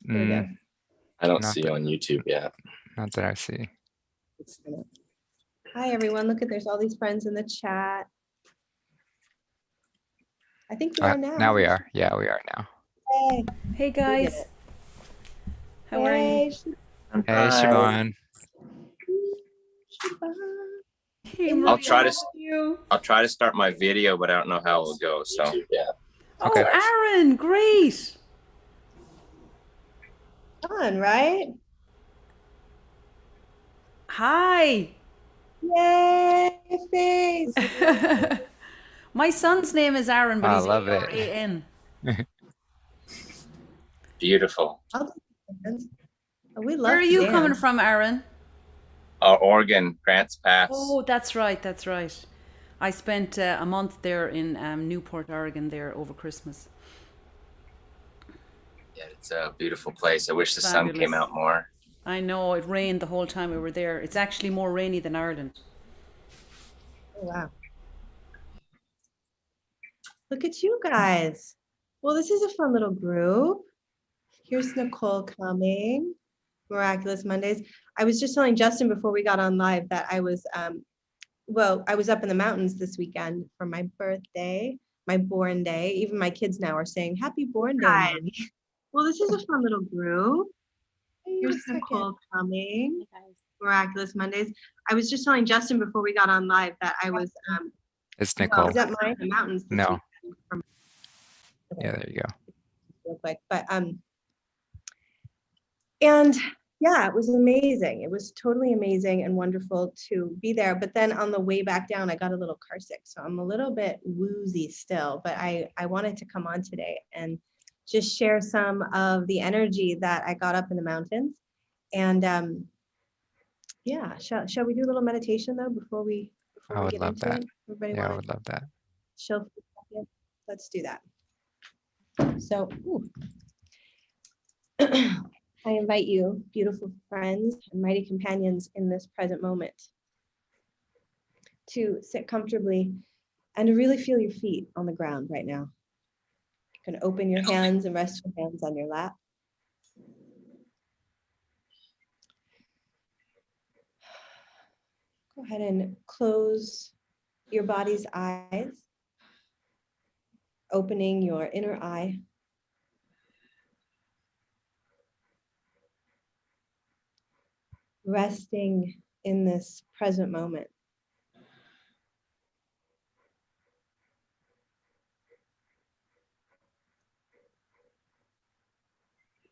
There we go. I don't see you on YouTube yet. Not that I see. Hi, everyone. Look at, there's all these friends in the chat. I think we are now. Now we are. Yeah, we are now. Hey, Hey guys. How are you? Hey, Siobhan. Hey, I'll try to start my video, but I don't know how it will go. So yeah. Okay. Oh, Aaron, great. Fun, right? Hi. Yay, face. My son's name is Aaron, but he's A-R-A-N. Beautiful. We love. Where are you coming from, Aaron? Oregon, Grants Pass. Oh, that's right. That's right. I spent a month there in Newport, Oregon, there over Christmas. Yeah, it's a beautiful place. I wish the sun came out more. I know, it rained the whole time we were there. It's actually more rainy than Ireland. Oh, wow. Look at you guys. Well, this is a fun little group. Here's Nicole coming. Miraculous Mondays. I was just telling Justin before we got on live that I was, I was up in the mountains this weekend for my birthday, my born day. Even my kids now are saying, happy born day, Mommy. Well, this is a fun little group. Here's Nicole coming. Miraculous Mondays. I was just telling Justin before we got on live that I was, it's Nicole. I was up in the mountains this weekend. Yeah, there you go. Real quick, but and yeah, it was amazing. It was totally amazing and wonderful to be there. But then on the way back down, I got a little car sick, so I'm a little bit woozy still. But I wanted to come on today and just share some of the energy that I got up in the mountains. And yeah, shall we do a little meditation though before we get into it? Everybody yeah, I would love that. Chill for a second. Let's do that. So, I invite you, beautiful friends and mighty companions in this present moment, to sit comfortably and to really feel your feet on the ground right now. You can open your hands and rest your hands on your lap. Go ahead and close your body's eyes, opening your inner eye. Resting in this present moment.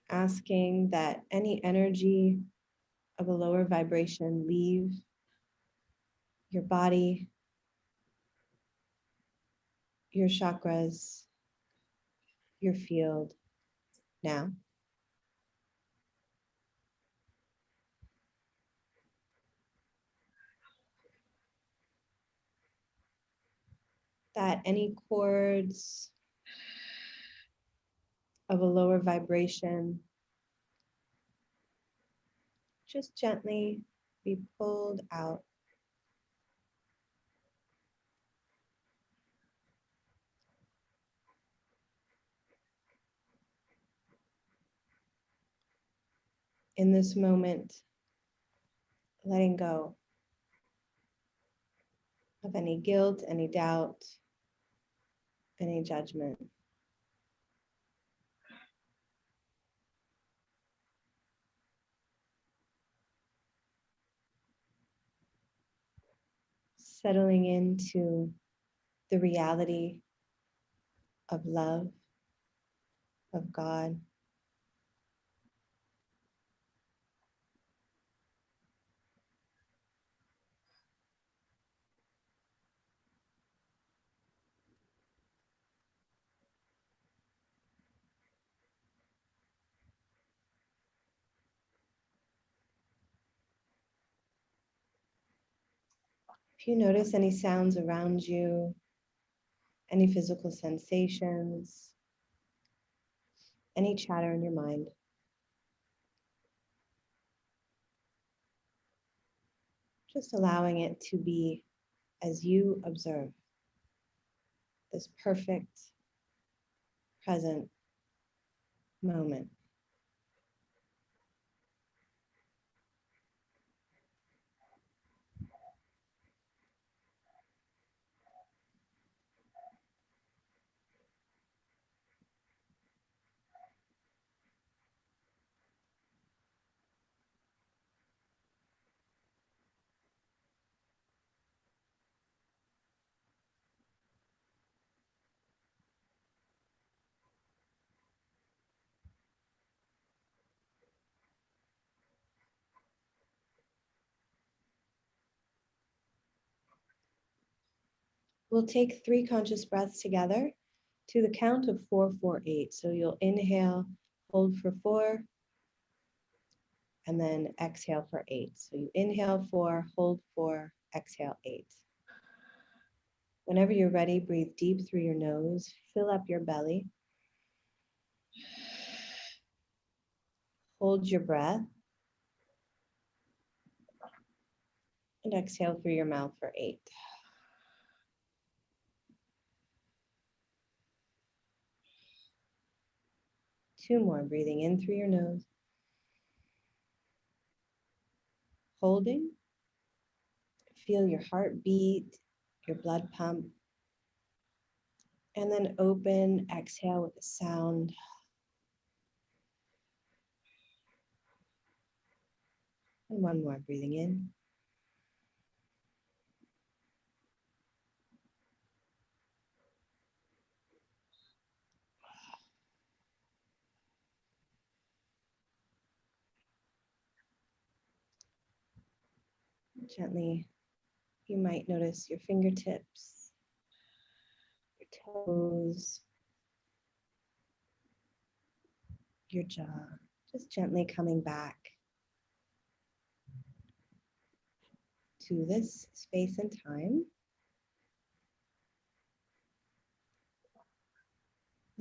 Asking that any energy of a lower vibration leave your body, your chakras, your field now. That any cords of a lower vibration just gently be pulled out. In this moment, letting go of any guilt, any doubt, any judgment. Settling into the reality of love, of God. If you notice any sounds around you, any physical sensations, any chatter in your mind, just allowing it to be as you observe this perfect present moment. We'll take 3 conscious breaths together to the count of 4, 4, 8. So you'll inhale, hold for 4, and then exhale for 8. So you inhale 4, hold 4, exhale 8. Whenever you're ready, breathe deep through your nose, fill up your belly. Hold your breath. And exhale through your mouth for 8. Two more, breathing in through your nose. Holding. Feel your heart beat, your blood pump. And then open, exhale with a sound. And one more, breathing in. Gently, you might notice your fingertips, your toes, your jaw, just gently coming back to this space and time.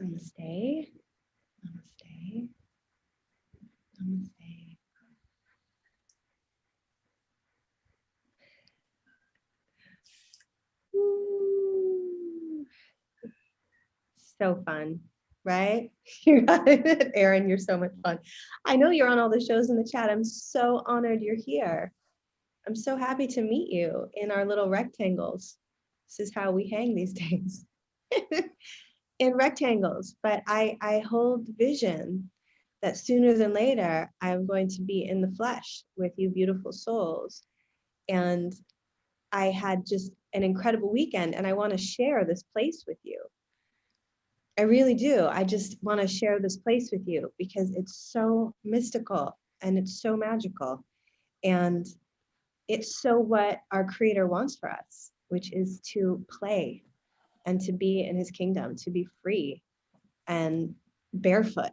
Namaste, namaste, namaste. Ooh. So fun, right? Erin, you're so much fun. I know you're on all the shows in the chat. I'm so honored you're here. I'm so happy to meet you in our little rectangles. This is how we hang these days. In rectangles, but I hold vision that sooner than later, I'm going to be in the flesh with you beautiful souls. And I had just an incredible weekend and I want to share this place with you. I really do. I just want to share this place with you because it's so mystical and it's so magical. And it's so what our Creator wants for us, which is to play and to be in his kingdom, to be free and barefoot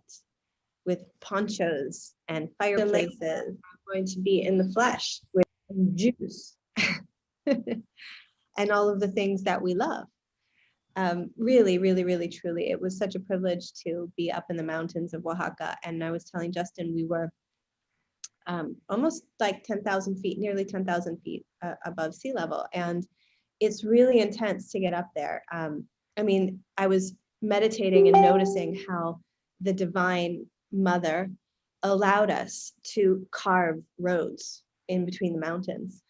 with ponchos and fireplaces. I'm going to be in the flesh with juice and all of the things that we love. Really, really, really, truly, it was such a privilege to be up in the mountains of Oaxaca. And I was telling Justin, we were almost like 10,000 feet, nearly 10,000 feet above sea level. And it's really intense to get up there. I mean, I was meditating and noticing how the Divine Mother allowed us to carve roads in between the mountains.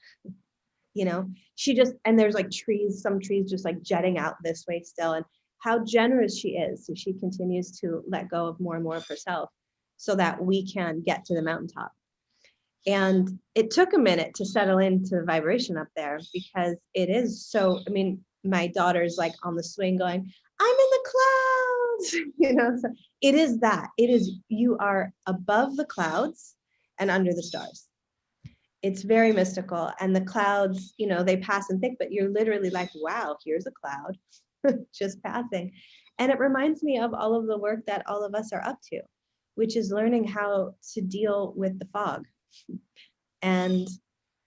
You know, she just, and there's like trees, some trees just like jetting out this way still, and how generous she is. So she continues to let go of more and more of herself so that we can get to the mountaintop. And it took a minute to settle into the vibration up there because it is so, I mean, my daughter's like on the swing going, I'm in the clouds, you know, so it is that. It is, you are above the clouds and under the stars. It's very mystical. And the clouds, you know, they pass in thick, but you're literally like, wow, here's a cloud just passing. And it reminds me of all of the work that all of us are up to, which is learning how to deal with the fog and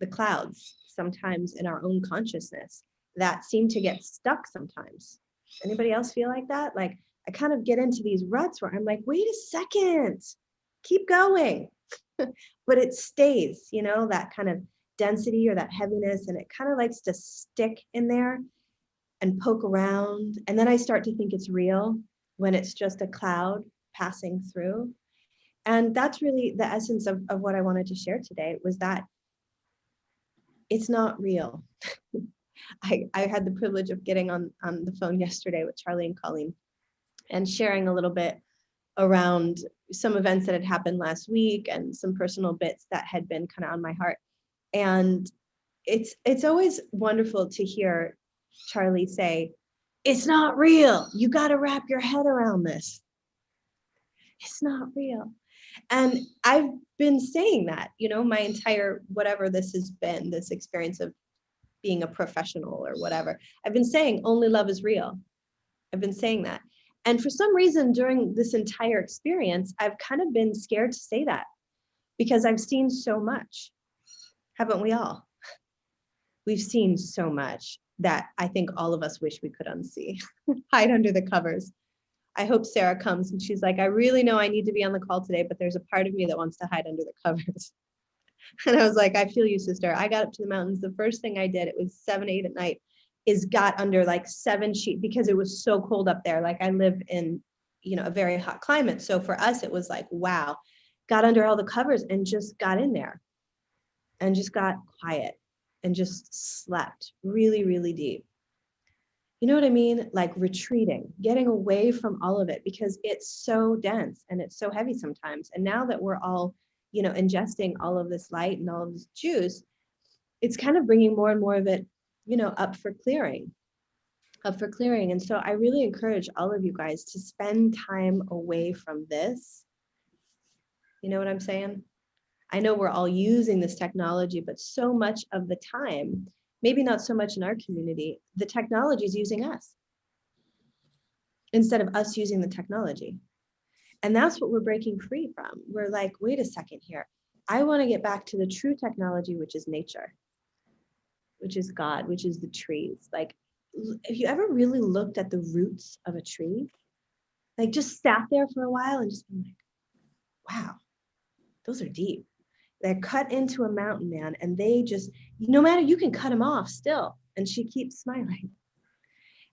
the clouds sometimes in our own consciousness that seem to get stuck sometimes. Anybody else feel like that? Like I kind of get into these ruts where I'm like, wait a second, keep going. But it stays, you know, that kind of density or that heaviness, and it kind of likes to stick in there and poke around. And then I start to think it's real when it's just a cloud passing through. And that's really the essence of what I wanted to share today, was that it's not real. I had the privilege of getting on the phone yesterday with Charlie and Colleen and sharing a little bit around some events that had happened last week and some personal bits that had been kind of on my heart. And it's always wonderful to hear Charlie say, it's not real. You got to wrap your head around this. It's not real. And I've been saying that, you know, my entire, whatever this has been, this experience of being a professional or whatever. I've been saying only love is real. I've been saying that. And for some reason during this entire experience, I've kind of been scared to say that because I've seen so much. Haven't we all? We've seen so much that I think all of us wish we could unsee, hide under the covers. I hope Sarah comes and she's like, I really know I need to be on the call today, but there's a part of me that wants to hide under the covers. And I was like, I feel you, sister. I got up to the mountains. The first thing I did, it was 7, 8 at night, is got under like 7 sheets because it was so cold up there. Like I live in, a very hot climate. So for us, it was like, wow, got under all the covers and just got in there and just got quiet and just slept really, really deep. You know what I mean? Like retreating, getting away from all of it because it's so dense and it's so heavy sometimes. And now that we're all, ingesting all of this light and all of this juice, it's kind of bringing more and more of it, up for clearing. And so I really encourage all of you guys to spend time away from this. You know what I'm saying? I know we're all using this technology, but so much of the time, maybe not so much in our community, the technology is using us instead of us using the technology. And that's what we're breaking free from. We're like, wait a second here. I want to get back to the true technology, which is nature, which is God, which is the trees. Like, have you ever really looked at the roots of a tree? Like just sat there for a while and just been like, wow, those are deep. They're cut into a mountain, man. And they just, no matter, you can cut them off still. And she keeps smiling.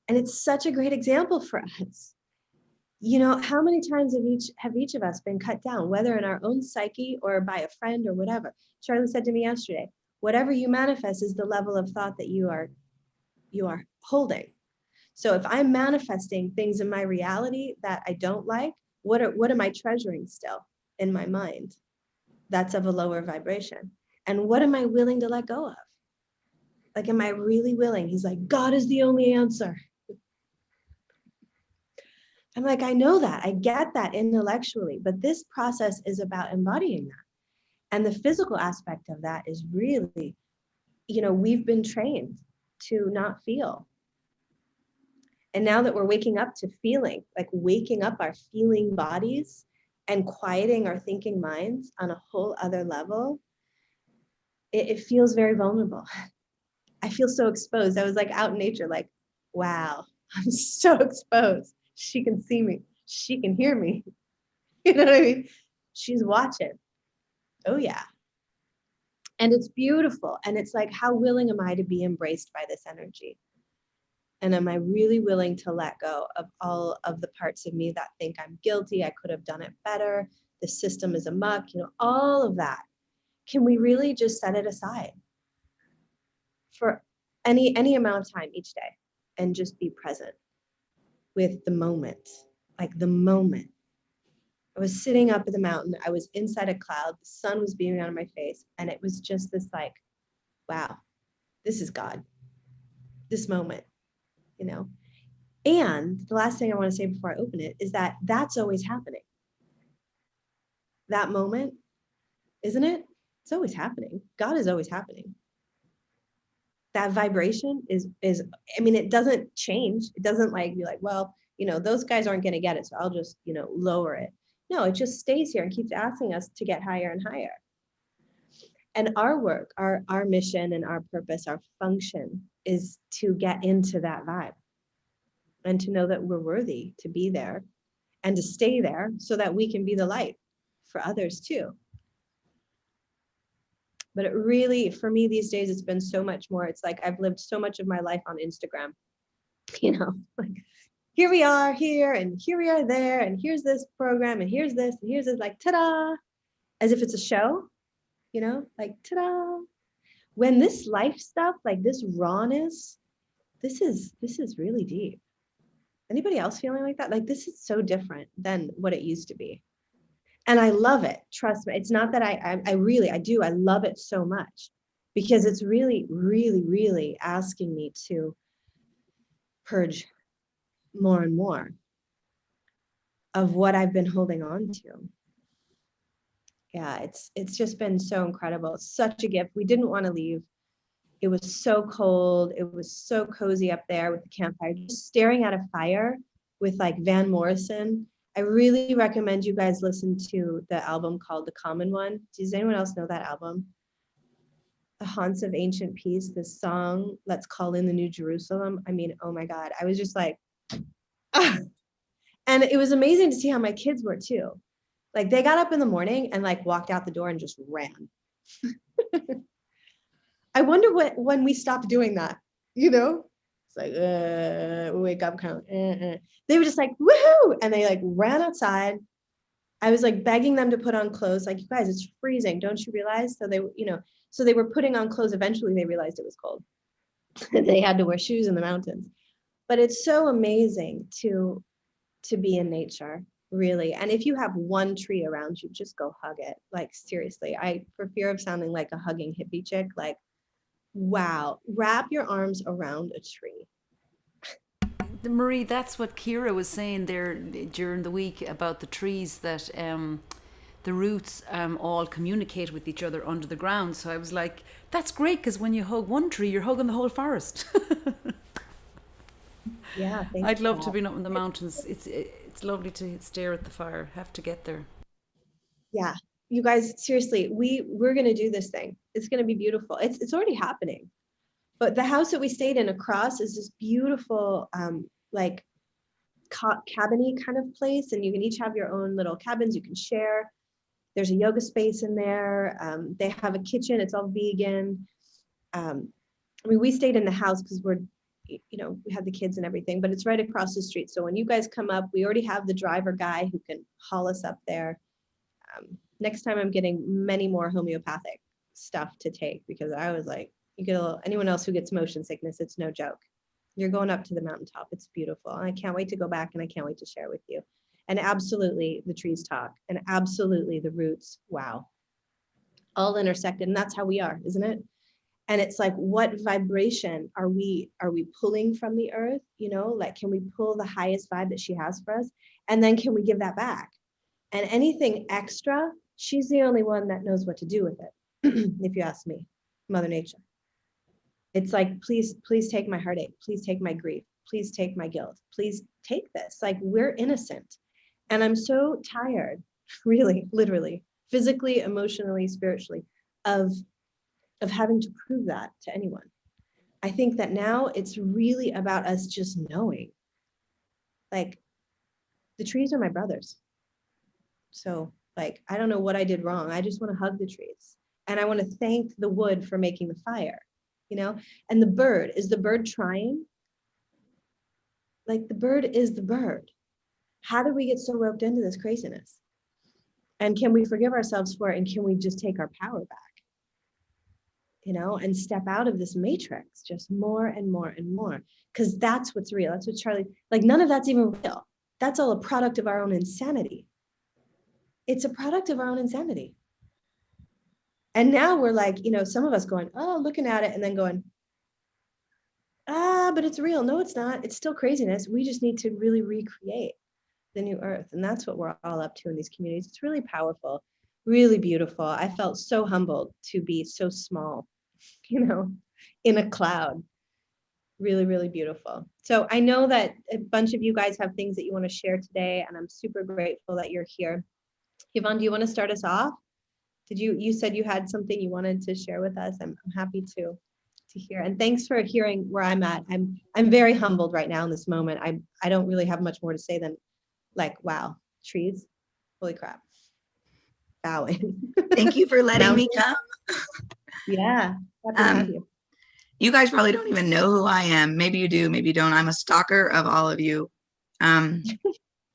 And it's such a great example for us. How many times have each of us been cut down, whether in our own psyche or by a friend or whatever? Charlie said to me yesterday, whatever you manifest is the level of thought that you are holding. So if I'm manifesting things in my reality that I don't like, what am I treasuring still in my mind? That's of a lower vibration. And what am I willing to let go of? Like, am I really willing? He's like, God is the only answer. I'm like, I know that. I get that intellectually, but this process is about embodying that. And the physical aspect of that is really, we've been trained to not feel. And now that we're waking up to feeling, like waking up our feeling bodies and quieting our thinking minds on a whole other level, it feels very vulnerable. I feel so exposed. I was like out in nature, like, wow, I'm so exposed. She can see me. She can hear me. You know what I mean? She's watching. Oh, yeah. And it's beautiful. And it's like, how willing am I to be embraced by this energy? And am I really willing to let go of all of the parts of me that think I'm guilty? I could have done it better. The system is amok, all of that. Can we really just set it aside for any amount of time each day and just be present with the moment, like the moment? I was sitting up at the mountain. I was inside a cloud. The sun was beaming on my face. And it was just this like, wow, this is God, this moment, And the last thing I want to say before I open it is that that's always happening. That moment, isn't it? It's always happening. God is always happening. That vibration is, it doesn't change. It doesn't be like, well, those guys aren't going to get it. So I'll just, lower it. No, it just stays here and keeps asking us to get higher and higher. And our work, our mission and our purpose, our function is to get into that vibe and to know that we're worthy to be there and to stay there so that we can be the light for others too. But it really, for me these days, it's been so much more. It's like I've lived so much of my life on Instagram, like here we are here and here we are there and here's this program and here's this and here's this, like ta-da, as if it's a show, like ta-da. When this life stuff, like this rawness, this is really deep. Anybody else feeling like that? Like this is so different than what it used to be. And I love it. Trust me. It's not that I do. I love it so much because it's really, really, really asking me to purge more and more of what I've been holding on to. Yeah, it's just been so incredible. Such a gift. We didn't want to leave. It was so cold. It was so cozy up there with the campfire, just staring at a fire with like Van Morrison. I really recommend you guys listen to the album called The Common One. Does anyone else know that album? The Haunts of Ancient Peace, this song, Let's Call in the New Jerusalem. I mean, oh my God, I was just like, ah. And it was amazing to see how my kids were too. Like they got up in the morning and like walked out the door and just ran. I wonder when we stopped doing that, you know? It's like, we wake up kind of, They were just like, woohoo! And they like ran outside. I was like begging them to put on clothes. Like, you guys, it's freezing. Don't you realize? So they, so they were putting on clothes. Eventually they realized it was cold. They had to wear shoes in the mountains. But it's so amazing to be in nature, really. And if you have one tree around you, just go hug it. Like, seriously, for fear of sounding like a hugging hippie chick, like, wow, wrap your arms around a tree. Marie, that's what Kira was saying there during the week about the trees, that the roots all communicate with each other under the ground. So I was like, that's great, because when you hug one tree, you're hugging the whole forest. Yeah, I'd love to be up in the mountains. It's lovely to stare at the fire. Have to get there. Yeah, you guys, seriously, we're gonna do this thing. It's gonna be beautiful. It's already happening. But the house that we stayed in across is this beautiful, like cabin-y kind of place, and you can each have your own little cabins you can share. There's a yoga space in there. They have a kitchen. It's all vegan. I mean, we stayed in the house because we had the kids and everything, but it's right across the street. So when you guys come up, we already have the driver guy who can haul us up there. Next time I'm getting many more homeopathic stuff to take, because I was like, anyone else who gets motion sickness, it's no joke. You're going up to the mountaintop. It's beautiful. And I can't wait to go back, and I can't wait to share with you. And absolutely the trees talk, and absolutely the roots. Wow. All intersected. And that's how we are, isn't it? And it's like, what vibration are we pulling from the earth? Like, can we pull the highest vibe that she has for us? And then can we give that back? And anything extra, she's the only one that knows what to do with it. If you ask me, Mother Nature. It's like, please take my heartache. Please take my grief. Please take my guilt. Please take this. Like, we're innocent. And I'm so tired, really, literally, physically, emotionally, spiritually, of having to prove that to anyone. I think that now it's really about us just knowing, like, the trees are my brothers. So, like, I don't know what I did wrong. I just want to hug the trees. And I want to thank the wood for making the fire, and the bird. Is the bird trying? Like, the bird is the bird. How did we get so roped into this craziness? And can we forgive ourselves for it? And can we just take our power back? And step out of this matrix just more and more and more, because that's what's real. That's what Charlie, like, none of that's even real. That's all a product of our own insanity. It's a product of our own insanity. And now we're like, some of us going, oh, looking at it and then going, but it's real. No, it's not. It's still craziness. We just need to really recreate the new earth. And that's what we're all up to in these communities. It's really powerful, really beautiful. I felt so humbled to be so small, in a cloud. Really, really beautiful. So I know that a bunch of you guys have things that you want to share today, and I'm super grateful that you're here. Yvonne, do you want to start us off? You said you had something you wanted to share with us. I'm happy to hear. And thanks for hearing where I'm at. I'm very humbled right now in this moment. I don't really have much more to say than, like, wow, trees, holy crap. Bowing. Thank you for letting me come. Yeah. Happy to have you. You guys probably don't even know who I am. Maybe you do, maybe you don't. I'm a stalker of all of you.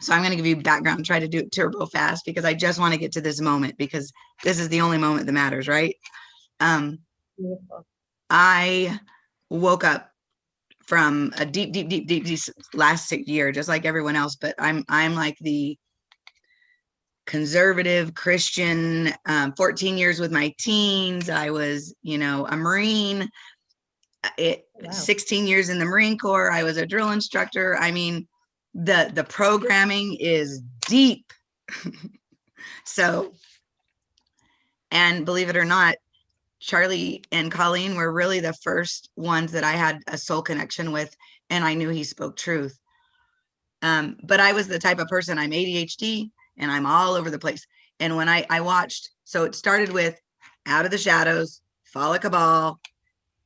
So I'm going to give you background, try to do it turbo fast, because I just want to get to this moment, because this is the only moment that matters, right? Beautiful. I woke up from a deep last year, just like everyone else, but I'm like the conservative Christian, 14 years with my teens. I was, a Marine, 16 years in the Marine Corps. I was a drill instructor. I mean, the programming is deep. So, and believe it or not, Charlie and Colleen were really the first ones that I had a soul connection with, and I knew he spoke truth. But I was the type of person, I'm ADHD and I'm all over the place. And when I watched, so it started with Out of the Shadows, Fall of Cabal,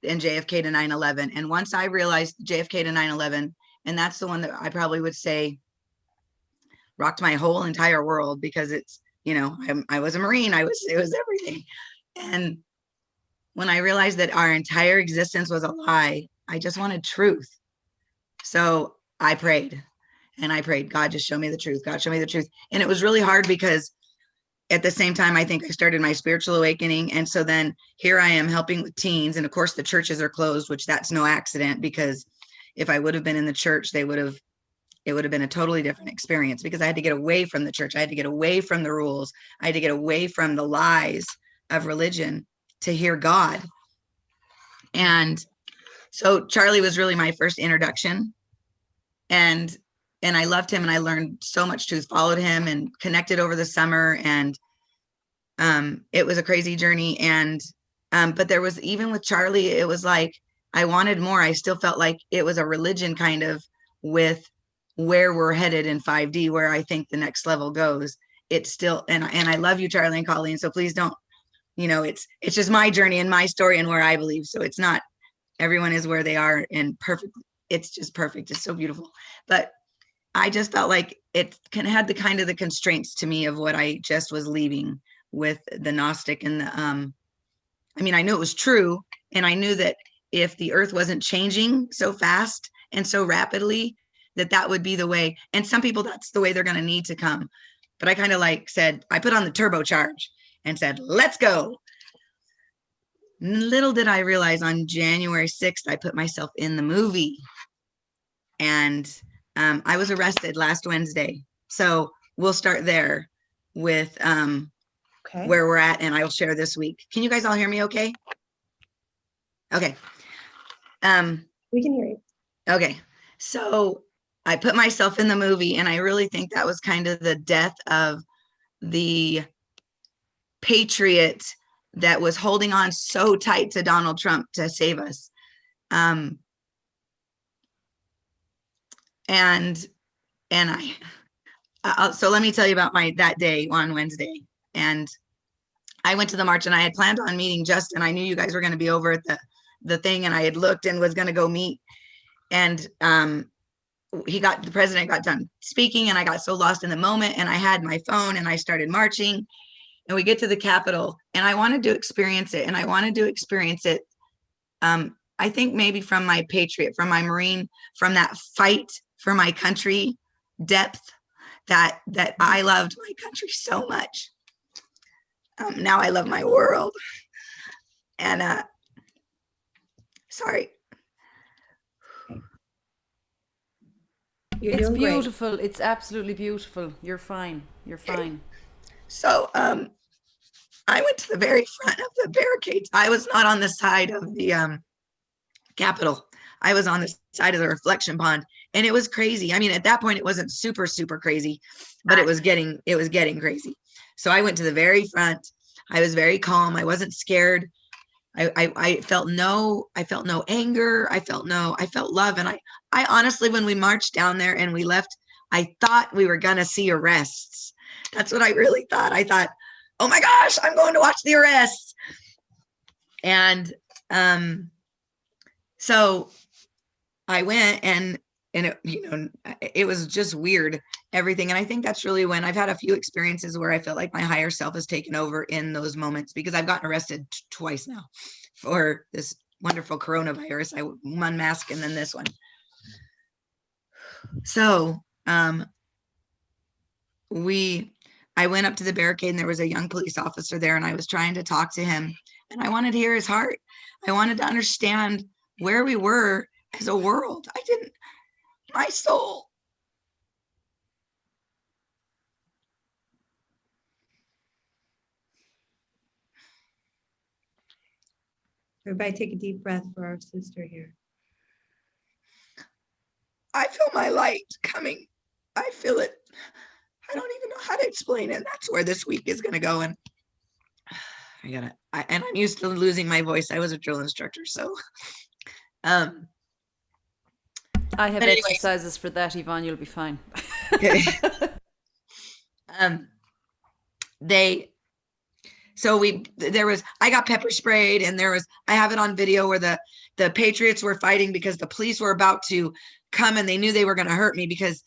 and JFK to 9/11. And once I realized JFK to 9/11, and that's the one that I probably would say rocked my whole entire world, because it's, you know, I was a Marine, it was everything. And when I realized that our entire existence was a lie, I just wanted truth. So I prayed and I prayed, God, just show me the truth. God, show me the truth. And it was really hard because at the same time, I think I started my spiritual awakening. And so then here I am helping with teens. And of course the churches are closed, which that's no accident, because if I would have been in the church, it would have been a totally different experience, because I had to get away from the church. I had to get away from the rules. I had to get away from the lies of religion to hear God. And so Charlie was really my first introduction. And I loved him, and I learned so much truth, followed him and connected over the summer. And it was a crazy journey. And but there was, even with Charlie, it was like I wanted more. I still felt like it was a religion kind of with where we're headed in 5D, where I think the next level goes. It's still, and I love you, Charlie and Colleen. So please don't, you know, it's just my journey and my story and where I believe. So it's not, everyone is where they are, and perfect. It's just perfect. It's so beautiful. But I just felt like it had the kind of the constraints to me of what I just was leaving with the Gnostic and the, I mean, I knew it was true. And I knew that if the earth wasn't changing so fast and so rapidly, that would be the way. And some people, that's the way they're going to need to come. But I kind of like said, I put on the turbocharge and said, let's go. Little did I realize on January 6th, I put myself in the movie. And I was arrested last Wednesday. So we'll start there with Okay. where we're at, and I will share this week. Can you guys all hear me okay? Okay. We can hear you. Okay. So I put myself in the movie, and I really think that was kind of the death of the patriot that was holding on so tight to Donald Trump to save us. And so let me tell you about that day on Wednesday. And I went to the march, and I had planned on meeting Justin. I knew you guys were going to be over at the thing, and I had looked and was going to go meet. And the president got done speaking, and I got so lost in the moment, and I had my phone, and I started marching, and we get to the Capitol, and I wanted to experience it. And I wanted to experience it. I think maybe from my patriot, from my Marine, from that fight for my country depth, that I loved my country so much. Now I love my world. And sorry. You're It's doing great. beautiful. It's absolutely beautiful. You're fine. You're fine. So I went to the very front of the barricades. I was not on the side of the Capitol. I was on the side of the reflection pond, and it was crazy. I mean, at that point, it wasn't super, super crazy, but it was getting crazy. So I went to the very front. I was very calm. I wasn't scared. I felt no anger. I felt love. And I honestly, when we marched down there and we left, I thought we were going to see arrests. That's what I really thought. I thought, oh my gosh, I'm going to watch the arrests. And so I went, and it, it was just weird, everything. And I think that's really when I've had a few experiences where I felt like my higher self has taken over in those moments, because I've gotten arrested twice now for this wonderful coronavirus. One mask and then this one. So I went up to the barricade, and there was a young police officer there, and I was trying to talk to him, and I wanted to hear his heart. I wanted to understand where we were as a world. My soul. Everybody take a deep breath for our sister here. I feel my light coming. I feel it. I don't even know how to explain it. That's where this week is going to go. And and I'm used to losing my voice. I was a drill instructor, so I have But anyway. exercises for that, Yvonne. You'll be fine. okay. I got pepper sprayed, and I have it on video where the patriots were fighting because the police were about to come, and they knew they were going to hurt me because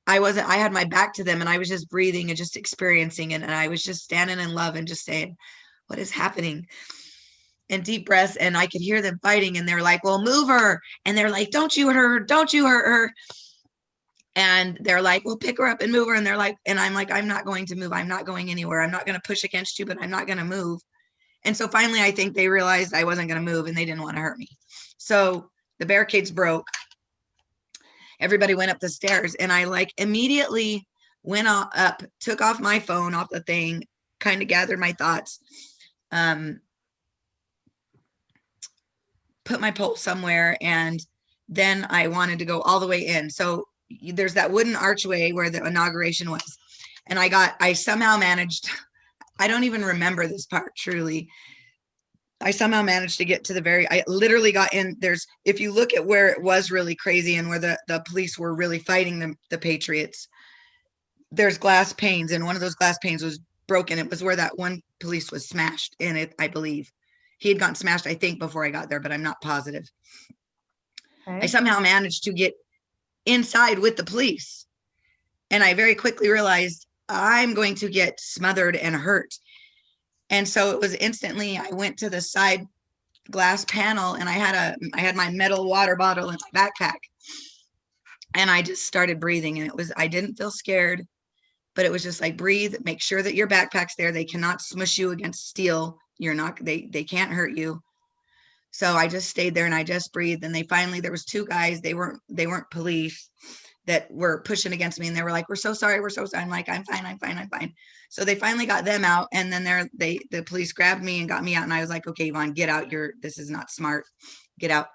I had my back to them, and I was just breathing and just experiencing it. And I was just standing in love and just saying, what is happening? And deep breaths. And I could hear them fighting, and they're like, well, move her. And they're like, don't you hurt her. Don't you hurt her. And they're like, well, pick her up and move her. And they're like, and I'm like, I'm not going to move. I'm not going anywhere. I'm not going to push against you, but I'm not going to move. And so finally, I think they realized I wasn't going to move, and they didn't want to hurt me. So the barricades broke. Everybody went up the stairs, and I like immediately went up, took off my phone off the thing, kind of gathered my thoughts, put my pulse somewhere, and then I wanted to go all the way in. So there's that wooden archway where the inauguration was, and I somehow managed, I don't even remember this part truly. I somehow managed to get to I literally got in. If you look at where it was really crazy and where the police were really fighting the patriots, there's glass panes, and one of those glass panes was broken. It was where that one police was smashed in it, I believe. He had gotten smashed, I think, before I got there, but I'm not positive. Okay. I somehow managed to get inside with the police, and I very quickly realized I'm going to get smothered and hurt. And so it was instantly, I went to the side glass panel, and I had my metal water bottle in my backpack, and I just started breathing, and I didn't feel scared, but it was just like, breathe, make sure that your backpack's there. They cannot smush you against steel. They can't hurt you. So I just stayed there, and I just breathed. And there was two guys, they weren't police, that were pushing against me, and they were like, we're so sorry. I'm like, I'm fine. So they finally got them out, and then the police grabbed me and got me out, and I was like, okay, Yvonne, get out. This is not smart. Get out.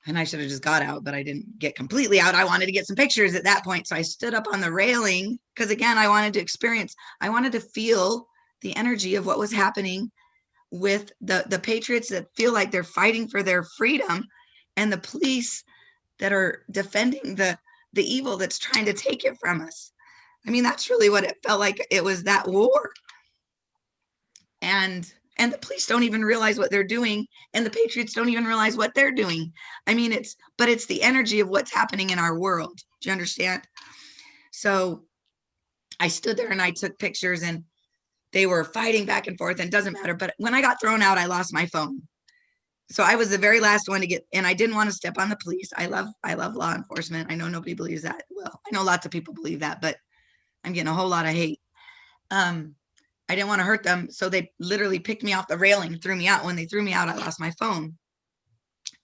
And I should have just got out, but I didn't get completely out. I wanted to get some pictures at that point. So I stood up on the railing because, again, I wanted to feel the energy of what was happening with the patriots that feel like they're fighting for their freedom, and the police that are defending the evil that's trying to take it from us. I mean, that's really what it felt like. It was that war. And the police don't even realize what they're doing, and the patriots don't even realize what they're doing. I mean, it's the energy of what's happening in our world. Do you understand? So I stood there and I took pictures, and they were fighting back and forth, and it doesn't matter. But when I got thrown out, I lost my phone. So I was the very last one to get, and I didn't want to step on the police. I love law enforcement. I know nobody believes that. Well, I know lots of people believe that, but I'm getting a whole lot of hate. I didn't want to hurt them. So they literally picked me off the railing, threw me out. When they threw me out, I lost my phone,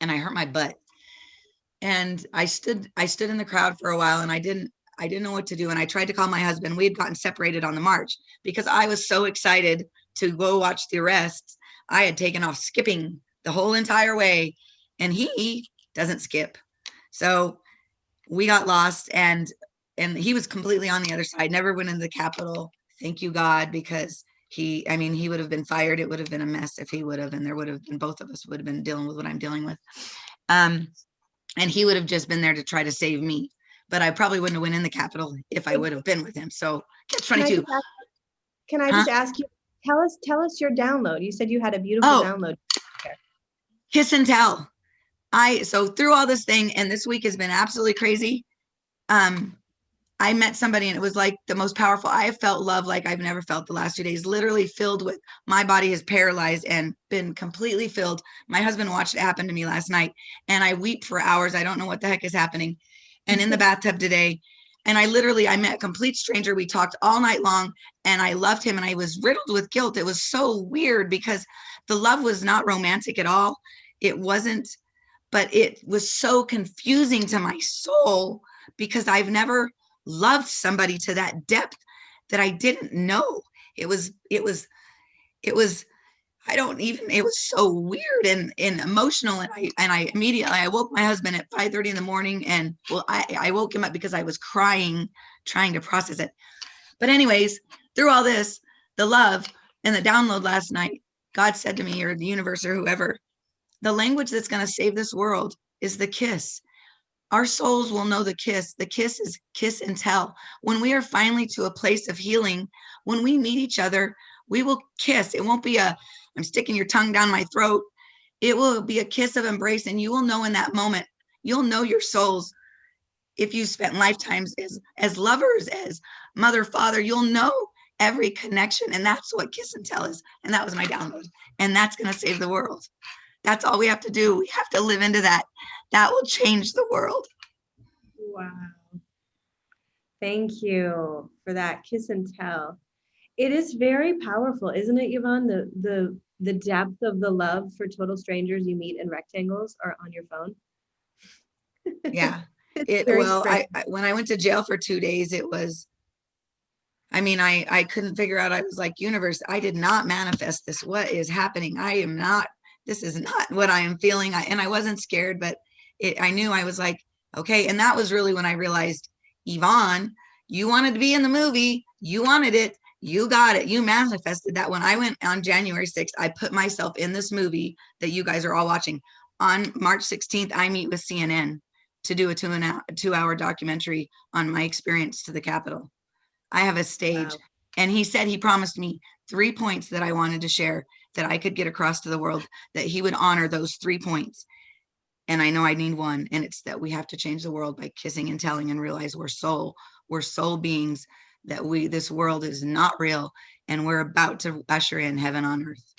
and I hurt my butt. And I stood in the crowd for a while, and I didn't know what to do. And I tried to call my husband. We had gotten separated on the march because I was so excited to go watch the arrests. I had taken off skipping the whole entire way, and he doesn't skip. So we got lost, and he was completely on the other side, never went into the Capitol. Thank you, God, because he would have been fired. It would have been a mess if he would have, and there would have been, both of us would have been dealing with what I'm dealing with. And he would have just been there to try to save me, but I probably wouldn't have went in the Capitol if I would have been with him. So catch 22. Can I just ask you, tell us your download. You said you had a beautiful download. Kiss and tell. So through all this thing, and this week has been absolutely crazy. I met somebody, and it was like the most powerful. I have felt love like I've never felt the last 2 days, literally filled with, my body is paralyzed and been completely filled. My husband watched it happen to me last night, and I weep for hours. I don't know what the heck is happening. And in the bathtub today, and I met a complete stranger. We talked all night long, and I loved him, and I was riddled with guilt. It was so weird because the love was not romantic at all. It wasn't, but it was so confusing to my soul because I've never loved somebody to that depth that I didn't know. It was so weird and emotional. And I immediately woke my husband at 5:30 in the morning, and I woke him up because I was crying, trying to process it. But anyways, through all this, the love, In the download last night, God said to me, or the universe or whoever, the language that's going to save this world is the kiss. Our souls will know the kiss. The kiss is kiss and tell. When we are finally to a place of healing, when we meet each other, we will kiss. It won't be a, I'm sticking your tongue down my throat. It will be a kiss of embrace. And you will know in that moment, you'll know your souls. If you spent lifetimes as lovers, as mother, father, you'll know every connection. And that's what kiss and tell is. And that was my download. And that's going to save the world. That's all we have to do. We have to live into that. That will change the world. Wow. Thank you for that kiss and tell. It is very powerful, isn't it, Yvonne? The depth of the love for total strangers you meet in rectangles or on your phone. Yeah. Very Well, strange. when I went to jail for 2 days, it was, I mean, I couldn't figure out, I was like, universe, I did not manifest this. What is happening? This is not what I am feeling. And I wasn't scared, but I knew. I was like, okay. And that was really when I realized, Yvonne, you wanted to be in the movie. You wanted it. You got it. You manifested that. When I went on January 6th, I put myself in this movie that you guys are all watching. On March 16th, I meet with CNN to do a 2-hour documentary on my experience to the Capitol. I have a stage. Wow. And he said, he promised me 3 points that I wanted to share, that I could get across to the world, that he would honor those 3 points. And I know I need one. And it's that we have to change the world by kissing and telling, and realize we're soul beings, that this world is not real. And we're about to usher in heaven on earth.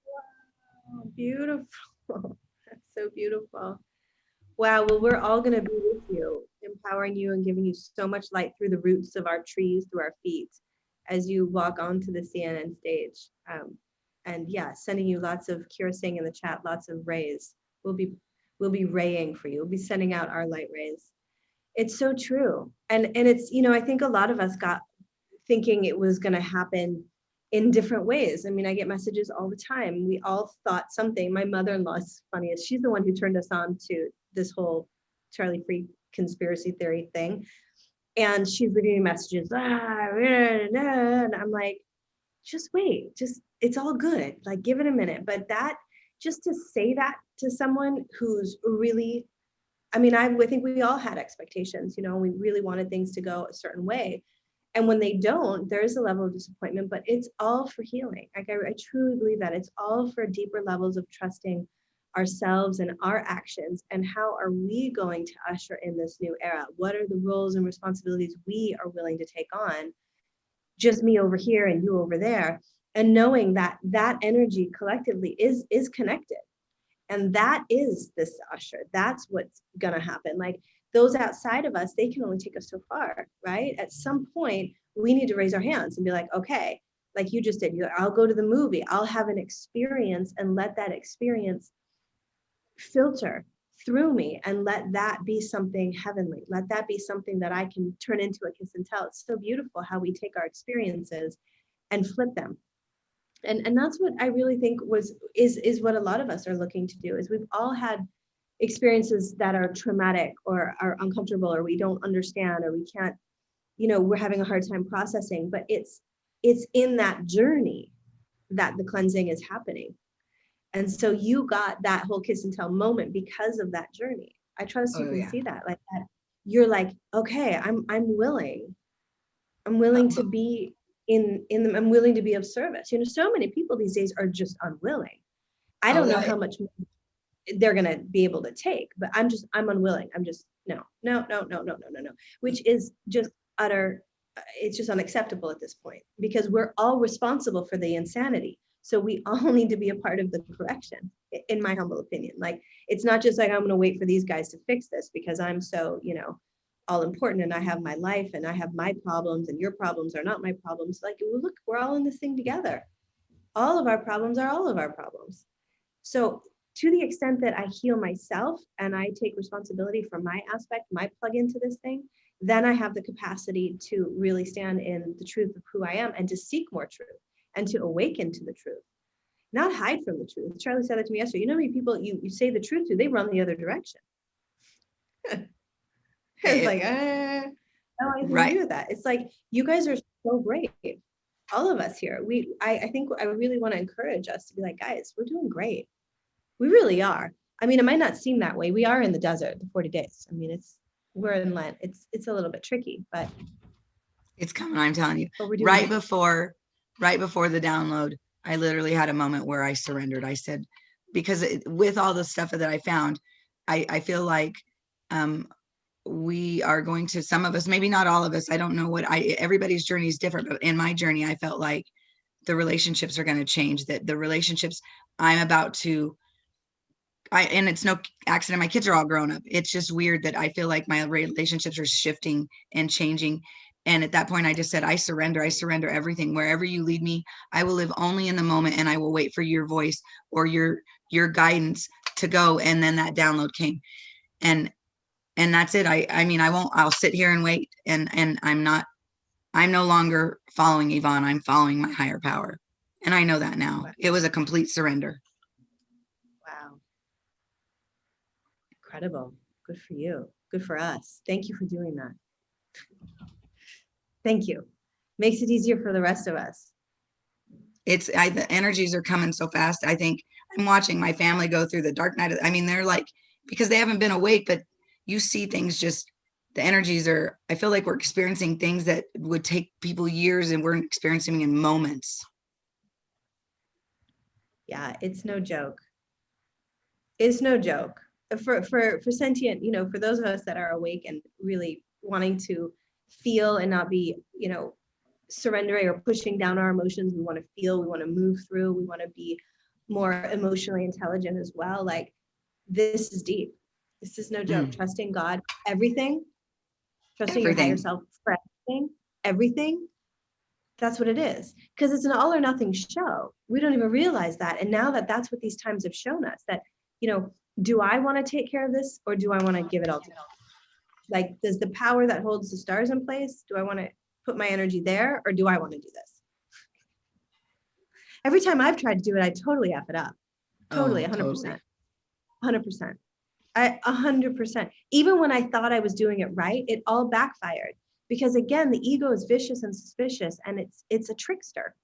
Wow, beautiful. That's so beautiful. Wow. Well, we're all going to be with you, empowering you and giving you so much light through the roots of our trees, through our feet, as you walk onto the CNN stage. And yeah, sending you lots of, Kira saying in the chat, lots of rays. We'll be raying for you. We'll be sending out our light rays. It's so true. And it's, I think a lot of us got thinking it was going to happen in different ways. I mean, I get messages all the time. We all thought something. My mother-in-law is funny. She's the one who turned us on to this whole Charlie Free conspiracy theory thing. And she's leaving me messages. And I'm like, just wait, it's all good. Like, give it a minute. But that, just to say that to someone who's really, I mean, I think we all had expectations, we really wanted things to go a certain way. And when they don't, there is a level of disappointment, but it's all for healing. Like, I truly believe that it's all for deeper levels of trusting ourselves and our actions. And how are we going to usher in this new era? What are the roles and responsibilities we are willing to take on? Just me over here and you over there. And knowing that that energy collectively is connected. And that is this usher. That's what's going to happen. Like, those outside of us, they can only take us so far, right? At some point, we need to raise our hands and be like, okay, like you just did, I'll go to the movie, I'll have an experience, and let that experience filter through me, and let that be something heavenly. Let that be something that I can turn into a kiss and tell. It's so beautiful how we take our experiences and flip them. And that's what I really think is what a lot of us are looking to do. Is we've all had experiences that are traumatic or are uncomfortable, or we don't understand, or we can't, we're having a hard time processing. But it's in that journey that the cleansing is happening. And so you got that whole kiss and tell moment because of that journey. I trust you can see that, like that. You're like, okay, I'm willing to be in them. I'm willing to be of service. So many people these days are just unwilling. I don't know how much they're going to be able to take, but I'm unwilling. I'm just, no, which is just it's just unacceptable at this point, because we're all responsible for the insanity. So we all need to be a part of the correction, in my humble opinion. Like, it's not just like, I'm going to wait for these guys to fix this because I'm so, all important and I have my life and I have my problems and your problems are not my problems. Like, well, look, we're all in this thing together. All of our problems are all of our problems. So to the extent that I heal myself and I take responsibility for my aspect, my plug into this thing, then I have the capacity to really stand in the truth of who I am and to seek more truth and to awaken to the truth, not hide from the truth. Charlie said that to me yesterday. You know how many people you say the truth to, they run the other direction. It's like, I don't want anything to do with that. It's like, you guys are so brave. all of us here, I think I really want to encourage us to be like, guys, we're doing great. We really are. I mean, it might not seem that way. We are in the desert, the 40 days. I mean, we're in Lent. It's a little bit tricky, but It's coming, I'm telling you. we're doing Right great. before the download, I literally had a moment where I surrendered. I said, because with all the stuff that I found, I feel like we are going to, some of us, maybe not all of us, I don't know everybody's journey is different, but in my journey, I felt like the relationships are going to change, that the relationships I'm about to, and it's no accident, my kids are all grown up. It's just weird that I feel like my relationships are shifting and changing. And at that point, I just said, I surrender everything. Wherever you lead me, I will live only in the moment, and I will wait for your voice or your guidance to go. And then that download came. And that's it. I mean, I'll sit here and wait. And I'm no longer following Yvonne. I'm following my higher power. And I know that now. It was a complete surrender. Wow. Incredible. Good for you. Good for us. Thank you for doing that. Thank you. Makes it easier for the rest of us. The energies are coming so fast. I think I'm watching my family go through the dark night. I mean, they're like, because they haven't been awake, but you see things, just the energies are, I feel like we're experiencing things that would take people years, and we're experiencing in moments. Yeah, it's no joke. It's no joke. For sentient, for those of us that are awake and really wanting to feel and not be, surrendering or pushing down our emotions. We want to feel, we want to move through, we want to be more emotionally intelligent as well. Like, this is deep. This is no joke. Trusting God, everything, trusting your higher self for everything. That's what it is. Because it's an all or nothing show. We don't even realize that. And now that's what these times have shown us, that, do I want to take care of this, or do I want to give it all to God? Like, does the power that holds the stars in place, do I want to put my energy there, or do I want to do this? Every time I've tried to do it, I totally F it up. Totally, 100%. 100%. 100%. Even when I thought I was doing it right, it all backfired. Because again, the ego is vicious and suspicious, and it's a trickster.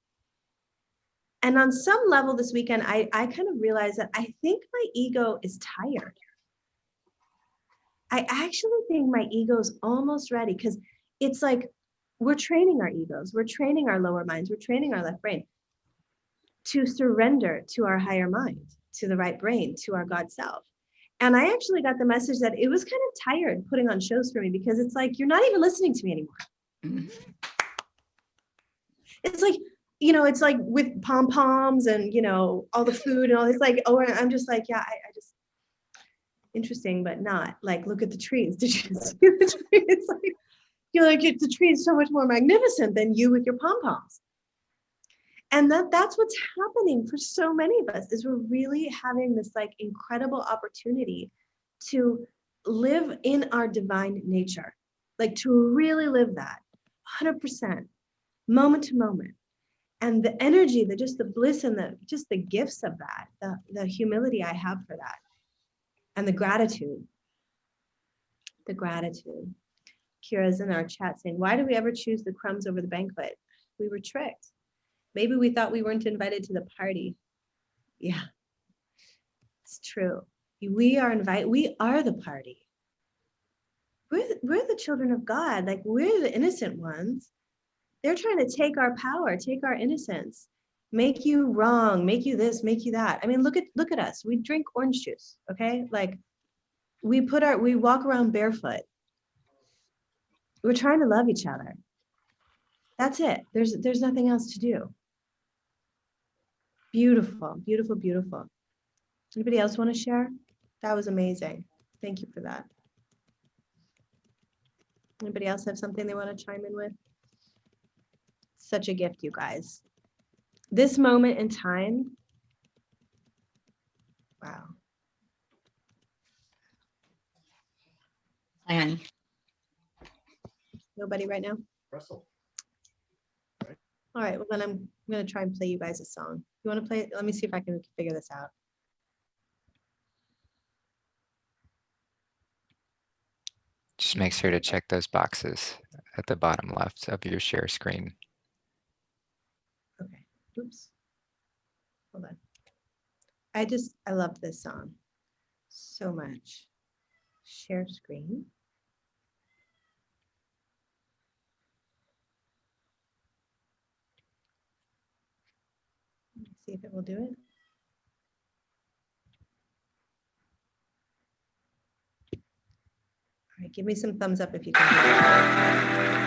And on some level this weekend, I kind of realized that I think my ego is tired. I actually think my ego is almost ready, because it's like we're training our egos, we're training our lower minds, we're training our left brain to surrender to our higher mind, to the right brain, to our God self. And I actually got the message that it was kind of tired putting on shows for me, because it's like, you're not even listening to me anymore. Mm-hmm. It's like, it's like with pom-poms and, all the food and all, it's like, oh, I'm just like, yeah, I just, interesting, but not like, look at the trees. Did you see the trees? It's like, the tree is so much more magnificent than you with your pom-poms. And that's what's happening for so many of us, is we're really having this like incredible opportunity to live in our divine nature, like to really live that 100%, moment to moment. And the energy, just the bliss and just the gifts of that, the humility I have for that, and the gratitude. Kira's in our chat saying, why do we ever choose the crumbs over the banquet? We were tricked. Maybe we thought we weren't invited to the party. Yeah, it's true. We are invited. We are the party. We're the children of God. Like, we're the innocent ones. They're trying to take our power, take our innocence, make you wrong, make you this, make you that. I mean, look at us. We drink orange juice, okay? Like, we walk around barefoot. We're trying to love each other. That's it. There's nothing else to do. Beautiful, beautiful, beautiful. Anybody else want to share? That was amazing. Thank you for that. Anybody else have something they want to chime in with? Such a gift, you guys. This moment in time. Wow. Hi, honey. Nobody right now? Russell. All right, well then I'm going to try and play you guys a song. You want to play it? Let me see if I can figure this out. Just make sure to check those boxes at the bottom left of your share screen. Oops. Hold on. I love this song so much. Share screen. Let's see if it will do it. All right, give me some thumbs up if you can hear it.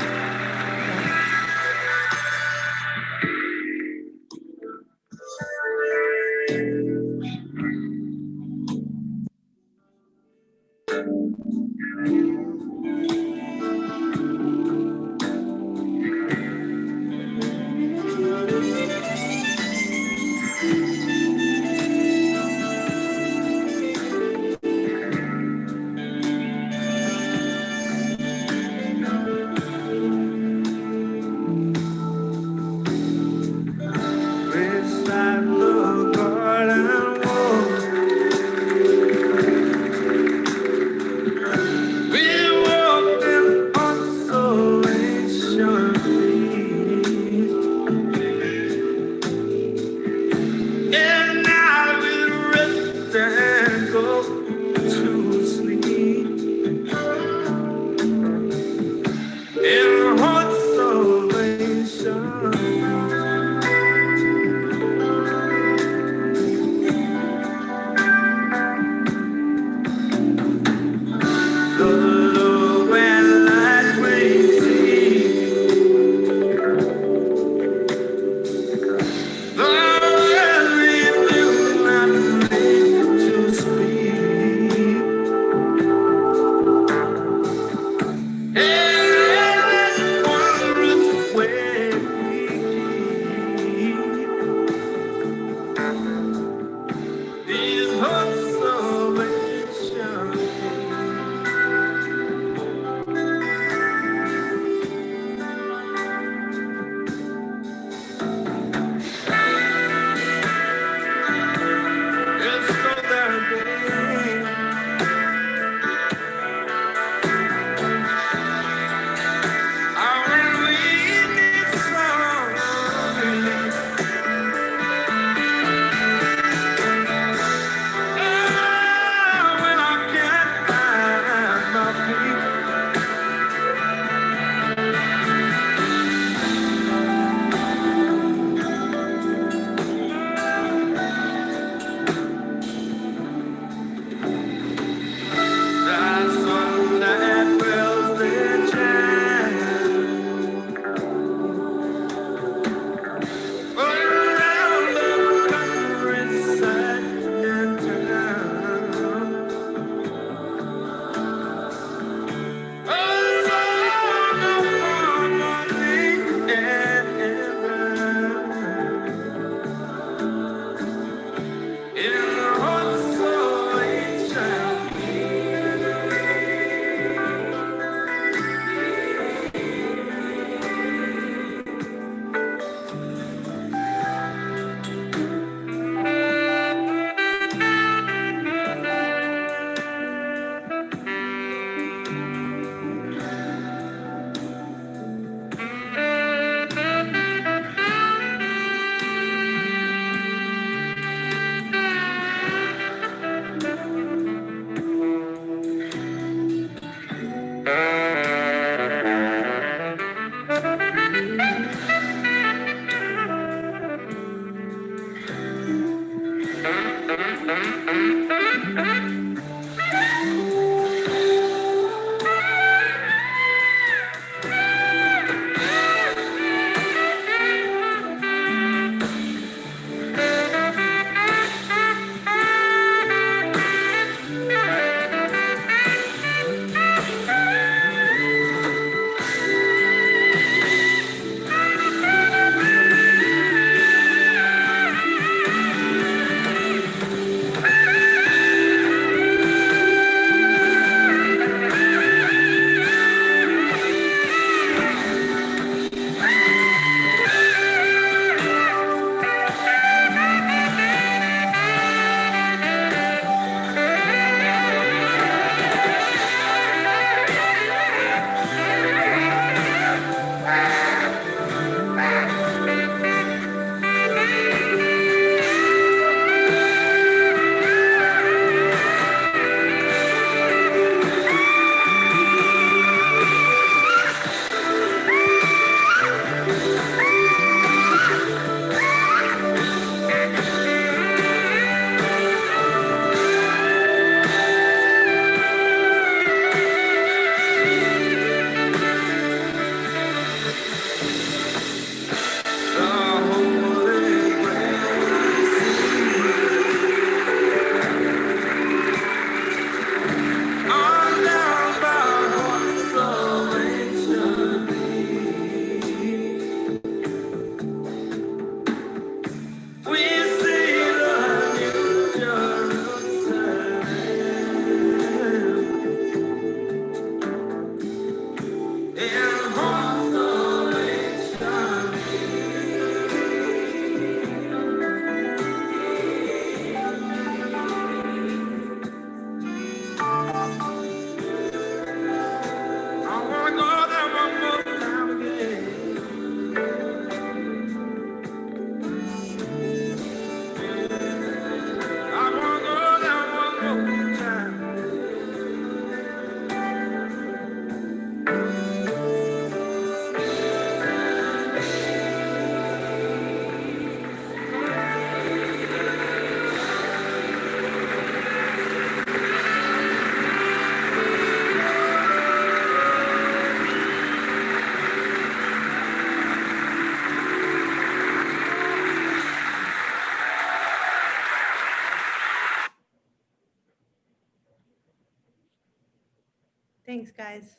Thanks, guys.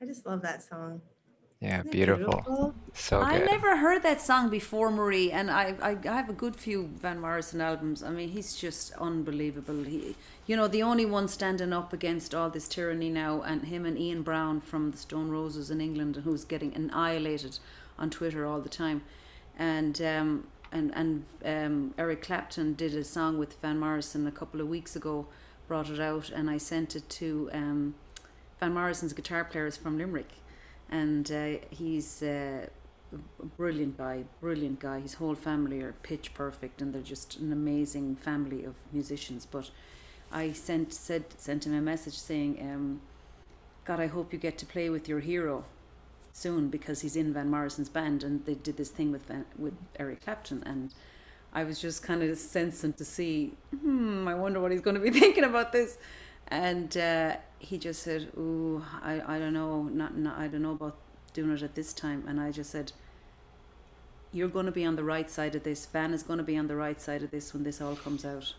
I just love that song. Yeah, Isn't it beautiful. So I good. never heard that song before, Marie, and I have a good few Van Morrison albums. I mean, he's just unbelievable. He, you know, the only one standing up against all this tyranny now, and him and Ian Brown from the Stone Roses in England, who's getting annihilated on Twitter all the time, and Eric Clapton did a song with Van Morrison a couple of weeks ago, brought it out, and I sent it to Van Morrison's guitar player is from Limerick, and he's a brilliant guy. His whole family are pitch perfect, and they're just an amazing family of musicians. But I sent him a message saying, God, I hope you get to play with your hero soon, because he's in Van Morrison's band, and they did this thing with Eric Clapton, and I was just kind of sensing to see, I wonder what he's going to be thinking about this. And he just said, "Ooh, I don't know, I don't know about doing it at this time." And I just said, "You're going to be on the right side of this. Van is going to be on the right side of this when this all comes out."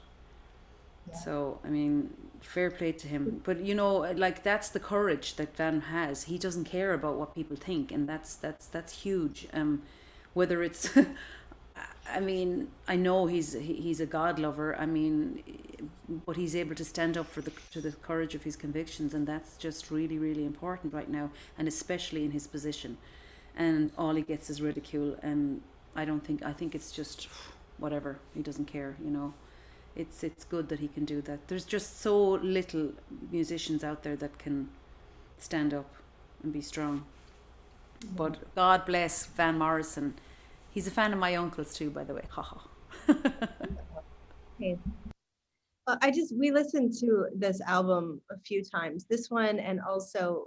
Yeah. So I mean, fair play to him. But you know, like, that's the courage that Van has. He doesn't care about what people think, and that's huge. Whether it's I mean, I know he's a God lover. I mean, but he's able to stand up for the courage of his convictions, and that's just really, really important right now, and especially in his position. And all he gets is ridicule, and I think it's just whatever. He doesn't care, you know. It's good that he can do that. There's just so little musicians out there that can stand up and be strong. But God bless Van Morrison. He's a fan of my uncle's too, by the way. Ha ha. Okay. We listened to this album a few times. This one, and also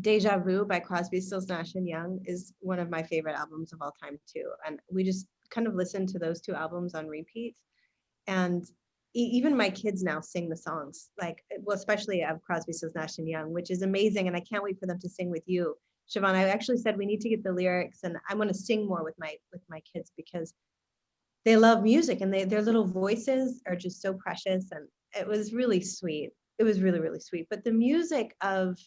Deja Vu by Crosby, Stills, Nash and Young is one of my favorite albums of all time too. And we just kind of listened to those two albums on repeat. And even my kids now sing the songs, like, well, especially of Crosby, Stills, Nash and Young, which is amazing. And I can't wait for them to sing with you, Siobhan. I actually said we need to get the lyrics, and I want to sing more with my kids, because they love music, and their little voices are just so precious. And it was really sweet. It was really, really sweet. But the music of,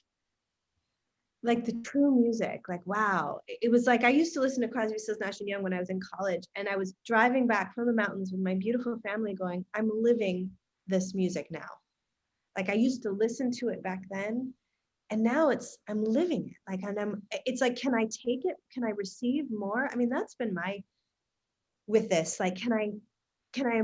like, the true music, like, wow. It was like, I used to listen to Crosby, Stills, Nash and Young when I was in college, and I was driving back from the mountains with my beautiful family going, I'm living this music now. Like, I used to listen to it back then, and now I'm living it. Like, and it's like, can I take it? Can I receive more? I mean, that's been with this, like, am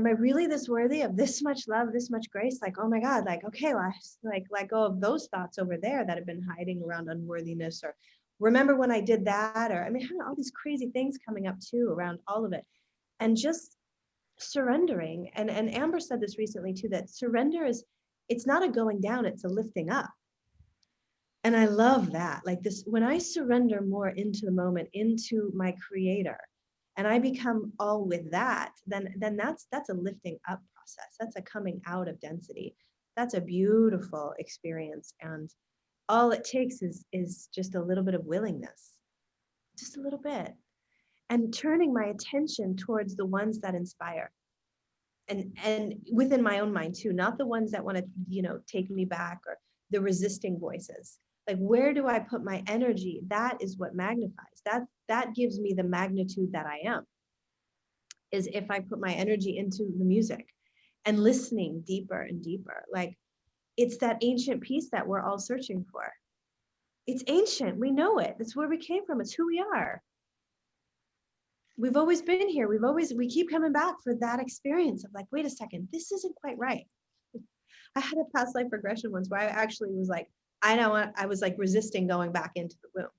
I really this worthy of this much love, this much grace? Like, oh my God, like, okay, well, I just, like, let go of those thoughts over there that have been hiding around unworthiness, or remember when I did that, or I mean, all these crazy things coming up too around all of it, and just surrendering. And Amber said this recently too, that surrender it's not a going down, it's a lifting up. And I love that. Like, this, when I surrender more into the moment, into my creator, and I become all with that, then that's a lifting up process. That's a coming out of density. That's a beautiful experience. And all it takes is just a little bit of willingness, just a little bit, and turning my attention towards the ones that inspire. And within my own mind too, not the ones that want to, you know, take me back, or the resisting voices. Like, where do I put my energy? That is what magnifies. That gives me the magnitude that I am, is if I put my energy into the music and listening deeper and deeper. Like, it's that ancient peace that we're all searching for. It's ancient. We know it. It's where we came from. It's who we are. We've always been here. We keep coming back for that experience of, like, wait a second, this isn't quite right. I had a past life regression once where I actually was like, I was like resisting going back into the womb.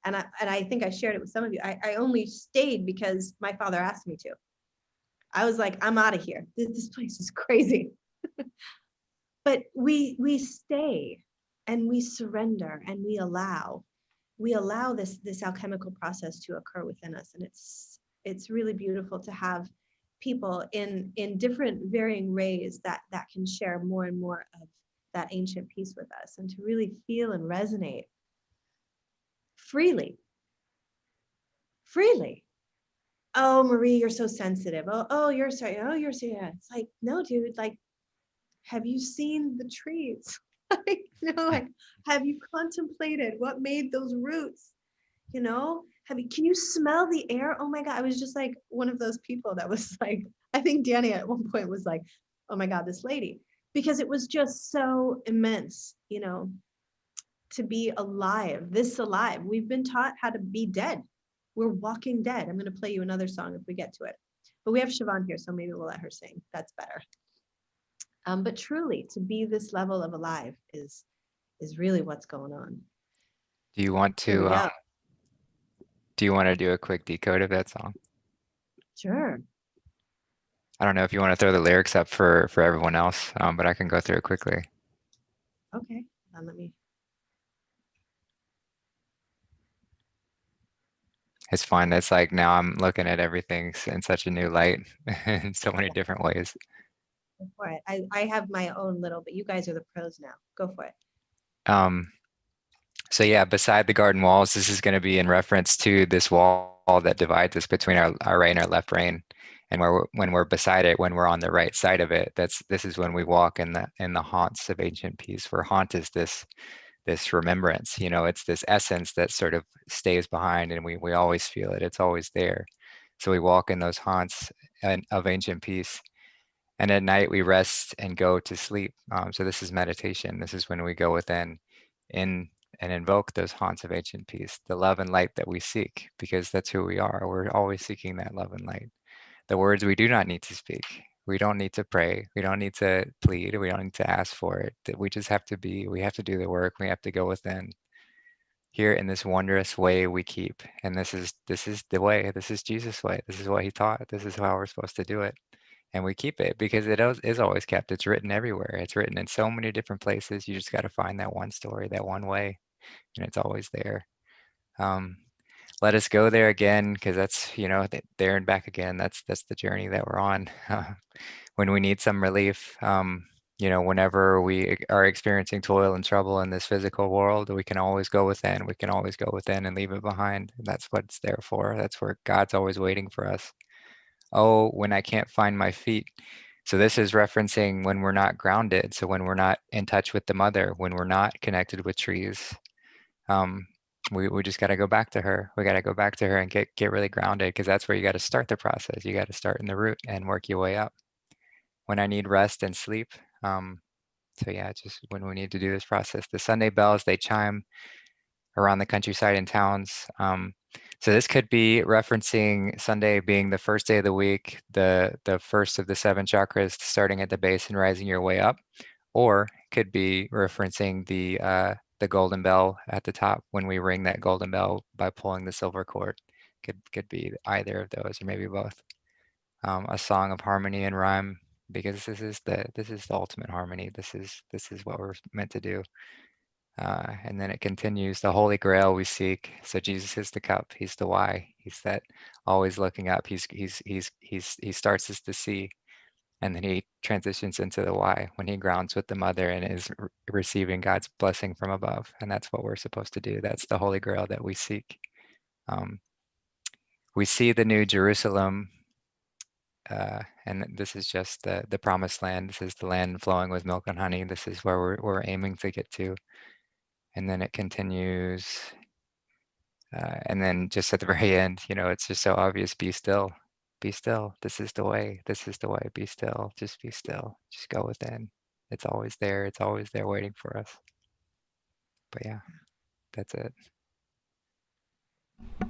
And I think I shared it with some of you. I only stayed because my father asked me to. I was like, I'm out of here. This place is crazy. But we stay, and we surrender, and we allow this alchemical process to occur within us. And it's really beautiful to have people in different varying ways that can share more and more of that ancient peace with us, and to really feel and resonate freely. Oh, Marie, you're so sensitive. Oh, you're sorry. Oh, you're so, yeah. It's like, no, dude, like, have you seen the trees? Like, like, have you contemplated what made those roots? Can you smell the air? Oh my God. I was just like one of those people that was like, I think Danny at one point was like, oh my God, this lady, because it was just so immense, to be alive, this alive. We've been taught how to be dead. We're walking dead. I'm going to play you another song if we get to it. But we have Siobhan here, so maybe we'll let her sing. That's better. But truly, to be this level of alive is really what's going on. Do you want Here we to go. do you want to do a quick decode of that song? Sure. I don't know if you want to throw the lyrics up for everyone else, but I can go through it quickly. Okay. Let me. It's fun. It's like now I'm looking at everything in such a new light in so many different ways. Go for it. I have my own little, but you guys are the pros now. Go for it. So yeah, beside the garden walls, this is going to be in reference to this wall that divides us between our right and our left brain. And when we're beside it, when we're on the right side of it, this is when we walk in the haunts of ancient peace. Where haunt is this remembrance, it's this essence that sort of stays behind, and we always feel it. It's always there. So we walk in those haunts of ancient peace. And at night we rest and go to sleep. So this is meditation. This is when we go within and invoke those haunts of ancient peace, the love and light that we seek, because that's who we are. We're always seeking that love and light. The words we do not need to speak. We don't need to pray. We don't need to plead. We don't need to ask for it. That we just have to be. We have to do the work. We have to go within. Here in this wondrous way we keep. And this is the way. This is Jesus' way. This is what he taught. This is how we're supposed to do it. And we keep it because it is always kept. It's written everywhere. It's written in so many different places. You just got to find that one story, that one way, and it's always there. Let us go there again, because that's, there and back again. That's the journey that we're on. When we need some relief, whenever we are experiencing toil and trouble in this physical world, we can always go within. We can always go within and leave it behind. That's what it's there for. That's where God's always waiting for us. Oh, when I can't find my feet. So this is referencing when we're not grounded. So when we're not in touch with the mother, when we're not connected with trees, we just got to go back to her. We got to go back to her and get really grounded, because that's where you got to start the process. You got to start in the root and work your way up. When I need rest and sleep. So yeah, just when we need to do this process. The Sunday bells, they chime around the countryside and towns. So this could be referencing Sunday being the first day of the week, the first of the 7 chakras, starting at the base and rising your way up, or it could be referencing the golden bell at the top when we ring that golden bell by pulling the silver cord. Could be either of those, or maybe both. A song of harmony and rhyme, because this is the ultimate harmony. This is what we're meant to do. And then it continues, the Holy Grail we seek. So Jesus is the cup. He's the why. He's that always looking up. He starts as the sea, and then he transitions into the why when he grounds with the mother and is receiving God's blessing from above. And that's what we're supposed to do. That's the Holy Grail that we seek. We see the New Jerusalem. And this is just the promised land. This is the land flowing with milk and honey. This is where we're aiming to get to. And then it continues. And then just at the very end, it's just so obvious, be still. Be still. This is the way. This is the way. Be still. Just be still. Just go within. It's always there. It's always there waiting for us. But yeah, that's it.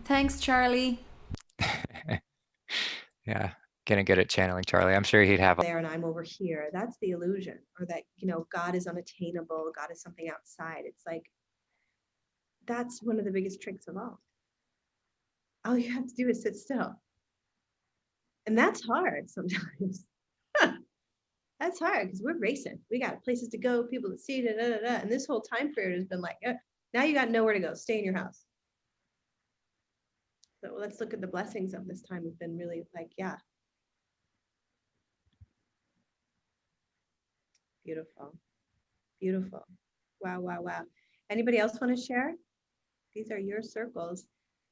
Thanks, Charlie. Yeah, getting good at channeling Charlie. I'm sure he'd have. There and I'm over here. That's the illusion, or that, God is unattainable. God is something outside. It's like, that's one of the biggest tricks of all you have to do is sit still. And that's hard sometimes. That's hard because we're racing. We got places to go, people to see, and this whole time period has been like, now you got nowhere to go. Stay in your house. So let's look at the blessings of this time. Have been really like, yeah. Beautiful. Beautiful. Wow, wow, wow. Anybody else want to share? These are your circles.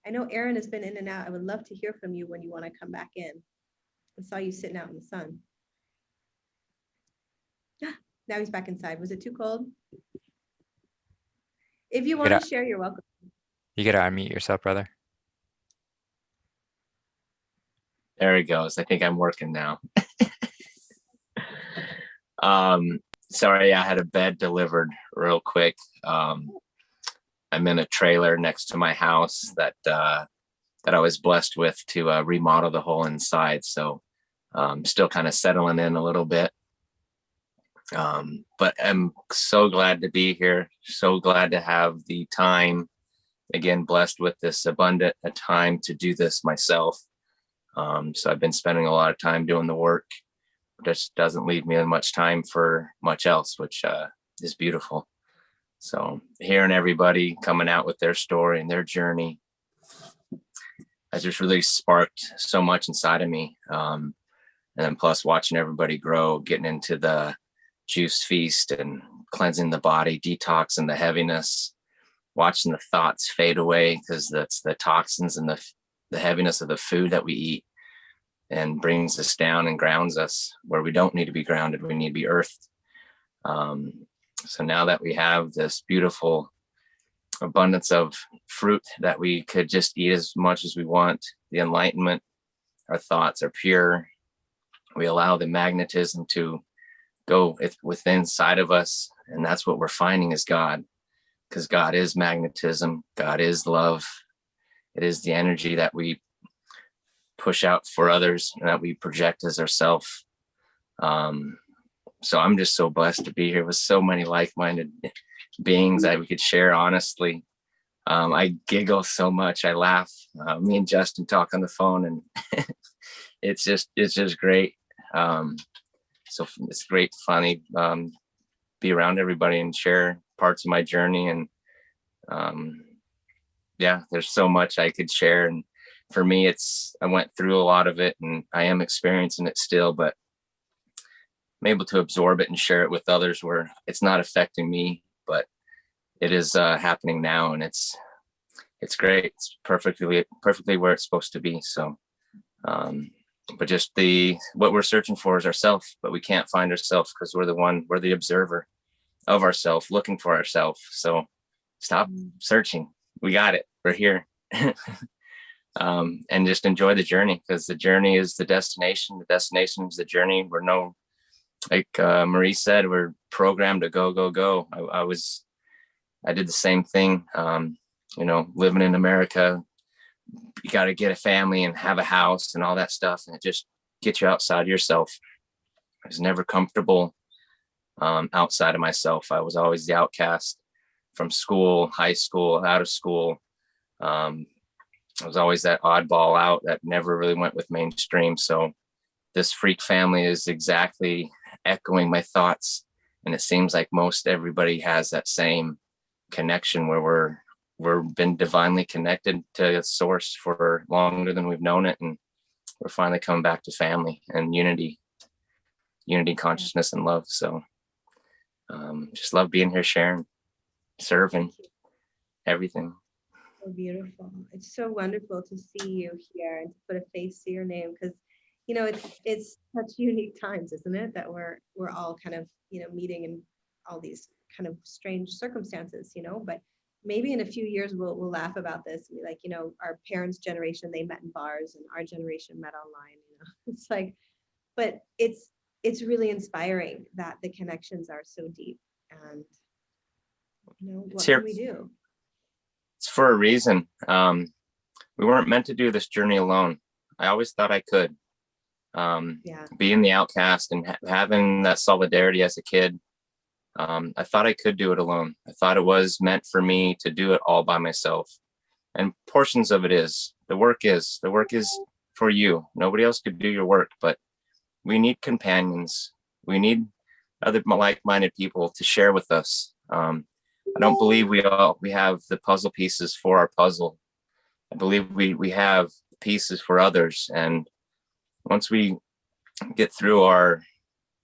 I know Erin has been in and out. I would love to hear from you when you want to come back in. I saw you sitting out in the sun. Now he's back inside. Was it too cold? If you Get want out. to share, you're welcome. You gotta unmute yourself, brother. There he goes. I think I'm working now. Sorry, I had a bed delivered real quick. I'm in a trailer next to my house that I was blessed with to remodel the whole inside. So still kind of settling in a little bit. But I'm so glad to be here. So glad to have the time, again, blessed with this abundant time to do this myself. So I've been spending a lot of time doing the work. Just doesn't leave me much time for much else, which is beautiful. So hearing everybody coming out with their story and their journey has just really sparked so much inside of me. And then plus watching everybody grow, getting into the juice feast and cleansing the body, detoxing the heaviness, watching the thoughts fade away because that's the toxins and the heaviness of the food that we eat, and brings us down and grounds us where we don't need to be grounded. We need to be earthed. So now that we have this beautiful abundance of fruit that we could just eat as much as we want, the enlightenment, our thoughts are pure. We allow the magnetism to go within inside of us. And that's what we're finding is God, because God is magnetism. God is love. It is the energy that we push out for others and that we project as ourselves. So I'm just so blessed to be here with so many like-minded beings that we could share honestly. I giggle so much. I laugh. Me and Justin talk on the phone, and it's just great. So it's great, funny, be around everybody and share parts of my journey. And yeah, there's so much I could share. And for me, I went through a lot of it and I am experiencing it still, but I'm able to absorb it and share it with others where it's not affecting me, but it is happening now. And it's great. It's perfectly where it's supposed to be. So, but just what we're searching for is ourself, but we can't find ourselves because we're the observer of ourself, looking for ourselves. So stop searching. We got it. We're here. And just enjoy the journey, because the journey is the destination. The destination is the journey. Like Marie said, we're programmed to go, go, go. I did the same thing. Living in America, you got to get a family and have a house and all that stuff. And it just gets you outside yourself. I was never comfortable outside of myself. I was always the outcast from school, high school, out of school. I was always that oddball out that never really went with mainstream. So this freak family is exactly echoing my thoughts. And it seems like most everybody has that same connection where we're been divinely connected to a source for longer than we've known it. And we're finally coming back to family and unity, consciousness, and love. So just love being here, sharing, serving, everything. So beautiful. It's so wonderful to see you here and to put a face to your name, because it's such unique times, isn't it, that we're all kind of meeting in all these kind of strange circumstances, but maybe in a few years we'll laugh about this and be like, our parents' generation, they met in bars and our generation met online. It's like, but it's really inspiring that the connections are so deep. And what can we do? It's for a reason. We weren't meant to do this journey alone. I always thought I could. Being the outcast and having that solidarity as a kid, I thought I could do it alone. I thought it was meant for me to do it all by myself. And portions of it is. The work is for you. Nobody else could do your work, but we need companions. We need other like-minded people to share with us. I don't believe we have the puzzle pieces for our puzzle. I believe we have pieces for others. And once we get through our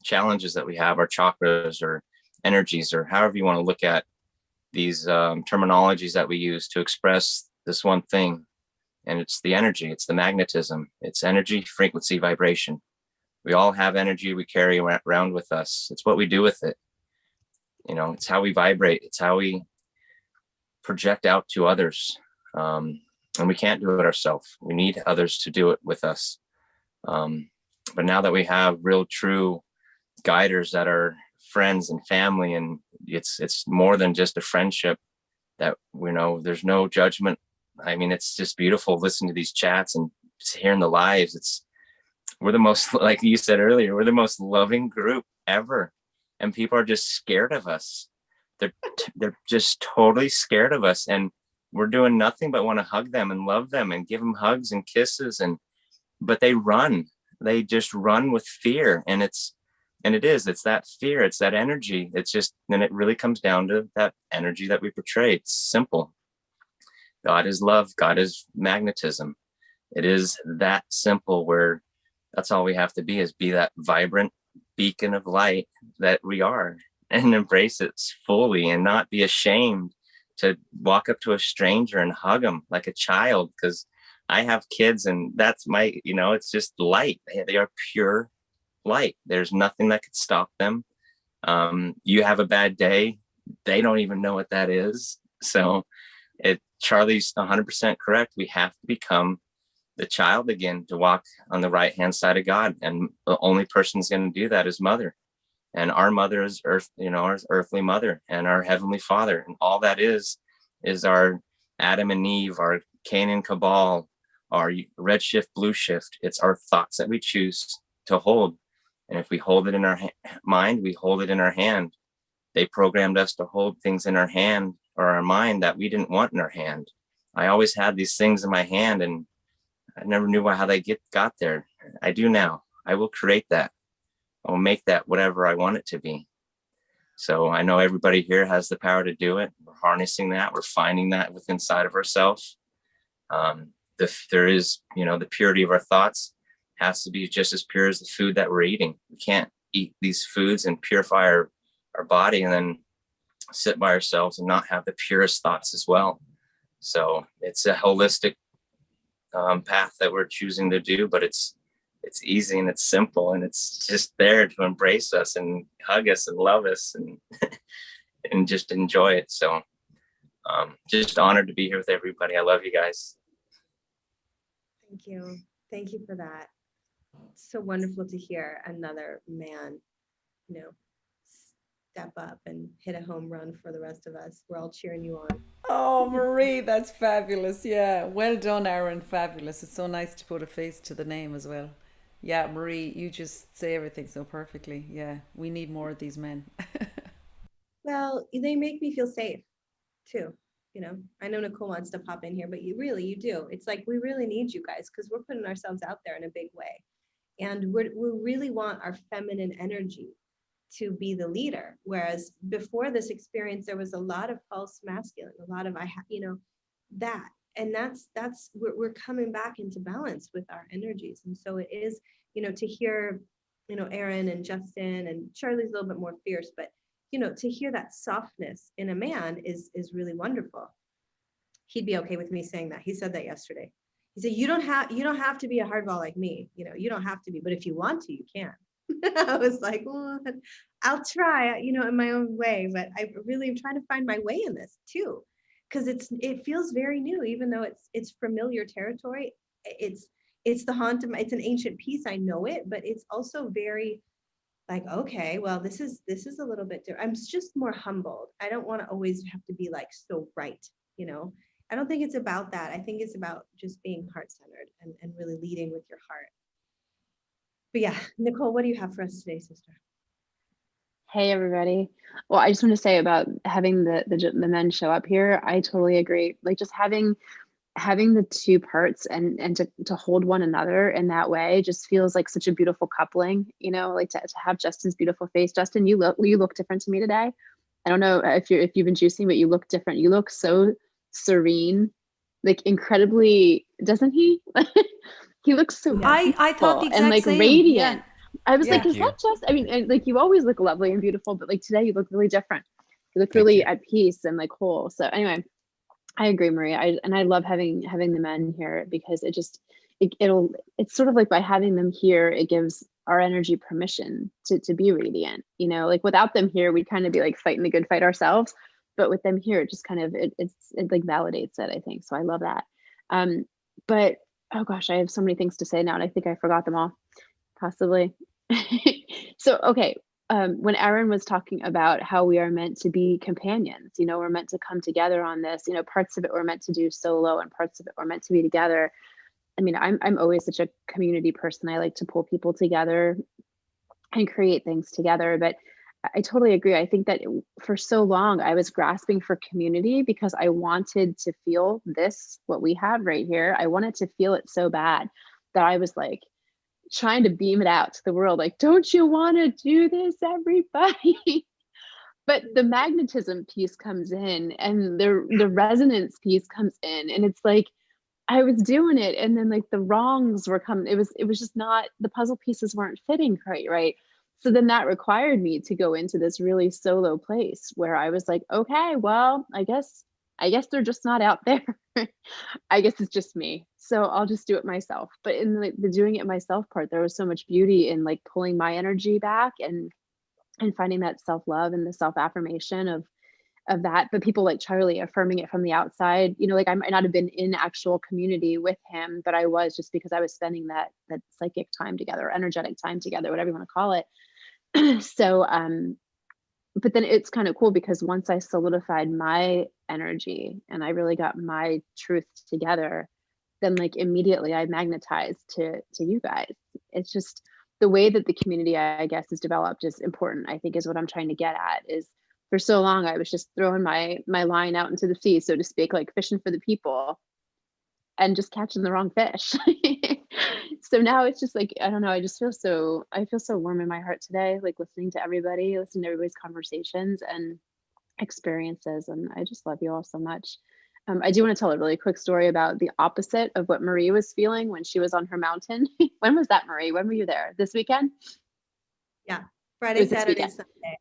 challenges that we have, our chakras or energies, or however you want to look at these terminologies that we use to express this one thing, and it's the energy, it's the magnetism, it's energy, frequency, vibration. We all have energy we carry around with us. It's what we do with it. It's how we vibrate. It's how we project out to others. And we can't do it ourselves. We need others to do it with us. But now that we have real, true guiders that are friends and family, and it's more than just a friendship, that, there's no judgment. I mean, it's just beautiful listening to these chats and just hearing the lives. We're the most, like you said earlier, we're the most loving group ever. And people are just scared of us. They're just totally scared of us. And we're doing nothing but want to hug them and love them and give them hugs and kisses. But they run. They just run with fear. And it's that fear. It's that energy. It's just, then it really comes down to that energy that we portray. It's simple. God is love. God is magnetism. It is that simple, where that's all we have to be that vibrant beacon of light that we are, and embrace it fully and not be ashamed to walk up to a stranger and hug them like a child. Because I have kids, and that's my, it's just light. They are pure light. There's nothing that could stop them. You have a bad day, they don't even know what that is. So Charlie's 100% correct. We have to become the child again to walk on the right hand side of God. And the only person who's going to do that is Mother. And our mother is earth, our earthly mother, and our heavenly Father. And all that is our Adam and Eve, our Cain and Cabal, our red shift, blue shift. It's our thoughts that we choose to hold. And if we hold it in our mind, we hold it in our hand. They programmed us to hold things in our hand or our mind that we didn't want in our hand. I always had these things in my hand, and I never knew how they got there. I do now. I will create that. I will make that whatever I want it to be. So I know everybody here has the power to do it. We're harnessing that. We're finding that within inside of ourselves. There is, the purity of our thoughts has to be just as pure as the food that we're eating. We can't eat these foods and purify our body and then sit by ourselves and not have the purest thoughts as well. So it's a holistic path that we're choosing to do, but it's easy and it's simple, and it's just there to embrace us and hug us and love us and and just enjoy it. So just honored to be here with everybody. I love you guys. Thank you for that. It's so wonderful to hear another man step up and hit a home run for the rest of us. We're all cheering you on. Oh, Marie, that's fabulous. Yeah, well done, Aaron. Fabulous. It's so nice to put a face to the name as well. Yeah, Marie, you just say everything so perfectly. Yeah, we need more of these men. Well, they make me feel safe too. I know Nicole wants to pop in here, but you do. It's like, we really need you guys, because we're putting ourselves out there in a big way. And we really want our feminine energy to be the leader. Whereas before this experience, there was a lot of false masculine, a lot of, that. And we're coming back into balance with our energies. And so it is, to hear, Aaron and Justin and Charlie's a little bit more fierce, but, to hear that softness in a man is really wonderful. He'd be okay with me saying that. He said that yesterday. He said, you don't have to be a hardball like me. You don't have to be, but if you want to, you can. I was like, well, I'll try, in my own way, but I really am trying to find my way in this too, because it feels very new, even though it's familiar territory. It's the haunt of it's an ancient piece. I know it, but it's also very like, okay, well, this is a little bit different. I'm just more humbled. I don't want to always have to be like so right, I don't think it's about that. I think it's about just being heart-centered and really leading with your heart. But yeah, Nicole, what do you have for us today, sister? Hey, everybody. Well, I just want to say about having the men show up here. I totally agree. Like, just having the two parts and to hold one another in that way just feels like such a beautiful coupling, like to have Justin's beautiful face. Justin, you look different to me today. I don't know if you've been juicing, but you look different. You look so serene, like incredibly, doesn't he? He looks so I thought the exact and like same. radiant. Yeah. I was like, Thank is you. that just, I mean, like you always look lovely and beautiful, but like today you look really different. You look really at peace and like whole. So anyway, I agree, Maria. I love having the men here, because it's sort of like by having them here, it gives our energy permission to be radiant. You know, like without them here, we'd kind of be like fighting the good fight ourselves. But with them here, it just kind of it like validates it, I think. So I love that. But oh gosh, I have so many things to say now, and I think I forgot them all, possibly. So okay, when Erin was talking about how we are meant to be companions, you know, we're meant to come together on this. You know, parts of it we're meant to do solo, and parts of it we're meant to be together. I mean, I'm always such a community person. I like to pull people together and create things together. But I totally agree. I think that for so long I was grasping for community because I wanted to feel this, what we have right here. I wanted to feel it so bad that I was like trying to beam it out to the world. Like, don't you want to do this, everybody? But the magnetism piece comes in, and the resonance piece comes in, and it's like I was doing it, and then like the wrongs were coming. It was just not, the puzzle pieces weren't fitting right. So then that required me to go into this really solo place where I was like, okay, well, I guess they're just not out there. I guess it's just me. So I'll just do it myself. But in the doing it myself part, there was so much beauty in like pulling my energy back and finding that self-love and the self-affirmation of that. But people like Charlie affirming it from the outside, you know, like I might not have been in actual community with him, but I was, just because I was spending that psychic time together, energetic time together, whatever you want to call it. So but then it's kind of cool because once I solidified my energy and I really got my truth together, then like immediately I magnetized to you guys. It's just the way that the community, I guess, is developed is important, I think, is what I'm trying to get at. Is for so long I was just throwing my line out into the sea, so to speak, like fishing for the people and just catching the wrong fish. So now it's just like, I don't know, I feel so warm in my heart today, like listening to everybody's conversations and experiences. And I just love you all so much. I do want to tell a really quick story about the opposite of what Marie was feeling when she was on her mountain. When was that, Marie? When were you there? This weekend? Yeah, Friday, Saturday, weekend. Sunday.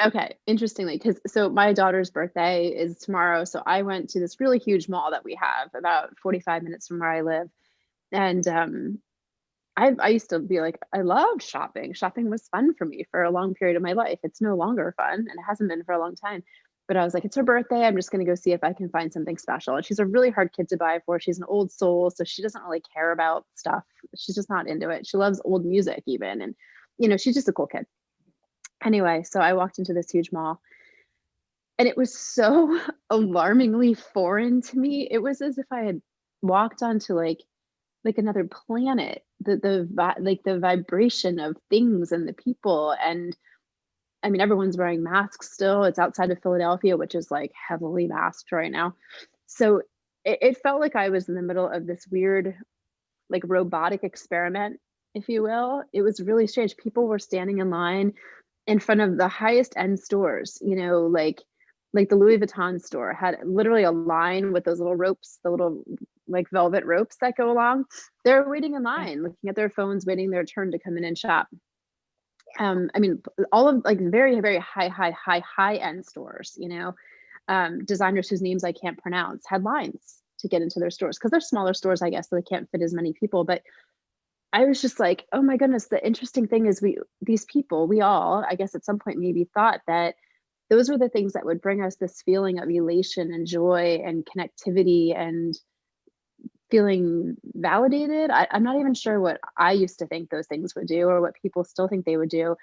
Okay, interestingly, so my daughter's birthday is tomorrow. So I went to this really huge mall that we have about 45 minutes from where I live. And I used to be like, I loved shopping. Shopping was fun for me for a long period of my life. It's no longer fun, and it hasn't been for a long time. But I was like, it's her birthday. I'm just going to go see if I can find something special. And she's a really hard kid to buy for. She's an old soul, so she doesn't really care about stuff. She's just not into it. She loves old music even. And, you know, she's just a cool kid. Anyway, so I walked into this huge mall, and it was so alarmingly foreign to me. It was as if I had walked onto like another planet. The vibration of things and the people. And I mean, everyone's wearing masks still. It's outside of Philadelphia, which is like heavily masked right now. So it felt like I was in the middle of this weird, like robotic experiment, if you will. It was really strange. People were standing in line in front of the highest end stores, you know, like the Louis Vuitton store had literally a line with those little ropes, the little like velvet ropes that go along. They're waiting in line, looking at their phones, waiting their turn to come in and shop. I mean, all of like very, very high end stores, you know, designers whose names I can't pronounce had lines to get into their stores because they're smaller stores, I guess, so they can't fit as many people. But I was just like, oh my goodness, the interesting thing is we all, I guess at some point maybe thought that those were the things that would bring us this feeling of elation and joy and connectivity and feeling validated. I'm not even sure what I used to think those things would do or what people still think they would do.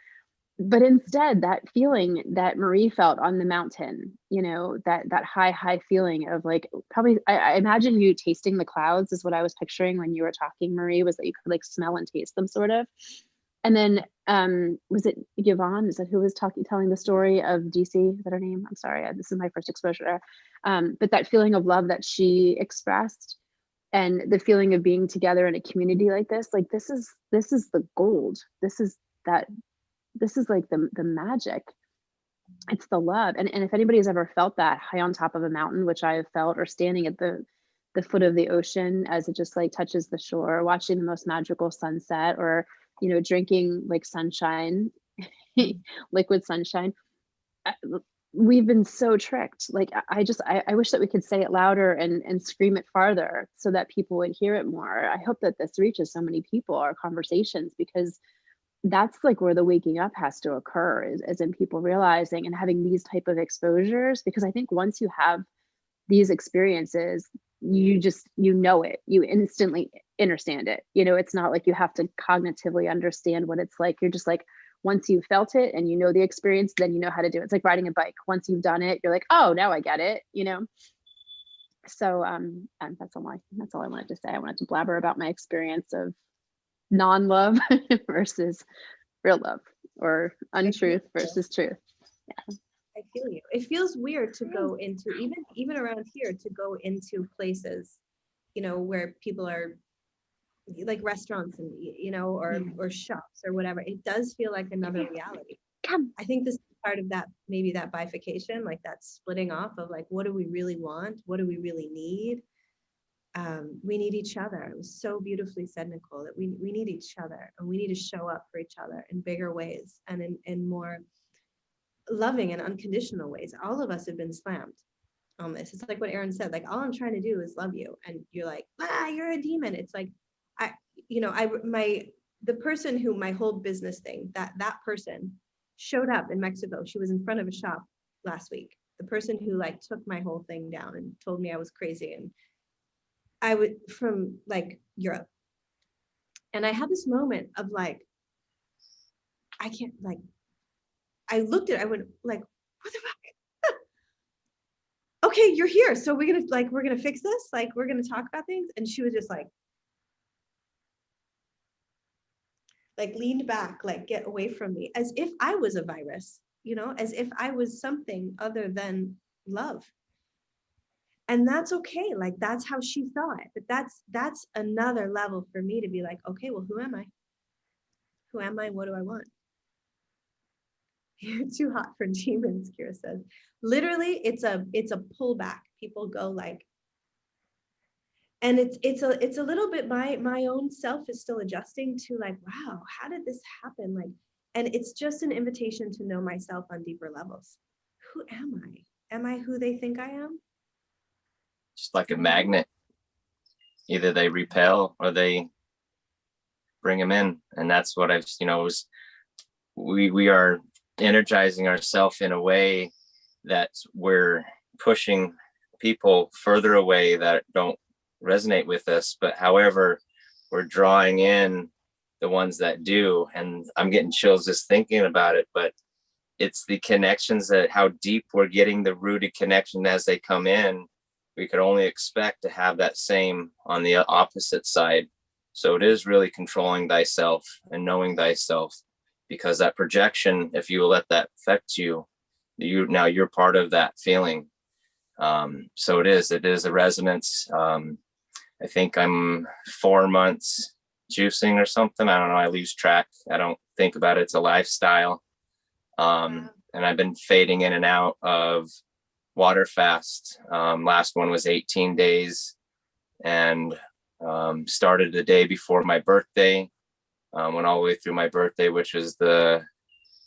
But instead, that feeling that Marie felt on the mountain, you know, that high feeling of like, probably, I imagine you tasting the clouds is what I was picturing when you were talking, Marie, was that you could like smell and taste them sort of. And then was it Yvonne? Is that who was telling the story of DC? Is that her name? I'm sorry, this is my first exposure there. But that feeling of love that she expressed, and the feeling of being together in a community like this is the gold. This is like the magic. It's the love. And if anybody's ever felt that high on top of a mountain, which I have felt, or standing at the foot of the ocean as it just like touches the shore, watching the most magical sunset, or, you know, drinking like sunshine, liquid sunshine. We've been so tricked. Like, I wish that we could say it louder and scream it farther so that people would hear it more. I hope that this reaches so many people, our conversations, because that's like where the waking up has to occur, is in people realizing and having these type of exposures. Because I think once you have these experiences, you know it, you instantly understand it. It's not like you have to cognitively understand what it's like. You're just like, once you felt it and you know the experience, then you know how to do it. It's like riding a bike. Once you've done it, you're like, oh, now I get it. So and that's all I wanted to say. I wanted to blabber about my experience of non-love versus real love, or untruth versus truth. I feel you. It feels weird to go into, even around here, to go into places, where people are like restaurants and, or shops or whatever. It does feel like another reality. I think this is part of that, maybe that bifurcation, like that splitting off of like, what do we really want? What do we really need? We need each other. It was so beautifully said, Nicole, that we need each other, and we need to show up for each other in bigger ways and in more loving and unconditional ways. All of us have been slammed on this. It's like what Aaron said, like, all I'm trying to do is love you. And you're like, you're a demon. It's like, the person who my whole business thing, that person showed up in Mexico. She was in front of a shop last week. The person who like took my whole thing down and told me I was crazy. And I would, from like Europe. And I had this moment of like, I can't, like, I looked at it, I went like, what the fuck? Okay, you're here. So we're gonna fix this. Like, we're gonna talk about things. And she was just like leaned back, like, get away from me, as if I was a virus, as if I was something other than love. And that's okay. Like, that's how she saw it. But that's another level for me to be like, okay, well, who am I? Who am I? What do I want? You're too hot for demons, Kira says. Literally, it's a pullback. People go like, and it's a little bit, my own self is still adjusting to like, wow, how did this happen? Like, and it's just an invitation to know myself on deeper levels. Who am I? Am I who they think I am? Just like a magnet. Either they repel or they bring them in. And that's what I've, we are energizing ourselves in a way that we're pushing people further away that don't resonate with us. But however, we're drawing in the ones that do. And I'm getting chills just thinking about it, but it's the connections, that how deep we're getting the rooted connection as they come in. We could only expect to have that same on the opposite side. So it is really controlling thyself and knowing thyself, because that projection, if you let that affect you, now you're part of that feeling. So it is a resonance. I think I'm 4 months juicing or something. I don't know. I lose track. I don't think about it. It's a lifestyle. And I've been fading in and out of water fast. Last one was 18 days, and started the day before my birthday. Went all the way through my birthday, which is the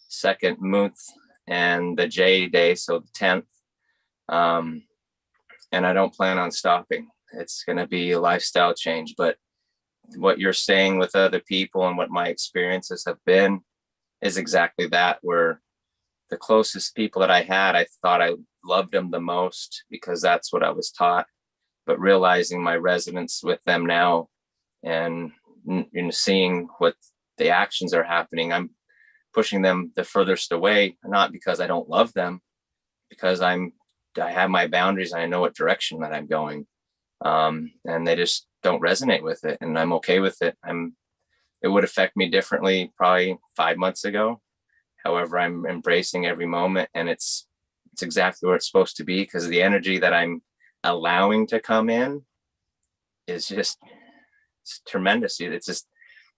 second month, and the J day, so the 10th. And I don't plan on stopping. It's going to be a lifestyle change. But what you're saying with other people and what my experiences have been is exactly that, where the closest people that I had, I thought I loved them the most because that's what I was taught. But realizing my resonance with them now, and seeing what the actions are happening, I'm pushing them the furthest away, not because I don't love them, because I have my boundaries and I know what direction that I'm going. And they just don't resonate with it, and I'm okay with it. It would affect me differently probably 5 months ago. However, I'm embracing every moment, and it's exactly where it's supposed to be, because the energy that I'm allowing to come in is just, it's tremendous. It's just,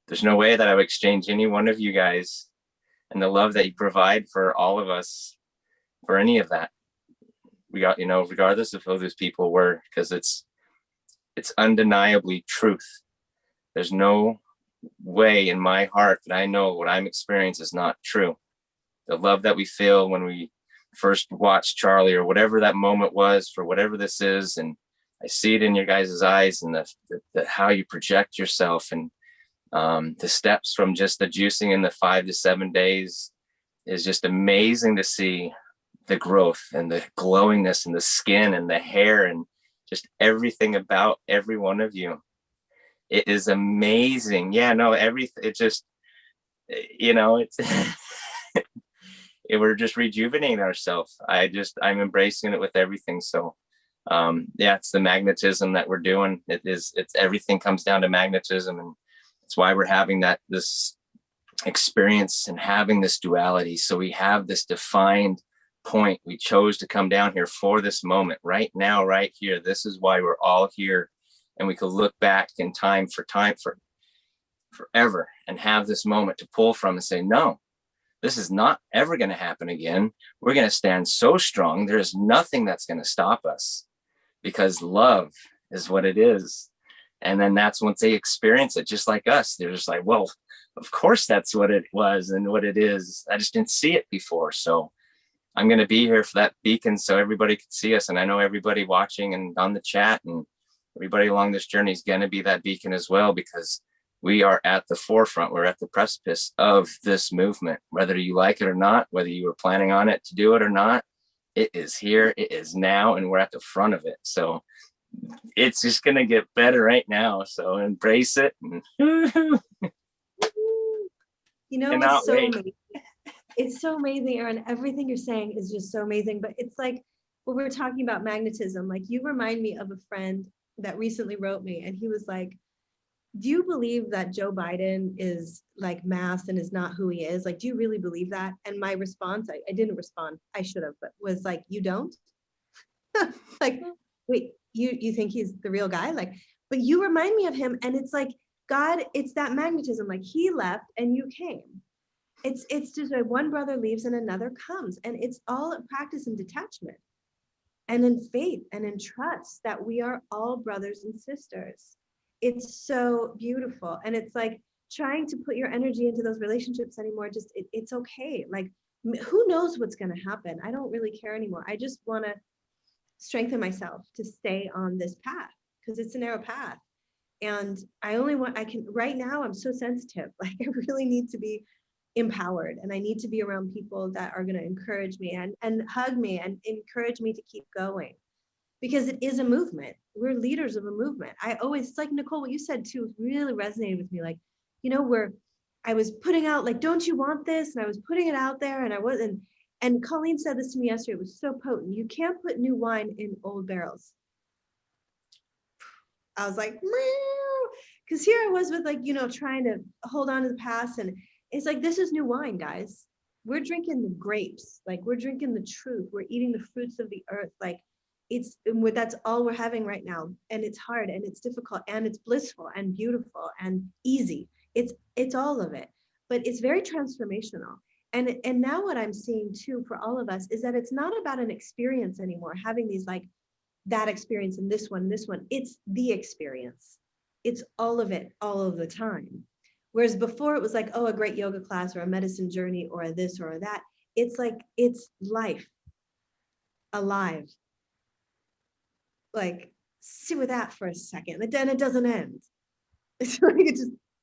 there's no way that I would exchange any one of you guys and the love that you provide for all of us for any of that. We got, regardless of who those people were, because it's undeniably truth. There's no way in my heart that I know what I'm experiencing is not true. The love that we feel when we first watch Charlie, or whatever that moment was, for whatever this is, and I see it in your guys' eyes, and the how you project yourself, and The steps from just the juicing in the 5 to 7 days is just amazing to see the growth and the glowingness and the skin and the hair and just everything about every one of you. It is amazing. Yeah, no, everything, it just, it's, we're just rejuvenating ourselves. I'm embracing it with everything. So, yeah, it's the magnetism that we're doing. It's everything comes down to magnetism. And that's why we're having this experience and having this duality. So we have this defined point. We chose to come down here for this moment right now, right here. This is why we're all here. And we could look back in time for forever and have this moment to pull from and say, no, this is not ever going to happen again. We're going to stand so strong. There's nothing that's going to stop us because love is what it is. And then that's once they experience it, just like us, they're just like, well, of course that's what it was and what it is. I just didn't see it before. So I'm going to be here for that beacon so everybody can see us. And I know everybody watching and on the chat and everybody along this journey is going to be that beacon as well, because we are at the forefront. We're at the precipice of this movement, whether you like it or not, whether you were planning on it to do it or not. It is here, it is now, and we're at the front of it. So it's just going to get better right now. So embrace it. It's so amazing. It's so amazing, Aaron. Everything you're saying is just so amazing. But it's like when we're talking about magnetism, like you remind me of a friend that recently wrote me, and he was like, do you believe that Joe Biden is like masked and is not who he is? Like, do you really believe that? And my response, I didn't respond, I should have, but was like, you don't? Like, wait, you think he's the real guy? Like, but you remind me of him. And it's like, God, it's that magnetism. Like he left and you came. It's just like one brother leaves and another comes. And it's all a practice in detachment and in faith and in trust that we are all brothers and sisters. It's so beautiful. And it's like trying to put your energy into those relationships anymore. Just it's okay. Like, who knows what's going to happen? I don't really care anymore. I just want to strengthen myself to stay on this path because it's a narrow path. And right now I'm so sensitive. Like I really need to be empowered and I need to be around people that are going to encourage me and hug me and encourage me to keep going. Because it is a movement. We're leaders of a movement. It's like Nicole, what you said too, really resonated with me. Like, I was putting out like, don't you want this? And I was putting it out there and I wasn't. And Colleen said this to me yesterday. It was so potent. You can't put new wine in old barrels. I was like, because here I was with like, trying to hold on to the past. And it's like, this is new wine, guys. We're drinking the grapes. Like we're drinking the truth. We're eating the fruits of the earth. Like, that's all we're having right now, and it's hard and it's difficult and it's blissful and beautiful and easy. It's all of it, but it's very transformational. And now what I'm seeing too for all of us is that it's not about an experience anymore, having these like that experience and this one, it's the experience. It's all of it, all of the time. Whereas before it was like, oh, a great yoga class or a medicine journey or a this or a that. It's like, it's life, alive. Like, sit with that for a second, and then it doesn't end. It's like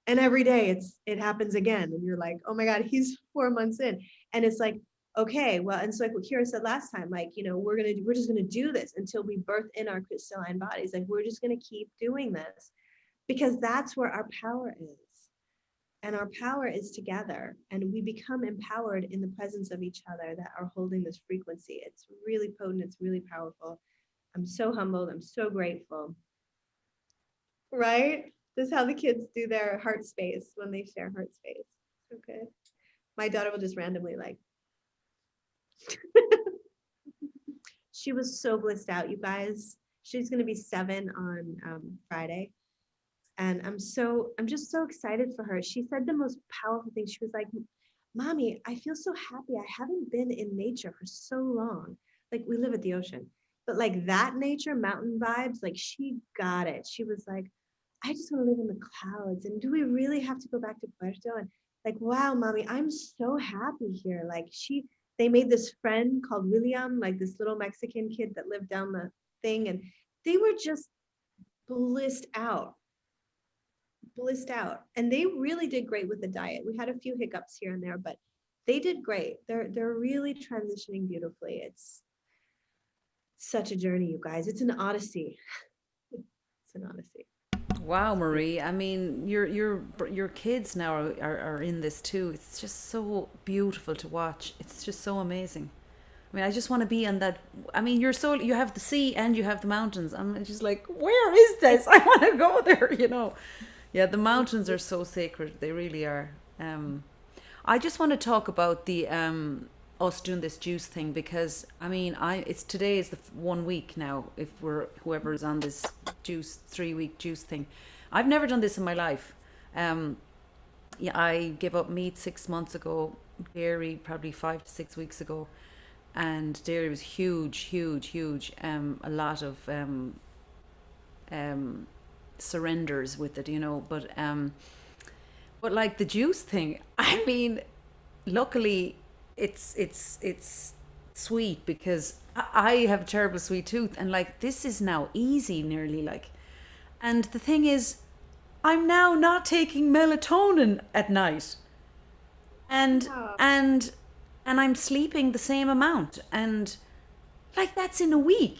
and every day it happens again, and you're like, oh my God, he's 4 months in, and it's like, okay, well, and so like what Kira said last time, like, we're just gonna do this until we birth in our crystalline bodies. Like, we're just gonna keep doing this because that's where our power is, and our power is together, and we become empowered in the presence of each other that are holding this frequency. It's really potent. It's really powerful. I'm so humbled. I'm so grateful. Right? This is how the kids do their heart space when they share heart space. Okay. My daughter will just randomly like. She was so blissed out, you guys. She's going to be 7 on Friday. And I'm just so excited for her. She said the most powerful thing. She was like, Mommy, I feel so happy. I haven't been in nature for so long. Like we live at the ocean. But like that nature, mountain vibes, like she got it. She was like, I just want to live in the clouds. And do we really have to go back to Puerto? And like, wow, Mommy, I'm so happy here. Like they made this friend called William, like this little Mexican kid that lived down the thing. And they were just blissed out. blissed out. And they really did great with the diet. We had a few hiccups here and there, but they did great. They're really transitioning beautifully. It's such a journey, you guys. It's an odyssey. It's an odyssey. Wow, Marie. I mean, your kids now are in this too. It's just so beautiful to watch. It's just so amazing. I mean, I just want to be on that. I mean, you have the sea and you have the mountains. I'm just like, where is this? I want to go there, you know. Yeah, the mountains are so sacred. They really are. I just want to talk about the us doing this juice thing, because I mean, today is the 1 week now. If whoever's on this 3-week juice thing, I've never done this in my life. Yeah, I gave up meat 6 months ago. Dairy probably 5 to 6 weeks ago, and dairy was huge. A lot of surrenders with it, you know. But like the juice thing, I mean, luckily it's sweet, because I have a terrible sweet tooth, and like this is now easy nearly, like. And the thing is, I'm now not taking melatonin at night, and Wow. and I'm sleeping the same amount, and like that's in a week.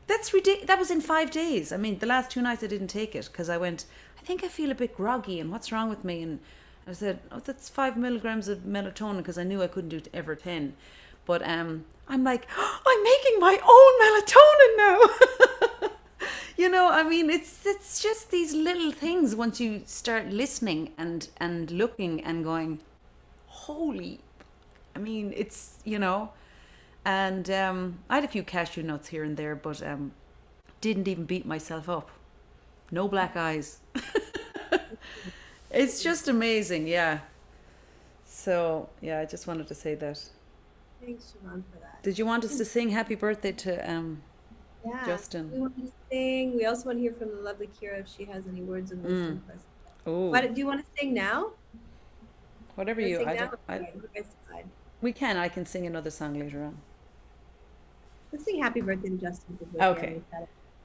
That's ridiculous. That was in 5 days. I mean, the last 2 nights I didn't take it because I went, I think I feel a bit groggy, and what's wrong with me? And I said, oh, that's 5 milligrams of melatonin, because I knew I couldn't do ever 10. But I'm like, oh, I'm making my own melatonin now. You know, I mean, it's just these little things once you start listening and looking and going, holy, I mean, it's, you know. And I had a few cashew nuts here and there, but didn't even beat myself up. No black eyes. It's just amazing, yeah. So, yeah, I just wanted to say that. Thanks, Siobhan, for that. Did you want us to sing happy birthday to Yeah. Justin? We want to sing. We also want to hear from the lovely Kira if she has any words of wisdom for us. Oh, Do you want to sing now? whatever Wanna you, sing I now? don't, Okay, you guys decide. I can sing another song later on. Let's sing happy birthday to Justin. Okay.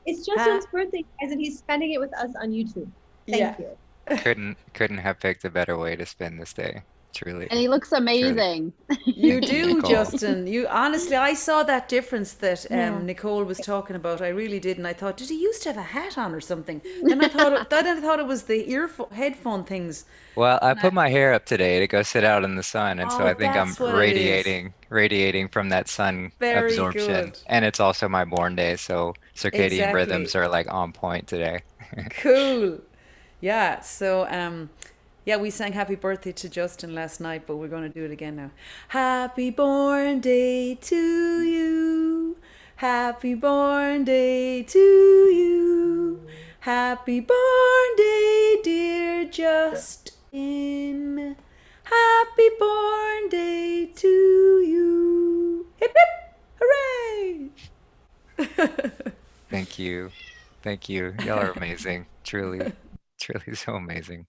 It's Justin's birthday, guys, and he's spending it with us on YouTube. Thank you. Couldn't have picked a better way to spend this day. Truly. And he looks amazing. You Thank you, do, Nicole. Justin. You honestly, I saw that difference that Yeah. Nicole was talking about. I really did, and I thought, did he used to have a hat on or something? Then I thought it was the headphone things. Well, I put my hair up today to go sit out in the sun, and so Oh, I think I'm that's what it is. radiating from that sun Very absorption. good. And it's also my born day, so circadian rhythms Exactly. are like on point today. Cool. Yeah. So yeah, we sang happy birthday to Justin last night, but we're going to do it again now. Happy born day to you. Happy born day to you. Happy born day, dear Justin. Happy born day to you. Hip hip. Hooray. Thank you. Thank you. Y'all are amazing. Truly so amazing.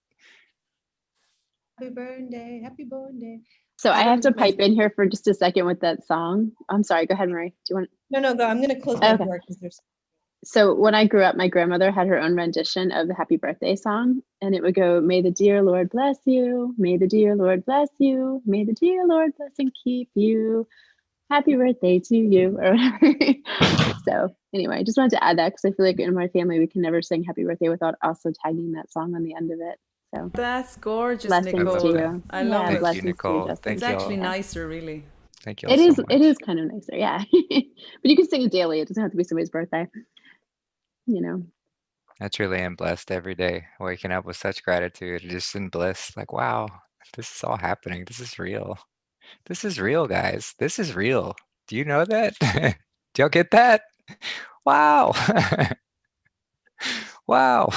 Happy birthday. Happy birthday. So I I have to don't know. pipe in here for just a second with that song. I'm sorry. Go ahead, Marie. Do you want? No, go. I'm going to close my Okay. door because there's. So when I grew up, my grandmother had her own rendition of the happy birthday song, and it would go, "May the dear Lord bless you. May the dear Lord bless you. May the dear Lord bless and keep you. Happy birthday to you," or whatever. So anyway, I just wanted to add that because I feel like in my family, we can never sing happy birthday without also tagging that song on the end of it. So That's gorgeous, blessings Nicole. to you. I love Yeah, it. Thank blessings you, to Nicole. Justin. Thank It's you actually all. nicer, really. Thank you all It so is. much. It is kind of nicer, yeah. But you can sing it daily. It doesn't have to be somebody's birthday. You know. I truly am blessed every day, waking up with such gratitude, just in bliss. Like, wow, this is all happening. This is real. This is real, guys. This is real. Do you know that? Do y'all get that? Wow. Wow.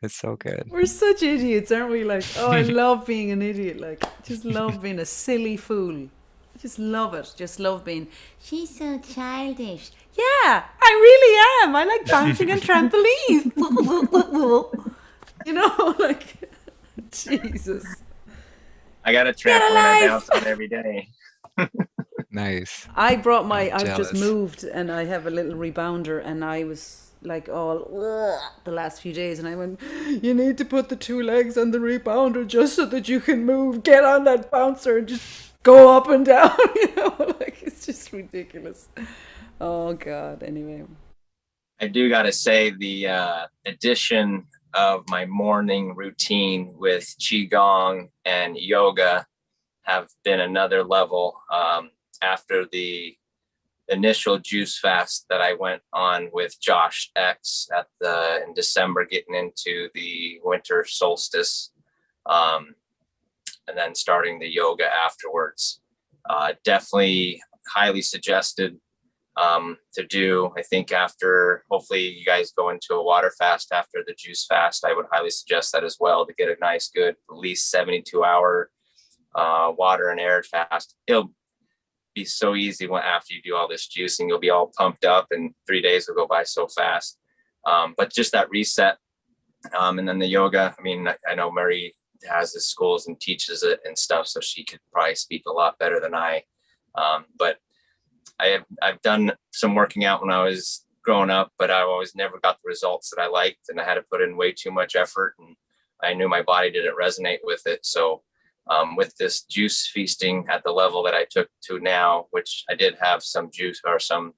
It's so good. We're such idiots, aren't we? Like, oh, I love being an idiot. Like, just love being a silly fool. I just love it. Just love being, she's so childish. Yeah, I really am. I like bouncing on trampolines. You know, like, Jesus. I got a trampoline I bounce on every day. Nice. I've just jealous. moved and I have a little rebounder, and I like all the last few days, and I went, you need to put the 2 legs on the rebounder just so that you can move, get on that bouncer and just go up and down. Like it's just ridiculous. Oh God. Anyway. I do got to say the addition of my morning routine with qigong and yoga have been another level. After the initial juice fast that I went on with Josh X in December, getting into the winter solstice, and then starting the yoga afterwards. Definitely highly suggested to do. I think after, hopefully you guys go into a water fast after the juice fast, I would highly suggest that as well, to get a nice, good, at least 72-hour water and air fast. It'll be so easy after you do all this juicing. You'll be all pumped up, and 3 days will go by so fast. But just that reset, and then the yoga. I mean, I know Marie has the schools and teaches it and stuff, so she could probably speak a lot better than I. But I've done some working out when I was growing up, but I always never got the results that I liked, and I had to put in way too much effort, and I knew my body didn't resonate with it. So with this juice feasting at the level that I took to now, which I did have some juice or some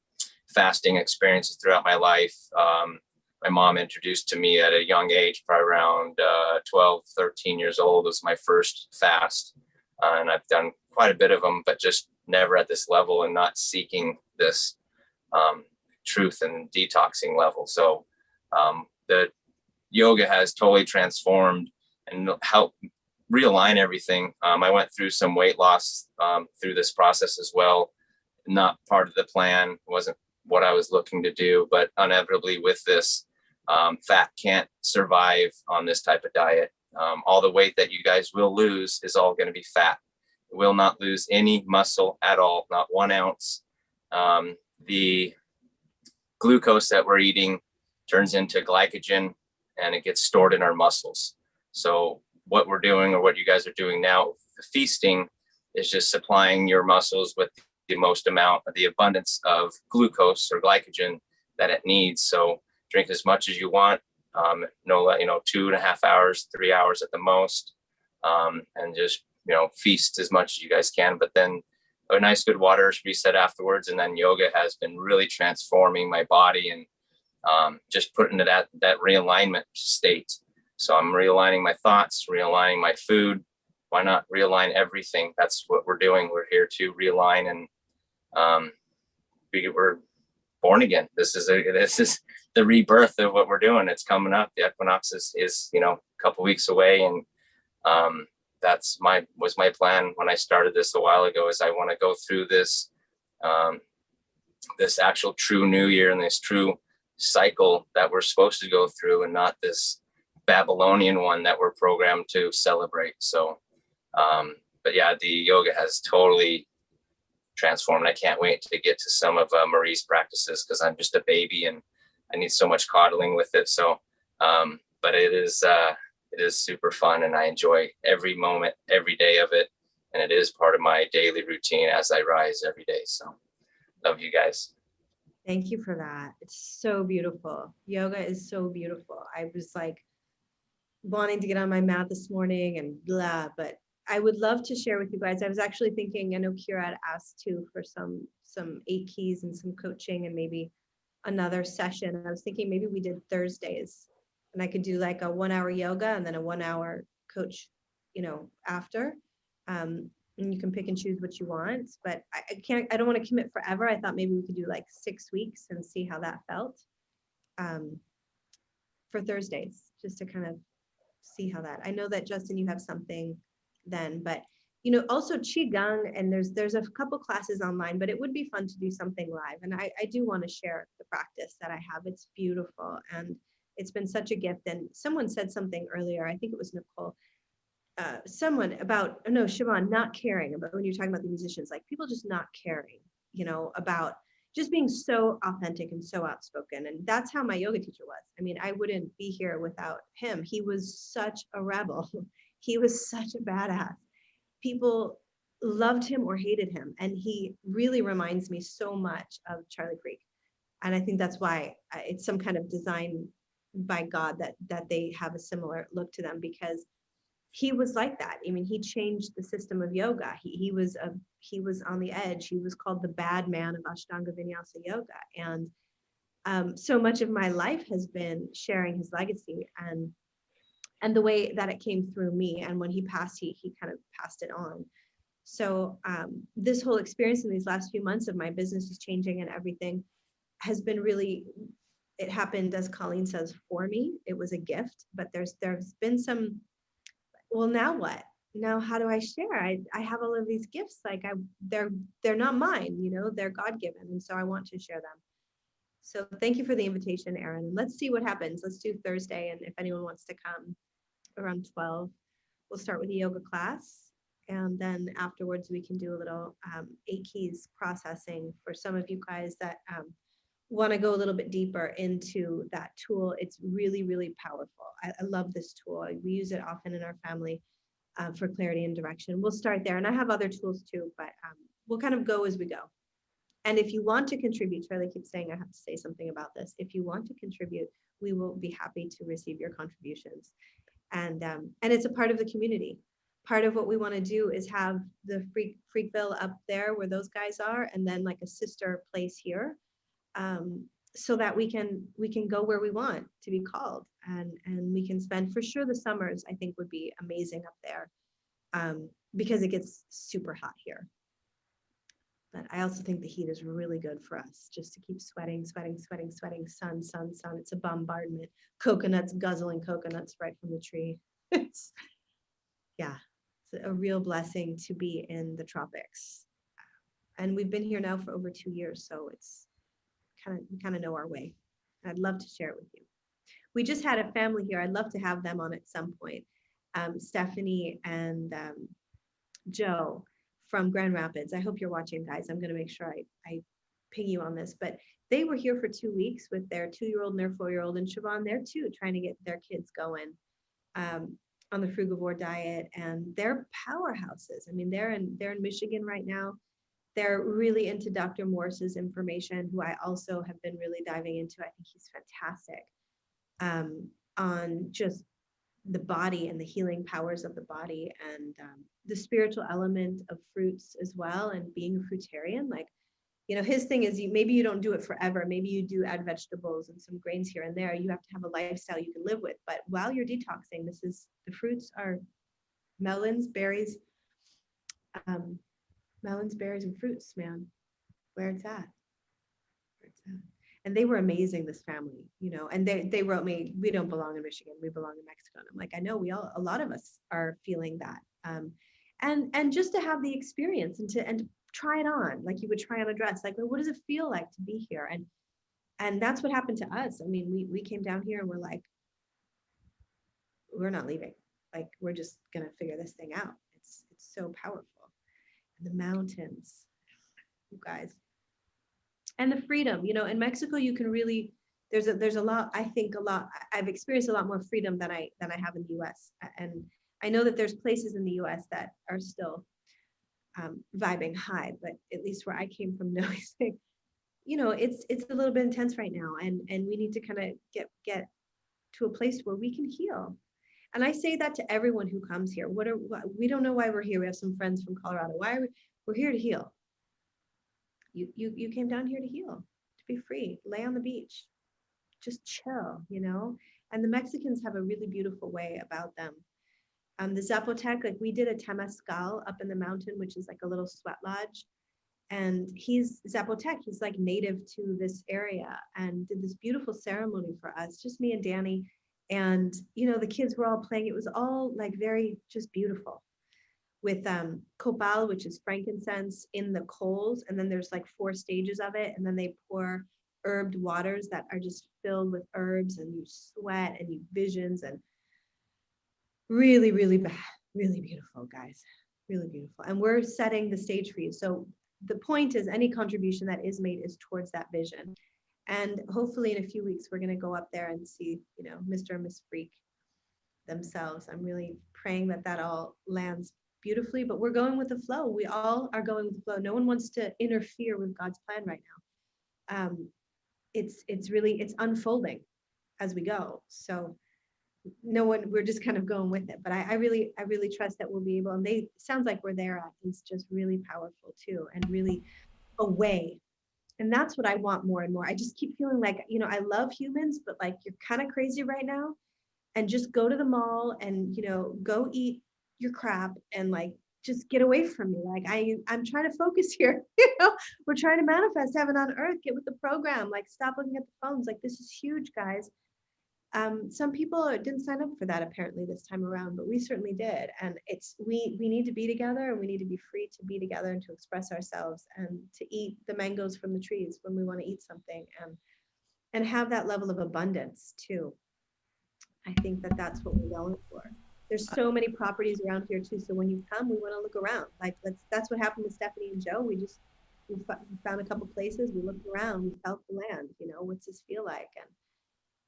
fasting experiences throughout my life. My mom introduced to me at a young age, probably around 12, 13 years old, was my first fast. And I've done quite a bit of them, but just never at this level and not seeking this truth and detoxing level. So the yoga has totally transformed and helped realign everything. I went through some weight loss through this process as well. Not part of the plan, wasn't what I was looking to do, but inevitably with this, fat can't survive on this type of diet. All the weight that you guys will lose is all going to be fat. It will not lose any muscle at all, not 1 ounce. The glucose that we're eating turns into glycogen, and it gets stored in our muscles. So what we're doing, or what you guys are doing now, the feasting, is just supplying your muscles with the most amount of the abundance of glucose or glycogen that it needs. So drink as much as you want, no, 2.5 hours, 3 hours at the most, and just, feast as much as you guys can. But then a nice good water reset afterwards. And then yoga has been really transforming my body and just putting it at that realignment state. So I'm realigning my thoughts, realigning my food. Why not realign everything? That's what we're doing. We're here to realign, and we're born again. This is the rebirth of what we're doing. It's coming up. The equinox is a couple weeks away, and that's was my plan when I started this a while ago. Is I want to go through this this actual true new year and this true cycle that we're supposed to go through, and not this Babylonian one that we're programmed to celebrate. So, but yeah, the yoga has totally transformed. I can't wait to get to some of Marie's practices, because I'm just a baby and I need so much coddling with it. So, but it is super fun, and I enjoy every moment, every day of it. And it is part of my daily routine as I rise every day. So love you guys. Thank you for that. It's so beautiful. Yoga is so beautiful. I was like wanting to get on my mat this morning and blah, but I would love to share with you guys. I was actually thinking, I know Kira had asked too for some 8 keys and some coaching and maybe another session. I was thinking maybe we did Thursdays, and I could do like a 1 hour yoga and then a 1 hour coach, after. And you can pick and choose what you want, but I don't want to commit forever. I thought maybe we could do like 6 weeks and see how that felt for Thursdays, just to kind of see how that. I know that Justin, you have something then, but also Qigong, and there's a couple classes online, but it would be fun to do something live. And I do want to share the practice that I have. It's beautiful, and it's been such a gift. And someone said something earlier, I think it was Nicole, Siobhan, not caring about, when you're talking about the musicians, like people just not caring, about just being so authentic and so outspoken. And that's how my yoga teacher was. I mean, I wouldn't be here without him. He was such a rebel. He was such a badass. People loved him or hated him. And he really reminds me so much of Charlie Creek. And I think that's why it's some kind of design by God that they have a similar look to them, because he was like that. I mean, he changed the system of yoga. He was on the edge. He was called the bad man of Ashtanga Vinyasa Yoga. And so much of my life has been sharing his legacy and the way that it came through me. And when he passed, he kind of passed it on. So this whole experience in these last few months of my business is changing and everything has been really, it happened, as Colleen says, for me. It was a gift, but there's been some, well, now what? Now how do I share? I have all of these gifts, like they're not mine, you know, they're God-given. And so I want to share them. So thank you for the invitation, Erin. Let's see what happens. Let's do Thursday. And if anyone wants to come around 12, we'll start with a yoga class. And then afterwards we can do a little 8 keys processing for some of you guys that want to go a little bit deeper into that tool. It's really, really powerful. I love this tool. We use it often in our family for clarity and direction. We'll start there. And I have other tools too, but we'll kind of go as we go. And if you want to contribute, Charlie keeps saying I have to say something about this. If you want to contribute, we will be happy to receive your contributions. And it's a part of the community. Part of what we want to do is have the Freakville up there where those guys are, and then like a sister place here, so that we can go where we want to be called, and we can spend, for sure, the summers I think would be amazing up there, because it gets super hot here. But I also think the heat is really good for us, just to keep sweating, sun. It's a bombardment. Coconuts, guzzling coconuts right from the tree. It's a real blessing to be in the tropics. And we've been here now for over 2 years, so it's we kind of know our way. I'd love to share it with you. We just had a family here. I'd love to have them on at some point. Stephanie and Joe from Grand Rapids. I hope you're watching, guys. I'm going to make sure I ping you on this. But they were here for 2 weeks with their 2-year-old and their 4-year-old, and Siobhan there too, trying to get their kids going on the frugivore diet. And they're powerhouses. I mean, they're in Michigan right now. They're really into Dr. Morse's information, who I also have been really diving into. I think he's fantastic on just the body and the healing powers of the body, and the spiritual element of fruits as well, and being a fruitarian. Like, you know, his thing is maybe you don't do it forever. Maybe you do add vegetables and some grains here and there. You have to have a lifestyle you can live with. But while you're detoxing, the fruits are melons, berries, and fruits, man. Where it's at. And they were amazing, this family, you know, and they wrote me, we don't belong in Michigan, we belong in Mexico. And I'm like, I know a lot of us are feeling that. And just to have the experience and to try it on, like you would try on a dress, like, well, what does it feel like to be here? And that's what happened to us. I mean, we came down here and we're like, we're not leaving. Like, we're just going to figure this thing out. It's so powerful. And the mountains, you guys. And the freedom, you know, in Mexico, you can really, there's a lot, I've experienced a lot more freedom than I have in the US. And I know that there's places in the US that are still vibing high, but at least where I came from, noticing, you know, it's a little bit intense right now. And we need to kind of get to a place where we can heal. And I say that to everyone who comes here. We don't know why we're here. We have some friends from Colorado. We're here to heal. You came down here to heal, to be free, lay on the beach, just chill, you know. And the Mexicans have a really beautiful way about them. The Zapotec, like we did a temazcal up in the mountain, which is like a little sweat lodge. And he's Zapotec, he's like native to this area, and did this beautiful ceremony for us, just me and Danny. And, you know, the kids were all playing. It was all like very just beautiful, with copal, which is frankincense, in the coals. And then there's like 4 stages of it. And then they pour herbed waters that are just filled with herbs, and you sweat and you visions, and really, really beautiful, guys, really beautiful. And we're setting the stage for you. So the point is, any contribution that is made is towards that vision. And hopefully in a few weeks, we're going to go up there and see, you know, Mr. and Miss Freak themselves. I'm really praying that all lands beautifully, but we're going with the flow. We all are going with the flow. No one wants to interfere with God's plan right now. it's unfolding as we go. So we're just kind of going with it. But I really trust that we'll be able, and sounds like where they're at is just really powerful too, and really a way. And that's what I want more and more. I just keep feeling like, I love humans, but like, you're kind of crazy right now. And just go to the mall and, go eat your crap and like, just get away from me. Like I'm trying to focus here. We're trying to manifest heaven on earth, get with the program, like stop looking at the phones. Like this is huge, guys. Some people didn't sign up for that apparently this time around, but we certainly did. And we need to be together, and we need to be free to be together and to express ourselves and to eat the mangoes from the trees when we want to eat something, and have that level of abundance too. I think that that's what we're going for. There's so many properties around here too. So when you come, we want to look around. Like that's what happened with Stephanie and Joe. We found a couple places. We looked around. We felt the land. What's this feel like? And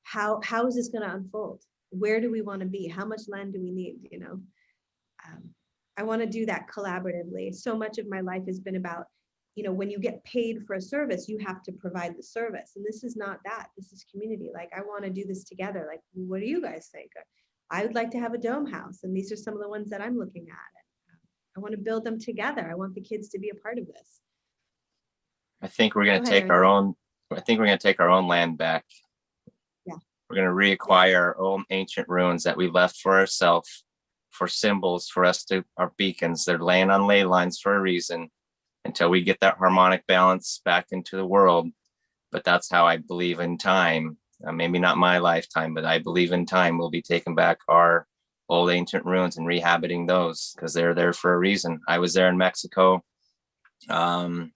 how is this going to unfold? Where do we want to be? How much land do we need? I want to do that collaboratively. So much of my life has been about, when you get paid for a service, you have to provide the service. And this is not that. This is community. Like, I want to do this together. Like, what do you guys think? I would like to have a dome house. And these are some of the ones that I'm looking at. I want to build them together. I want the kids to be a part of this. I think we're going to take our own land back. We're going to reacquire our old ancient ruins that we left for ourselves, for symbols, for us to our beacons. They're laying on ley lines for a reason until we get that harmonic balance back into the world. But that's how I believe in time. Maybe not my lifetime, but I believe in time we'll be taking back our old ancient ruins and rehabiting those because they're there for a reason. I was there in Mexico 4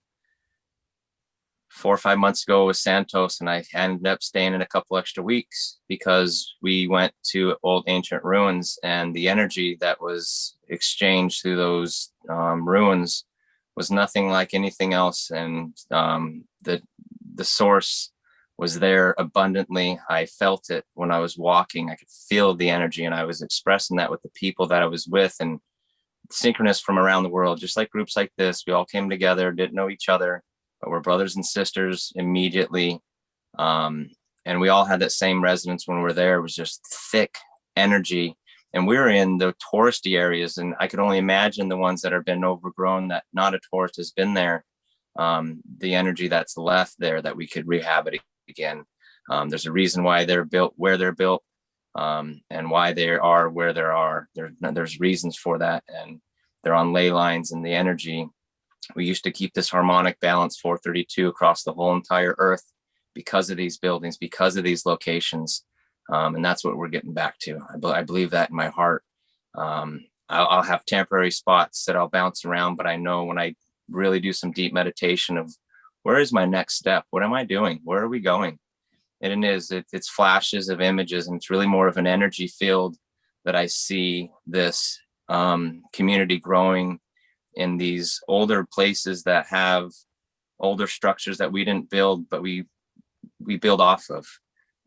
or 5 months ago with Santos, and I ended up staying in a couple extra weeks because we went to old ancient ruins, and the energy that was exchanged through those ruins was nothing like anything else. And the source was there abundantly. I felt it when I was walking. I could feel the energy, and I was expressing that with the people that I was with, and synchronous from around the world, just like groups like this. We all came together, didn't know each other, but we're brothers and sisters immediately. And we all had that same resonance when we were there. It was just thick energy. And we were in the touristy areas, and I could only imagine the ones that have been overgrown, that not a tourist has been there. The energy that's left there that we could rehabit again. There's a reason why they're built where they're built, and why they are where they are. There's reasons for that, and they're on ley lines, and the energy. We used to keep this harmonic balance 432 across the whole entire earth because of these buildings, because of these locations. And that's what we're getting back to. I believe that in my heart. I'll have temporary spots that I'll bounce around, but I know when I really do some deep meditation of where is my next step? What am I doing? Where are we going? And it's flashes of images, and it's really more of an energy field that I see this community growing in these older places that have older structures that we didn't build, but we build off of.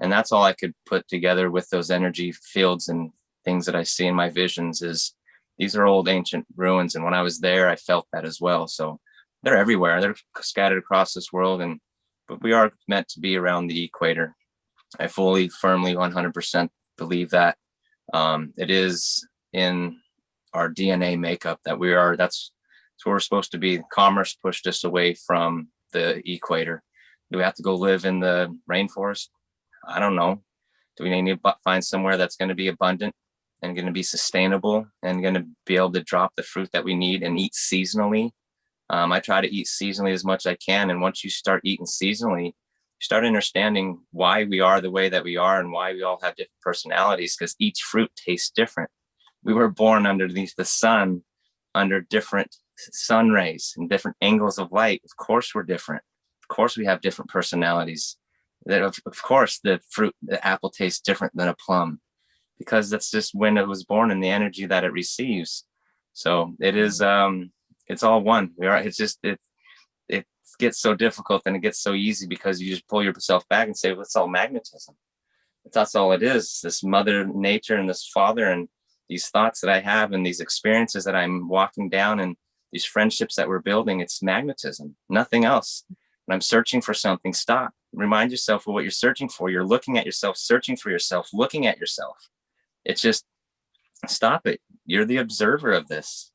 And that's all I could put together with those energy fields and things that I see in my visions is these are old ancient ruins. And when I was there, I felt that as well. So they're everywhere. They're scattered across this world. But we are meant to be around the equator. I fully, firmly, 100% believe that. It is in our DNA makeup that that's where we're supposed to be. Commerce pushed us away from the equator. Do we have to go live in the rainforest? I don't know. Do we need to find somewhere that's going to be abundant and going to be sustainable and going to be able to drop the fruit that we need and eat seasonally? I try to eat seasonally as much as I can. And once you start eating seasonally, you start understanding why we are the way that we are and why we all have different personalities, because each fruit tastes different. We were born underneath the sun, under different sun rays and different angles of light. Of course, we're different. Of course, we have different personalities. That of course, the apple tastes different than a plum, because that's just when it was born and the energy that it receives. So it is, it's all one. It's just, it gets so difficult and it gets so easy because you just pull yourself back and say, well, it's all magnetism. That's all it is. This mother nature and this father and these thoughts that I have and these experiences that I'm walking down and these friendships that we're building, it's magnetism, nothing else. When I'm searching for something, stop. remind yourself of what you're searching for. You're looking at yourself, searching for yourself, looking at yourself. It's just, stop it. You're the observer of this.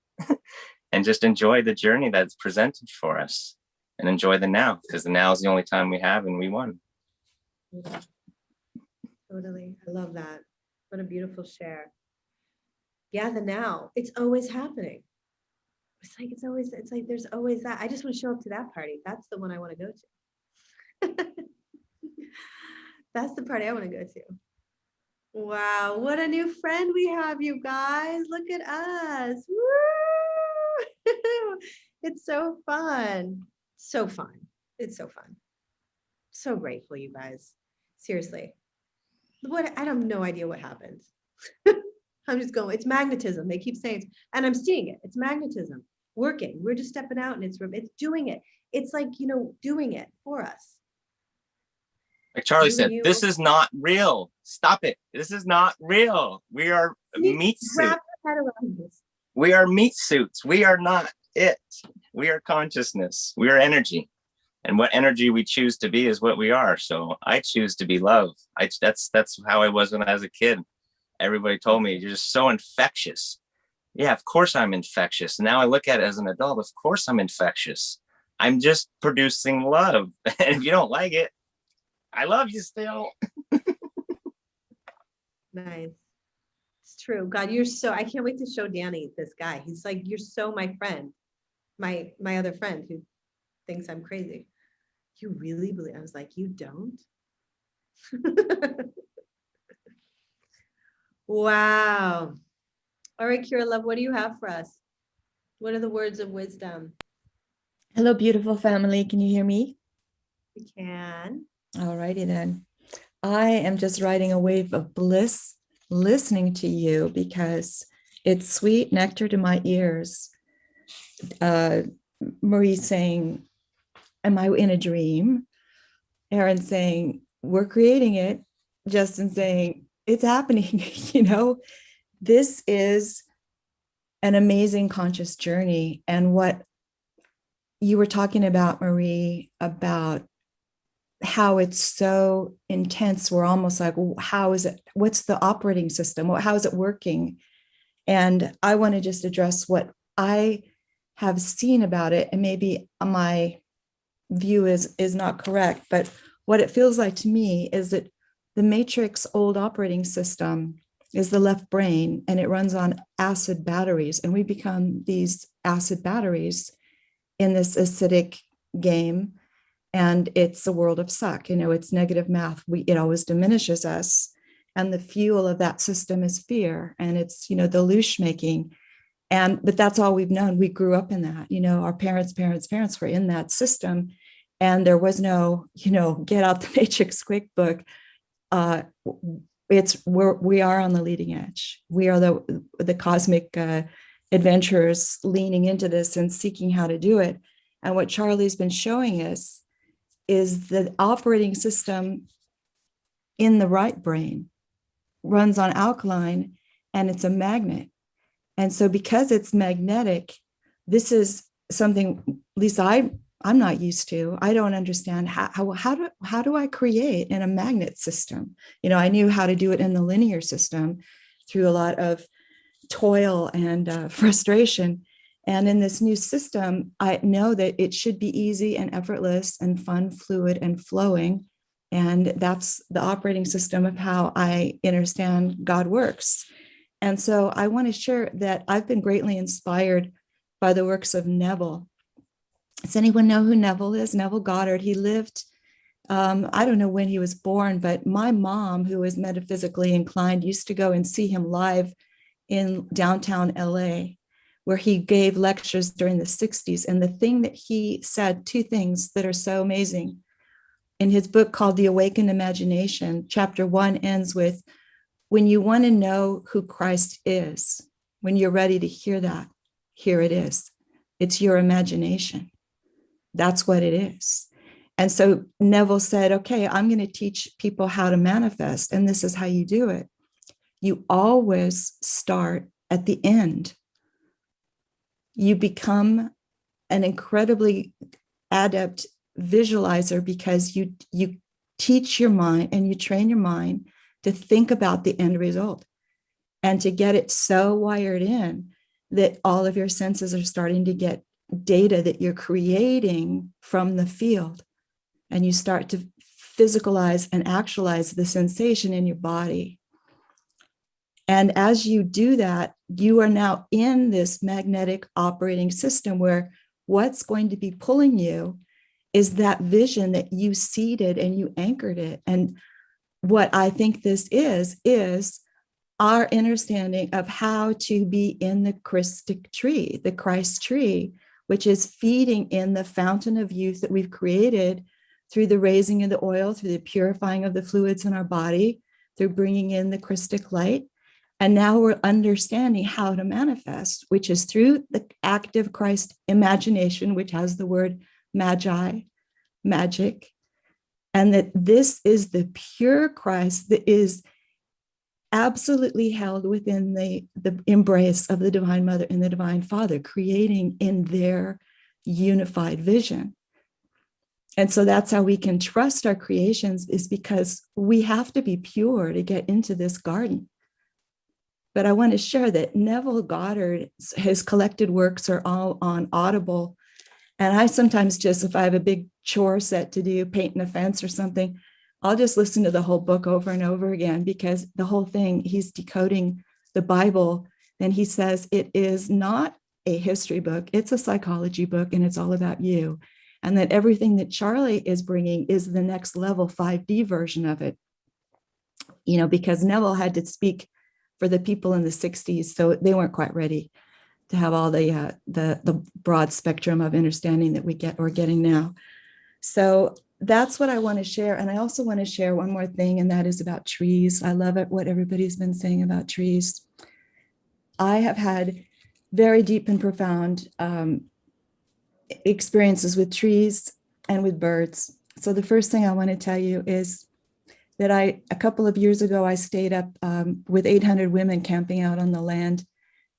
And just enjoy the journey that's presented for us, and enjoy the now, because the now is the only time we have, and we won. Totally. I love that. What a beautiful share. Yeah, the now. It's always happening. It's like there's always that. I just want to show up to that party. That's the one I want to go to. That's the party I want to go to. Wow, what a new friend we have, you guys. Look at us. Woo! It's so fun. So fun. It's so fun. So grateful, you guys. Seriously. I have no idea what happened. I'm just going, it's magnetism. They keep saying, and I'm seeing it. It's magnetism working. We're just stepping out and it's doing it. It's like, doing it for us. Like Charlie said, this is not real. Stop it. This is not real. We are meat suits. We are meat suits. We are not it. We are consciousness. We are energy. And what energy we choose to be is what we are. So I choose to be love. That's how I was when I was a kid. Everybody told me, you're just so infectious. Yeah, of course I'm infectious. Now I look at it as an adult. Of course I'm infectious. I'm just producing love. And if you don't like it, I love you still. Nice. It's true. God, I can't wait to show Danny this guy. He's like, you're so my friend. My other friend who thinks I'm crazy. You really believe? I was like, you don't? Wow. All right, Kira Love, what do you have for us? What are the words of wisdom? Hello, beautiful family. Can you hear me? We can. All righty then. I am just riding a wave of bliss listening to you because it's sweet nectar to my ears. Marie saying, am I in a dream? Aaron saying, we're creating it. Justin saying, it's happening. This is an amazing conscious journey. And what you were talking about, Marie, about how it's so intense. We're almost like, how is it? What's the operating system? How is it working? And I want to just address what I have seen about it. And maybe my view is not correct, but what it feels like to me is that the matrix old operating system is the left brain, and it runs on acid batteries. And we become these acid batteries in this acidic game. And it's a world of suck. It's negative math. It always diminishes us. And the fuel of that system is fear. And it's, the loosh making. But that's all we've known. We grew up in that, our parents were in that system. And there was no, get out the matrix quick book. We are on the leading edge. We are the cosmic adventurers leaning into this and seeking how to do it. And what Charlie's been showing us is the operating system in the right brain runs on alkaline, and it's a magnet. And so because it's magnetic, this is something, at least I'm not used to. I don't understand how do I create in a magnet system? I knew how to do it in the linear system through a lot of toil and frustration. And in this new system, I know that it should be easy and effortless and fun, fluid, and flowing. And that's the operating system of how I understand God works. And so I want to share that I've been greatly inspired by the works of Neville. Does anyone know who Neville is? Neville Goddard. He lived, I don't know when he was born, but my mom, who is metaphysically inclined, used to go and see him live in downtown LA, where he gave lectures during the 60s. And the thing that he said, two things that are so amazing. In his book called The Awakened Imagination, chapter 1 ends with, when you want to know who Christ is, when you're ready to hear that, here it is. It's your imagination. That's what it is. And so Neville said, okay, I'm going to teach people how to manifest. And this is how you do it. You always start at the end. You become an incredibly adept visualizer because you teach your mind and you train your mind to think about the end result and to get it so wired in that all of your senses are starting to get data that you're creating from the field. And you start to physicalize and actualize the sensation in your body. And as you do that, you are now in this magnetic operating system where what's going to be pulling you is that vision that you seeded and you anchored it. And what I think this is our understanding of how to be in the Christic tree, the Christ tree, which is feeding in the fountain of youth that we've created through the raising of the oil, through the purifying of the fluids in our body, through bringing in the Christic light. And now we're understanding how to manifest, which is through the active Christ imagination, which has the word magi, magic, and that this is the pure Christ that is absolutely held within the embrace of the Divine Mother and the Divine Father, creating in their unified vision. And so that's how we can trust our creations, is because we have to be pure to get into this garden. But I want to share that Neville Goddard, his collected works are all on Audible. And I sometimes just, if I have a big chore set to do, painting a fence or something, I'll just listen to the whole book over and over again, because the whole thing, he's decoding the Bible. And he says it is not a history book, it's a psychology book, and it's all about you. And that everything that Charlie is bringing is the next level 5D version of it. You know, because Neville had to speak for the people in the 60s, so they weren't quite ready to have all the broad spectrum of understanding that we're getting now. So that's what I want to share. And I also want to share one more thing, and that is about trees. I love it, what everybody's been saying about trees. I have had very deep and profound experiences with trees and with birds. So the first thing I want to tell you is that a couple of years ago, I stayed up with 800 women camping out on the land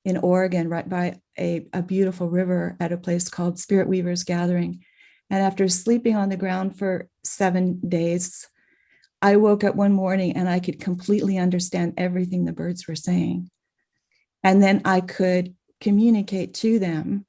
in Oregon, right by a beautiful river at a place called Spirit Weavers Gathering. And after sleeping on the ground for 7 days, I woke up one morning and I could completely understand everything the birds were saying. And then I could communicate to them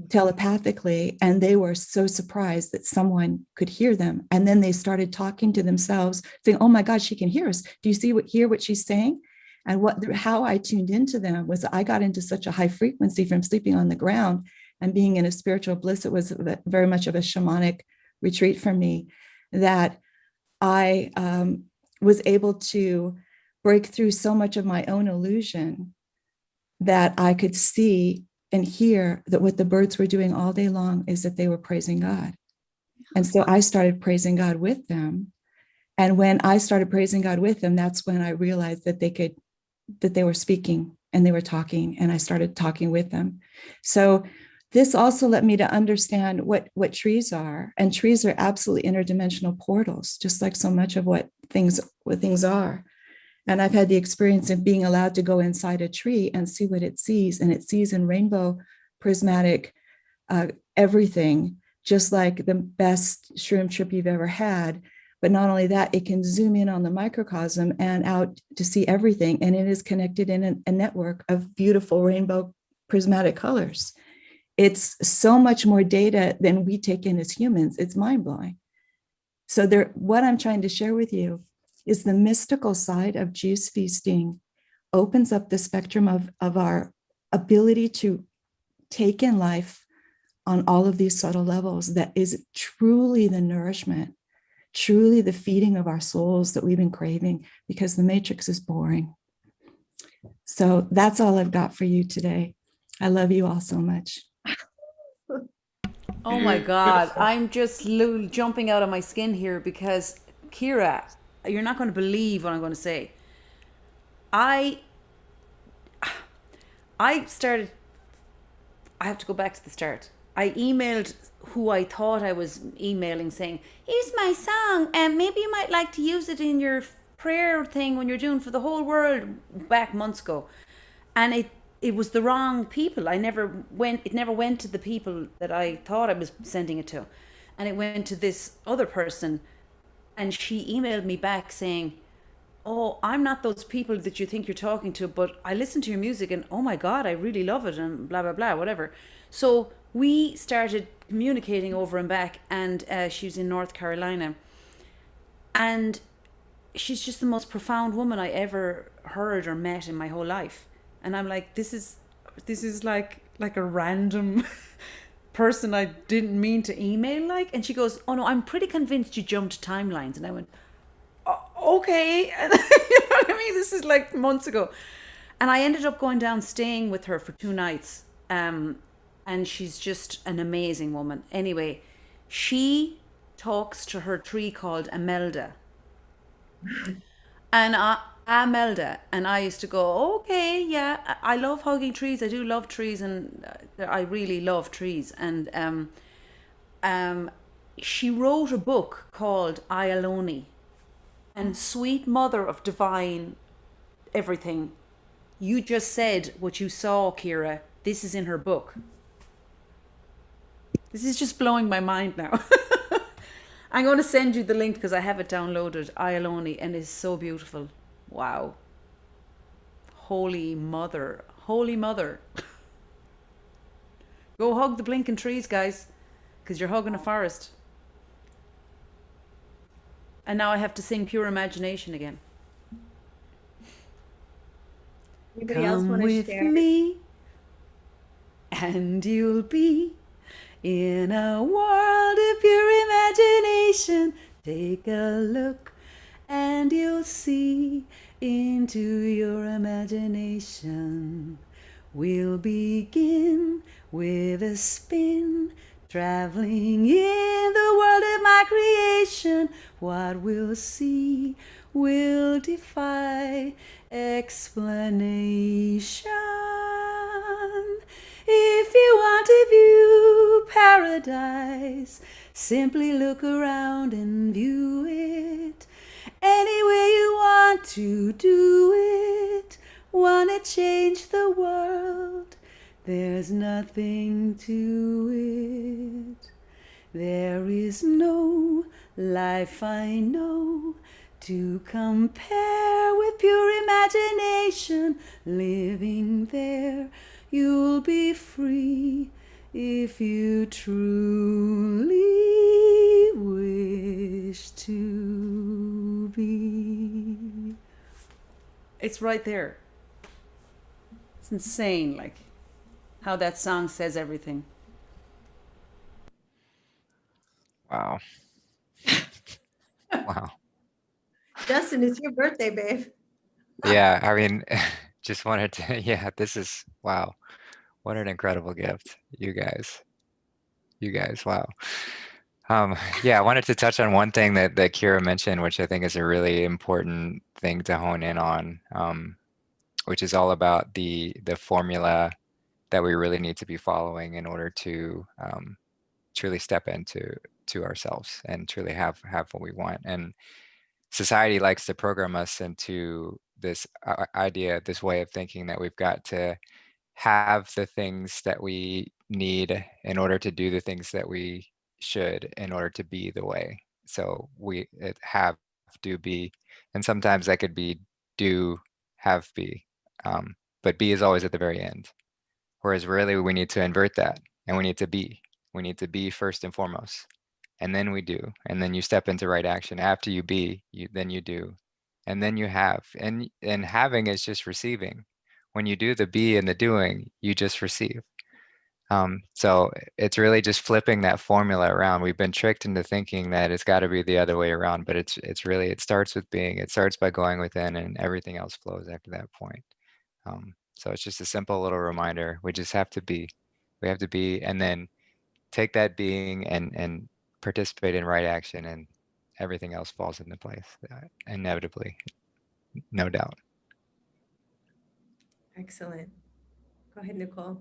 telepathically, and they were so surprised that someone could hear them. And then they started talking to themselves, saying, "Oh my God, she can hear us. Do you hear what she's saying?" And how I tuned into them was I got into such a high frequency from sleeping on the ground and being in a spiritual bliss. It was very much of a shamanic retreat for me, that I was able to break through so much of my own illusion that I could see and hear that what the birds were doing all day long is that they were praising God. And so I started praising God with them. And when I started praising God with them, that's when I realized that they were speaking and they were talking, and I started talking with them. So this also led me to understand what trees are. And trees are absolutely interdimensional portals, just like so much of what things are. And I've had the experience of being allowed to go inside a tree and see what it sees. And it sees in rainbow prismatic everything, just like the best shroom trip you've ever had. But not only that, it can zoom in on the microcosm and out to see everything. And it is connected in a network of beautiful rainbow prismatic colors. It's so much more data than we take in as humans. It's mind-blowing. So what I'm trying to share with you is the mystical side of juice feasting opens up the spectrum of our ability to take in life on all of these subtle levels. That is truly the nourishment, truly the feeding of our souls that we've been craving, because the matrix is boring. So that's all I've got for you today. I love you all so much. Oh my God, I'm just jumping out of my skin here, because Kira, you're not going to believe what I'm going to say. I have to go back to the start. I emailed who I thought I was emailing, saying, "Here's my song, and maybe you might like to use it in your prayer thing when you're doing for the whole world," back months ago. And it was the wrong people. It never went to the people that I thought I was sending it to. And it went to this other person. And she emailed me back saying, oh, I'm not those people that you think you're talking to, but I listen to your music and oh my God, I really love it and blah, blah, blah, whatever. So we started communicating over and back, and she was in North Carolina. And she's just the most profound woman I ever heard or met in my whole life. And I'm like, this is like a random person I didn't mean to email like. And she goes, oh no, I'm pretty convinced you jumped timelines. And I went, okay. You know what I mean? This is like months ago. And I ended up going down staying with her for 2 nights. And she's just an amazing woman. Anyway, she talks to her tree called Imelda. And Imelda, and I used to go, okay, yeah, I love hugging trees. I do love trees, and I really love trees. And she wrote a book called I Alone. And sweet mother of divine everything, you just said what you saw, Kira. This is in her book. This is just blowing my mind now. I'm going to send you the link because I have it downloaded. I Alone, and it's so beautiful. Wow. Holy mother. Holy mother. Go hug the blinking trees, guys, because you're hugging a forest. And now I have to sing Pure Imagination again. Anybody else Come want to with share? me, and you'll be in a world of pure imagination. Take a look, and you'll see into your imagination. We'll begin with a spin, traveling in the world of my creation. What we'll see will defy explanation. If you want to view paradise, simply look around and view it. Any way you want to do it. Wanna change the world? There's nothing to it. There is no life I know to compare with pure imagination. Living there, you'll be free if you truly wish to be. It's right there. It's insane, like how that song says everything. Wow. Wow. Justin, it's your birthday, babe. Yeah, I mean, just wanted to, yeah, this is, wow. What an incredible gift, you guys. You guys, wow. Yeah, I wanted to touch on one thing that Kira mentioned, which I think is a really important thing to hone in on, which is all about the formula that we really need to be following in order to truly step into ourselves and truly have what we want. And society likes to program us into this idea, this way of thinking that we've got to have the things that we need in order to do the things that we should in order to be the way. So it have, do, be, and sometimes that could be do, have, be, but be is always at the very end. Whereas really we need to invert that, and we need to be. We need to be first and foremost, and then we do, and then you step into right action. After you be, then you do, and then you have. And having is just receiving. When you do the be and the doing, you just receive. So it's really just flipping that formula around. We've been tricked into thinking that it's got to be the other way around, but it's really, it starts with being. It starts by going within, and everything else flows after that point. So it's just a simple little reminder. We just have to be. We have to be, and then take that being and participate in right action, and everything else falls into place inevitably, no doubt. Excellent. Go ahead, Nicole.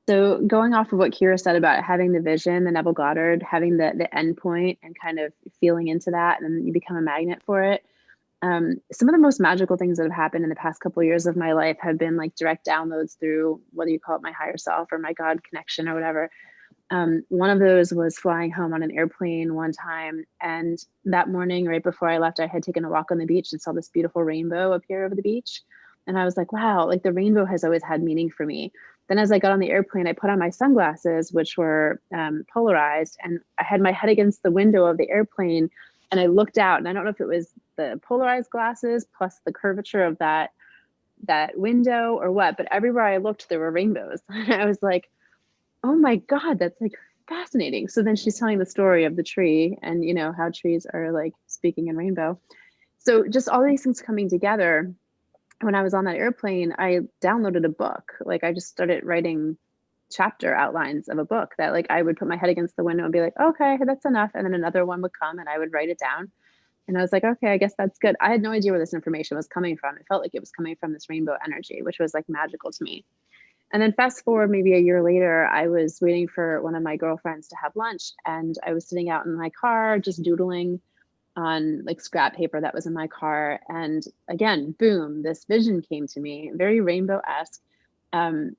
So going off of what Kira said about having the vision, the Neville Goddard, having the end point and kind of feeling into that, and then you become a magnet for it. Some of the most magical things that have happened in the past couple of years of my life have been like direct downloads through, whether you call it my higher self or my God connection or whatever. One of those was flying home on an airplane one time. And that morning, right before I left, I had taken a walk on the beach and saw this beautiful rainbow appear over the beach. And I was like, wow, like the rainbow has always had meaning for me. Then as I got on the airplane, I put on my sunglasses, which were polarized, and I had my head against the window of the airplane. And I looked out, and I don't know if it was the polarized glasses plus the curvature of that window or what, but everywhere I looked, there were rainbows. I was like, oh my God, that's like fascinating. So then she's telling the story of the tree and, you know, how trees are like speaking in rainbow. So just all these things coming together. When I was on that airplane, I downloaded a book. Like I just started writing chapter outlines of a book that like I would put my head against the window and be like, okay, that's enough. And then another one would come and I would write it down. And I was like, okay, I guess that's good. I had no idea where this information was coming from. It felt like it was coming from this rainbow energy, which was like magical to me. And then fast forward maybe a year later, I was waiting for one of my girlfriends to have lunch, and I was sitting out in my car just doodling on like scrap paper that was in my car. And again, boom, this vision came to me, very rainbow-esque. And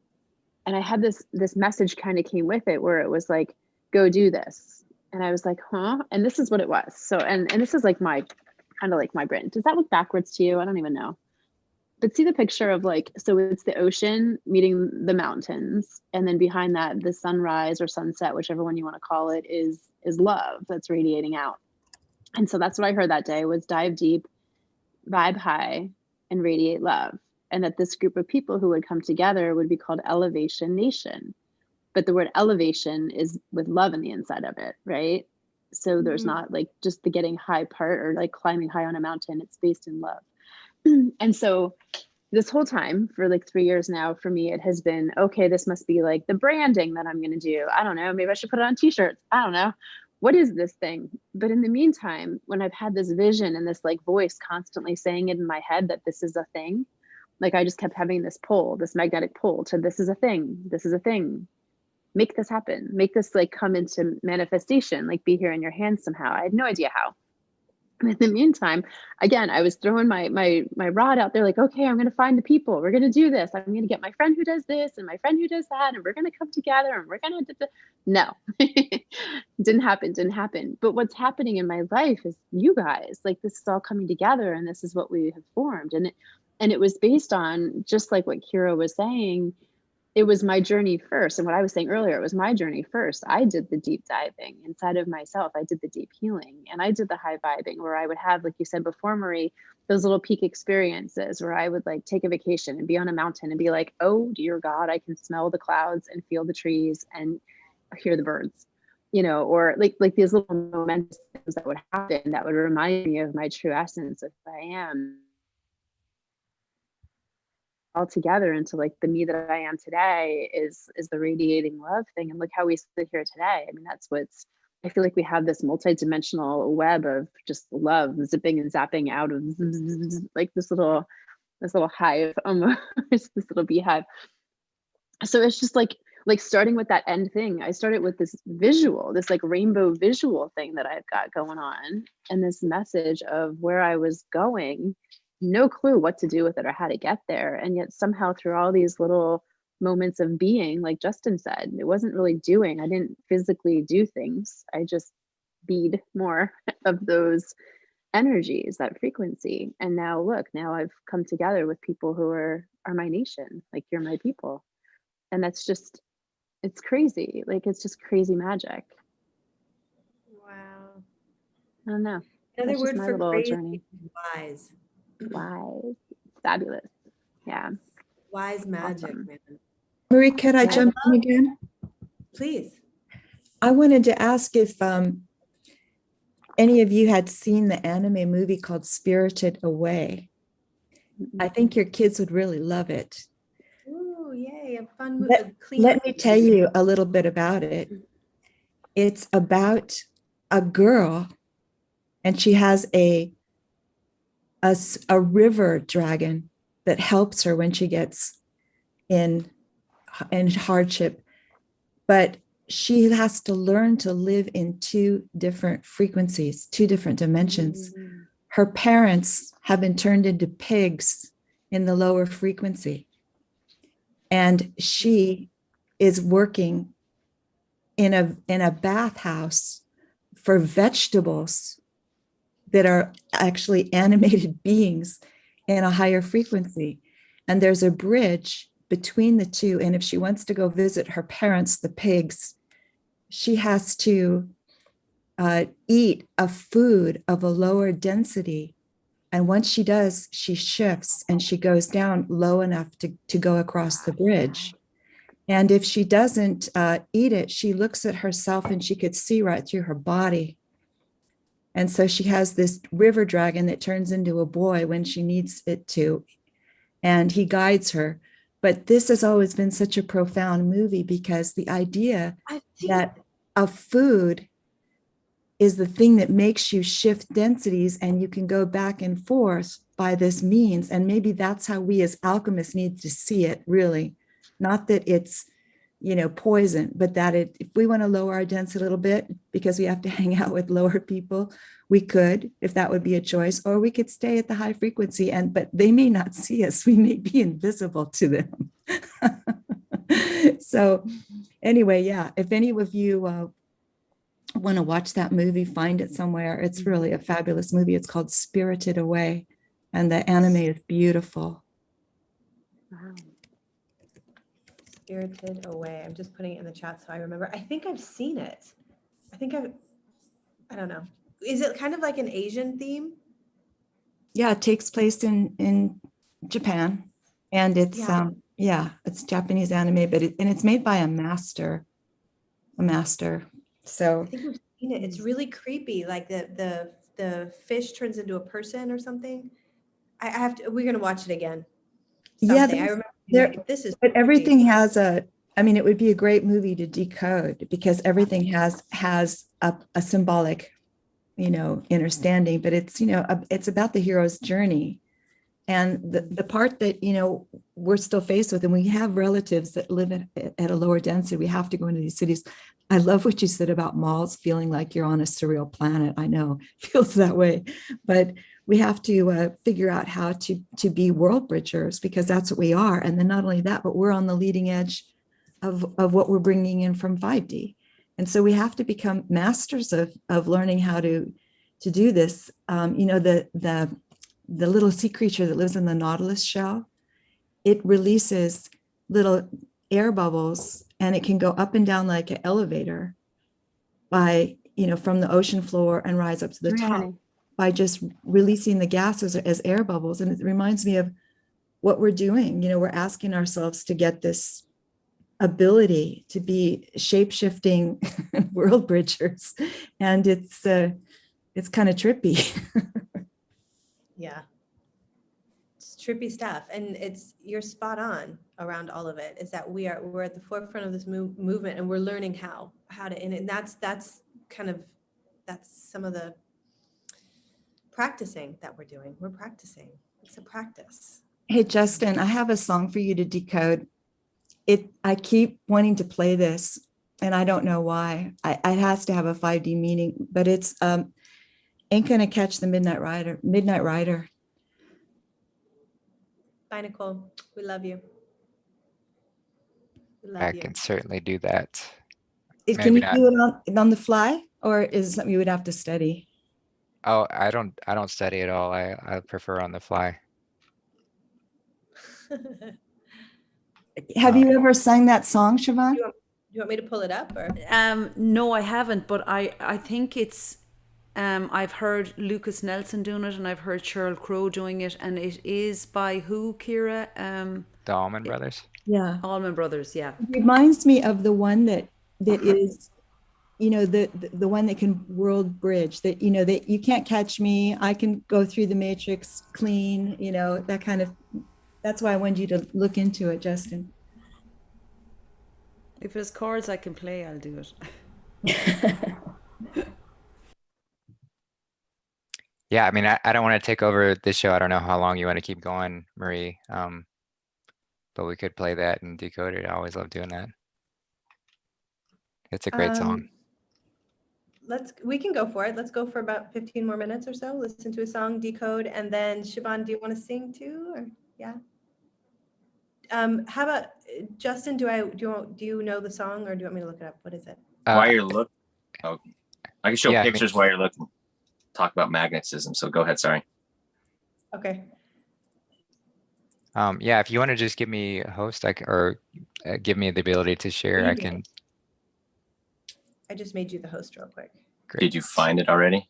I had this message kind of came with it where it was like, go do this. And I was like, huh? And this is what it was. So, and this is like my kind of like my brain. Does that look backwards to you? I don't even know. But see the picture of like, so it's the ocean meeting the mountains. And then behind that, the sunrise or sunset, whichever one you want to call it, is love that's radiating out. And so that's what I heard that day was dive deep, vibe high, and radiate love. And that this group of people who would come together would be called Elevation Nation. But the word elevation is with love in the inside of it, right? So there's not like just the getting high part or like climbing high on a mountain. It's based in love. And so this whole time for like 3 years now, for me, it has been, okay, this must be like the branding that I'm going to do. I don't know. Maybe I should put it on t-shirts. I don't know. What is this thing? But in the meantime, when I've had this vision and this like voice constantly saying it in my head that this is a thing, like I just kept having this pull, this magnetic pull to this is a thing. This is a thing. Make this happen. Make this like come into manifestation, like be here in your hands somehow. I had no idea how. And in the meantime, again, I was throwing my rod out there like, okay, I'm going to find the people. We're going to do this. I'm going to get my friend who does this and my friend who does that. And we're going to come together and we're going to, no, didn't happen. But what's happening in my life is you guys, like this is all coming together and this is what we have formed. And it was based on just like what Kira was saying, it was my journey first. And what I was saying earlier, it was my journey first. I did the deep diving inside of myself. I did the deep healing and I did the high vibing where I would have, like you said before, Marie, those little peak experiences where I would like take a vacation and be on a mountain and be like, oh, dear God, I can smell the clouds and feel the trees and hear the birds, you know, or like these little momentous things that would happen that would remind me of my true essence of who I am. All together into like the me that I am today is the radiating love thing. And look how we sit here today. I mean, that's what's, I feel like we have this multi-dimensional web of just love zipping and zapping out of like this little hive, this little beehive. So it's just like starting with that end thing. I started with this visual, this like rainbow visual thing that I've got going on and this message of where I was going. No clue what to do with it or how to get there. And yet somehow through all these little moments of being, like Justin said, it wasn't really doing. I didn't physically do things. I just bead more of those energies, that frequency. And now look, now I've come together with people who are my nation, like you're my people. And that's just, it's crazy. Like it's just crazy magic. Wow. I don't know. Another word for crazy journey. is wise. Wise. Fabulous. Yeah. Wise magic, Awesome. man. Marie, can I jump in again? Please. I wanted to ask if any of you had seen the anime movie called Spirited Away. I think your kids would really love it. Ooh, yay, a fun movie. Let me tell you a little bit about it. It's about a girl, and she has a river dragon that helps her when she gets in hardship. But she has to learn to live in two different frequencies, two different dimensions. Mm-hmm. Her parents have been turned into pigs in the lower frequency. And she is working in a bathhouse for vegetables that are actually animated beings in a higher frequency. And there's a bridge between the two. And if she wants to go visit her parents, the pigs, she has to eat a food of a lower density. And once she does, she shifts and she goes down low enough to go across the bridge. And if she doesn't eat it, she looks at herself and she could see right through her body. And so she has this river dragon that turns into a boy when she needs it to, and he guides her. But this has always been such a profound movie because the idea that a food is the thing that makes you shift densities and you can go back and forth by this means. And maybe that's how we as alchemists need to see it, really. Not that it's, poison, but that if we want to lower our density a little bit because we have to hang out with lower people, we could, if that would be a choice, or we could stay at the high frequency but they may not see us. We may be invisible to them. So anyway, yeah, if any of you want to watch that movie, find it somewhere. It's really a fabulous movie. It's called Spirited Away, and the anime is beautiful. Wow. Spirited Away. I'm just putting it in the chat so I remember. I think I've seen it. I don't know. Is it kind of like an Asian theme? Yeah, it takes place in Japan, and it's it's Japanese anime, but it's made by a master. So I think we've seen it. It's really creepy. Like the fish turns into a person or something. I have to. We're gonna watch it again. Something. I remember. This is. But everything has it would be a great movie to decode because everything has a symbolic, understanding. But it's it's about the hero's journey, and the part that we're still faced with, and we have relatives that live at a lower density. We have to go into these cities. I love what you said about malls feeling like you're on a surreal planet. I know it feels that way, but we have to figure out how to be world bridgers because that's what we are. And then not only that, but we're on the leading edge of what we're bringing in from 5D. And so we have to become masters of learning how to do this. The little sea creature that lives in the Nautilus shell, it releases little air bubbles and it can go up and down like an elevator by, from the ocean floor and rise up to the top by just releasing the gases as air bubbles. And it reminds me of what we're doing. We're asking ourselves to get this ability to be shape-shifting world bridgers. And it's kind of trippy. Yeah. It's trippy stuff. And you're spot on around all of it, is that we're at the forefront of this movement and we're learning how to, and that's some of the practicing that we're doing. We're practicing. It's a practice. Hey, Justin, I have a song for you to decode. I keep wanting to play this and I don't know why. It has to have a 5D meaning, but it's Ain't Gonna Catch the Midnight Rider. Bye, Nicole. We love you. I can certainly do that. Can you do it on the fly, or is it something you would have to study? Oh, I don't study at all. I prefer on the fly. Have you ever sang that song, Siobhan? Do you want me to pull it up? Or? No, I haven't, but I think it's I've heard Lucas Nelson doing it, and I've heard Sheryl Crow doing it, and it is by who, Kira? The Allman Brothers. Yeah, Allman Brothers. Yeah, it reminds me of the one that is, the one that can world bridge. That that you can't catch me. I can go through the matrix clean. That kind of. That's why I wanted you to look into it, Justin. If there's chords I can play, I'll do it. Yeah, I mean, I don't want to take over this show. I don't know how long you want to keep going, Marie. But we could play that and decode it. I always love doing that. It's a great song. We can go for it. Let's go for about 15 more minutes or so. Listen to a song, decode, and then Siobhan, do you want to sing too? Or yeah. How about Justin? Do you know the song, or do you want me to look it up? What is it? while you're looking, oh, I can show yeah, pictures while you're looking. Talk about magnetism. So go ahead. Sorry. Okay. Yeah, if you want to just give me a host, or give me the ability to share, I can. I just made you the host real quick. Great. Did you find it already?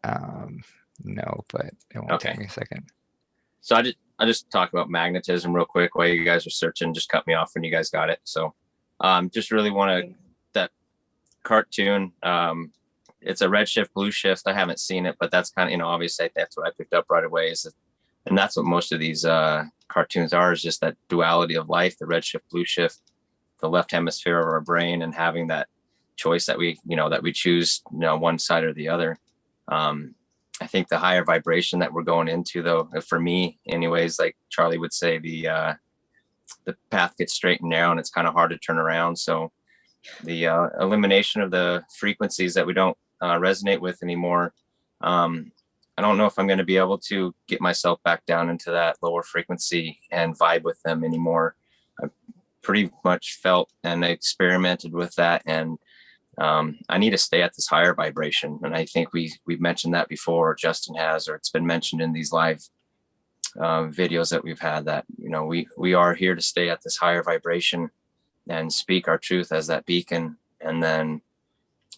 No, but it won't take me a second. So I just talk about magnetism real quick while you guys are searching. Just cut me off when you guys got it. So just really want to, that cartoon, it's a red shift, blue shift. I haven't seen it, but that's kind of, obviously that's what I picked up right away and that's what most of these cartoons are, is just that duality of life, the red shift, blue shift, the left hemisphere of our brain, and having that choice that we choose, one side or the other. I think the higher vibration that we're going into, though, for me anyways, like Charlie would say, the path gets straight and narrow and it's kind of hard to turn around. So the elimination of the frequencies that we don't resonate with anymore, I don't know if I'm going to be able to get myself back down into that lower frequency and vibe with them anymore. I've pretty much felt and experimented with that, and I need to stay at this higher vibration. And I think we've mentioned that before, or Justin has, or it's been mentioned in these live videos that we've had, that, we are here to stay at this higher vibration and speak our truth as that beacon. And then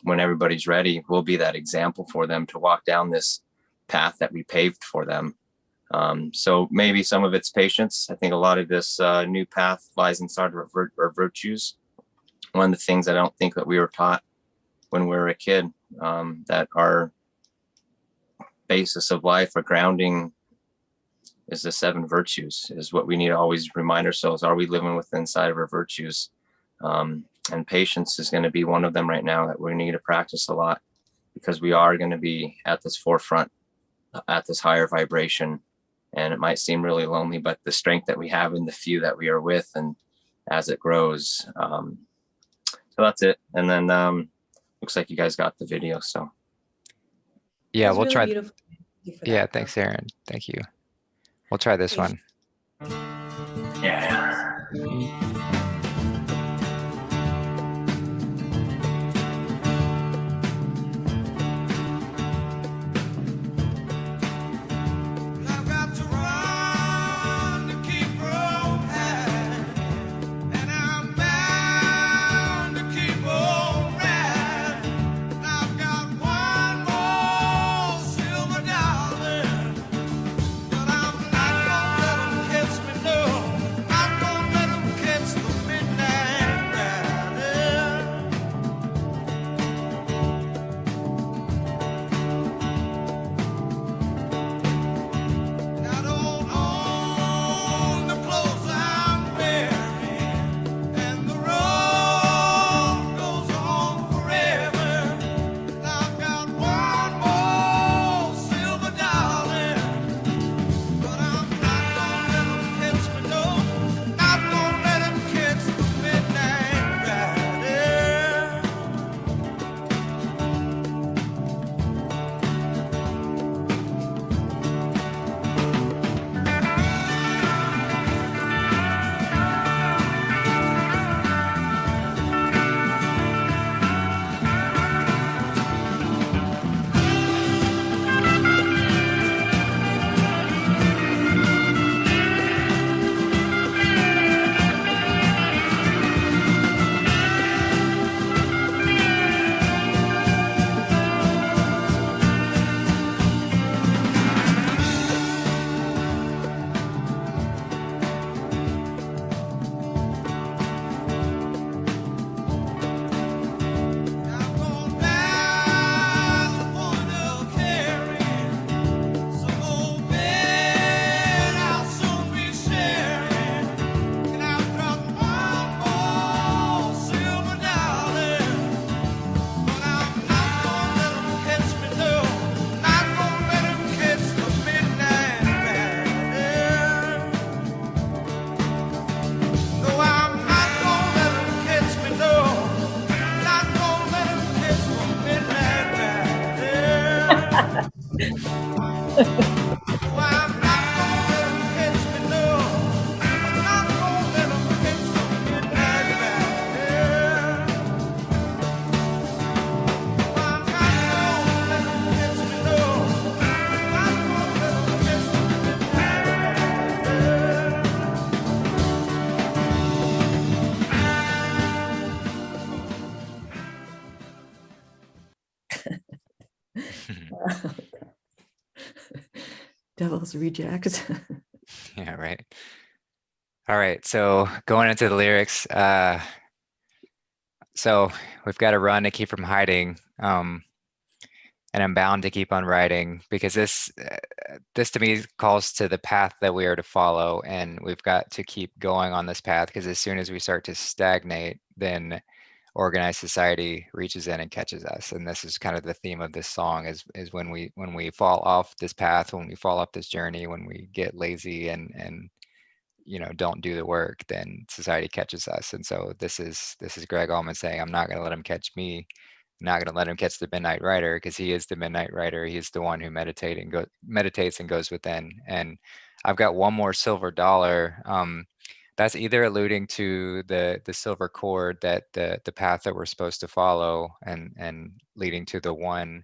when everybody's ready, we'll be that example for them to walk down this path that we paved for them. So maybe some of it's patience. I think a lot of this new path lies inside of our virtues. One of the things I don't think that we were taught when we were a kid, that our basis of life, our grounding, is the 7 virtues, is what we need to always remind ourselves. Are we living within inside of our virtues? And patience is going to be one of them right now that we need to practice a lot, because we are going to be at this forefront, at this higher vibration. And it might seem really lonely, but the strength that we have in the few that we are with, and as it grows. So that's it. And then looks like you guys got the video. So yeah, we'll really try. Beautiful. Yeah, thanks, Aaron. Thank you. We'll try this one. yeah. I've got to run to keep from high, and I'm bound to keep on riding. I've got one more silver dollar, but I'm not gonna let 'em catch me, no. Not gonna let 'em catch the midnight Devil's reject. Yeah, right. All right, so going into the lyrics, so we've got to run to keep from hiding, and I'm bound to keep on writing because this to me calls to the path that we are to follow, and we've got to keep going on this path because as soon as we start to stagnate, then organized society reaches in and catches us. And this is kind of the theme of this song is when we fall off this path, when we fall off this journey, when we get lazy and don't do the work, then society catches us. And so this is Greg Allman saying, I'm not going to let him catch me. I'm not going to let him catch the Midnight Rider, because he is the Midnight Rider. He's the one who meditates and goes within. And I've got one more silver dollar. That's either alluding to the silver cord, that the path that we're supposed to follow and leading to the one,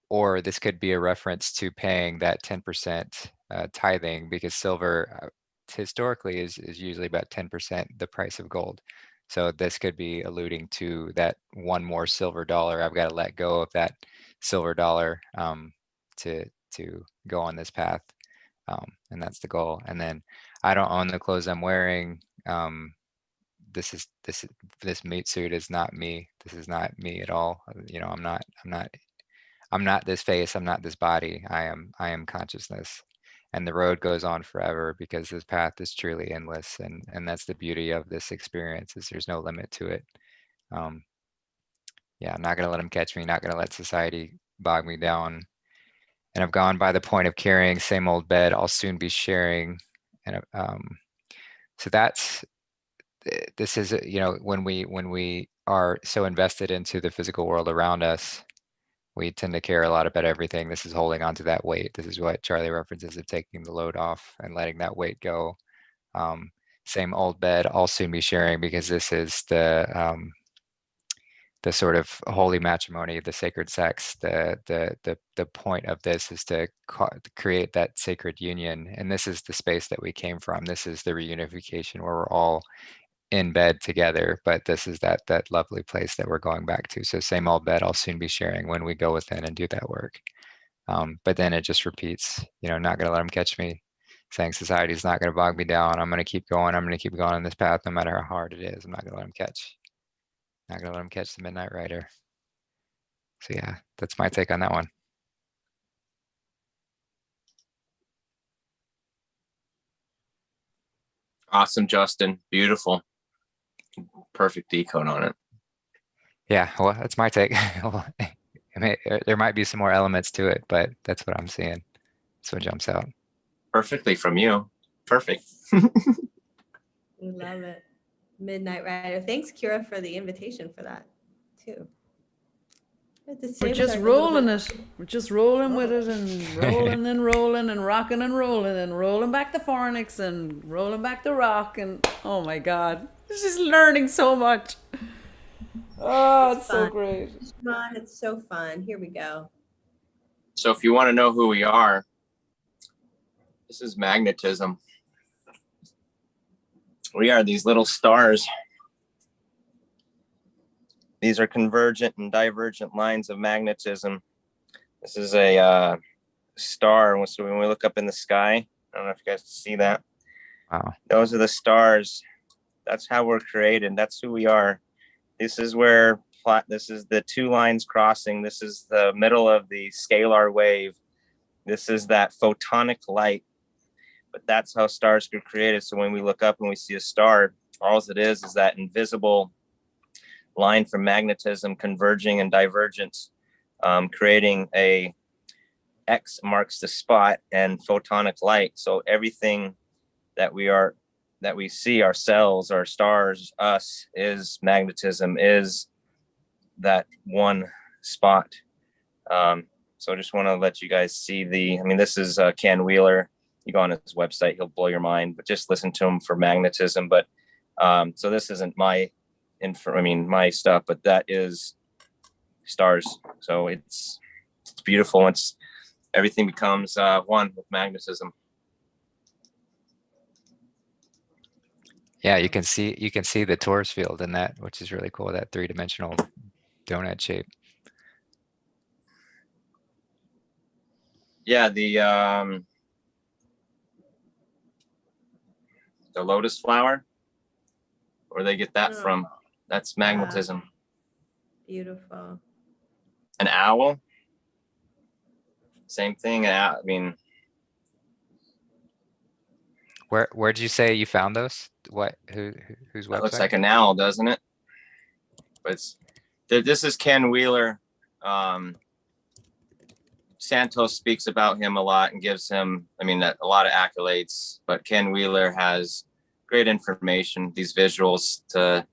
or this could be a reference to paying that 10% tithing, because silver historically is usually about 10% the price of gold. So this could be alluding to that one more silver dollar. I've got to let go of that silver dollar to go on this path, and that's the goal. And then I don't own the clothes I'm wearing. This meat suit is not me. This is not me at all. I'm not this face. I'm not this body. I am consciousness. And the road goes on forever because this path is truly endless. And that's the beauty of this experience, is there's no limit to it. Yeah, I'm not going to let them catch me. Not going to let society bog me down. And I've gone by the point of carrying, same old bed, I'll soon be sharing. And so this is, when we are so invested into the physical world around us, we tend to care a lot about everything. This is holding on to that weight. This is what Charlie references of taking the load off and letting that weight go. Same old bed, I'll soon be sharing, because this is the sort of holy matrimony, the sacred sex. The point of this is to create that sacred union. And this is the space that we came from. This is the reunification where we're all in bed together, but this is that lovely place that we're going back to. So same old bed, I'll soon be sharing, when we go within and do that work. But then it just repeats, not going to let them catch me, saying society's not going to bog me down. I'm going to keep going. I'm going to keep going on this path, no matter how hard it is. I'm not going to let them catch. Not going to let them catch the Midnight Rider. So yeah, that's my take on that one. Awesome, Justin. Beautiful. Perfect decode on it. Yeah, well, that's my take. There might be some more elements to it, but that's what I'm seeing. That's what jumps out. Perfectly from you. Perfect. We love it. Midnight Rider. Thanks, Kira, for the invitation for that, too. We're just rolling it. We're just rolling with it, and rolling and rolling and rocking and rolling back the fornix and rolling back the rock, and oh my God, it's just learning so much. Oh, it's so great. Fun. It's so fun. Here we go. So if you want to know who we are, this is magnetism. We are these little stars. These are convergent and divergent lines of magnetism. This is a star. So when we look up in the sky, I don't know if you guys see that. Wow. Those are the stars. That's how we're created. That's who we are. This is where this is the two lines crossing. This is the middle of the scalar wave. This is that photonic light. But that's how stars get created. So when we look up and we see a star, all it is that invisible line from magnetism converging and divergence, creating a X marks the spot and photonic light. So everything that we see, ourselves, our stars, us, is magnetism, is that one spot. So I just want to let you guys see this is Ken Wheeler. You go on his website, he'll blow your mind, but just listen to him for magnetism. But so this isn't my stuff, but that is stars. So it's beautiful once everything becomes one with magnetism. Yeah, you can see the torus field in that, which is really cool, that three-dimensional donut shape. Yeah, the lotus flower, where they get that Oh, from. That's yeah. magnetism. Beautiful. An owl, same thing. I mean, Where'd you say you found those? Whose that looks website? like an owl, doesn't it? But this is Ken Wheeler. Santos speaks about him a lot and gives him, I mean, a lot of accolades, but Ken Wheeler has great information, these visuals to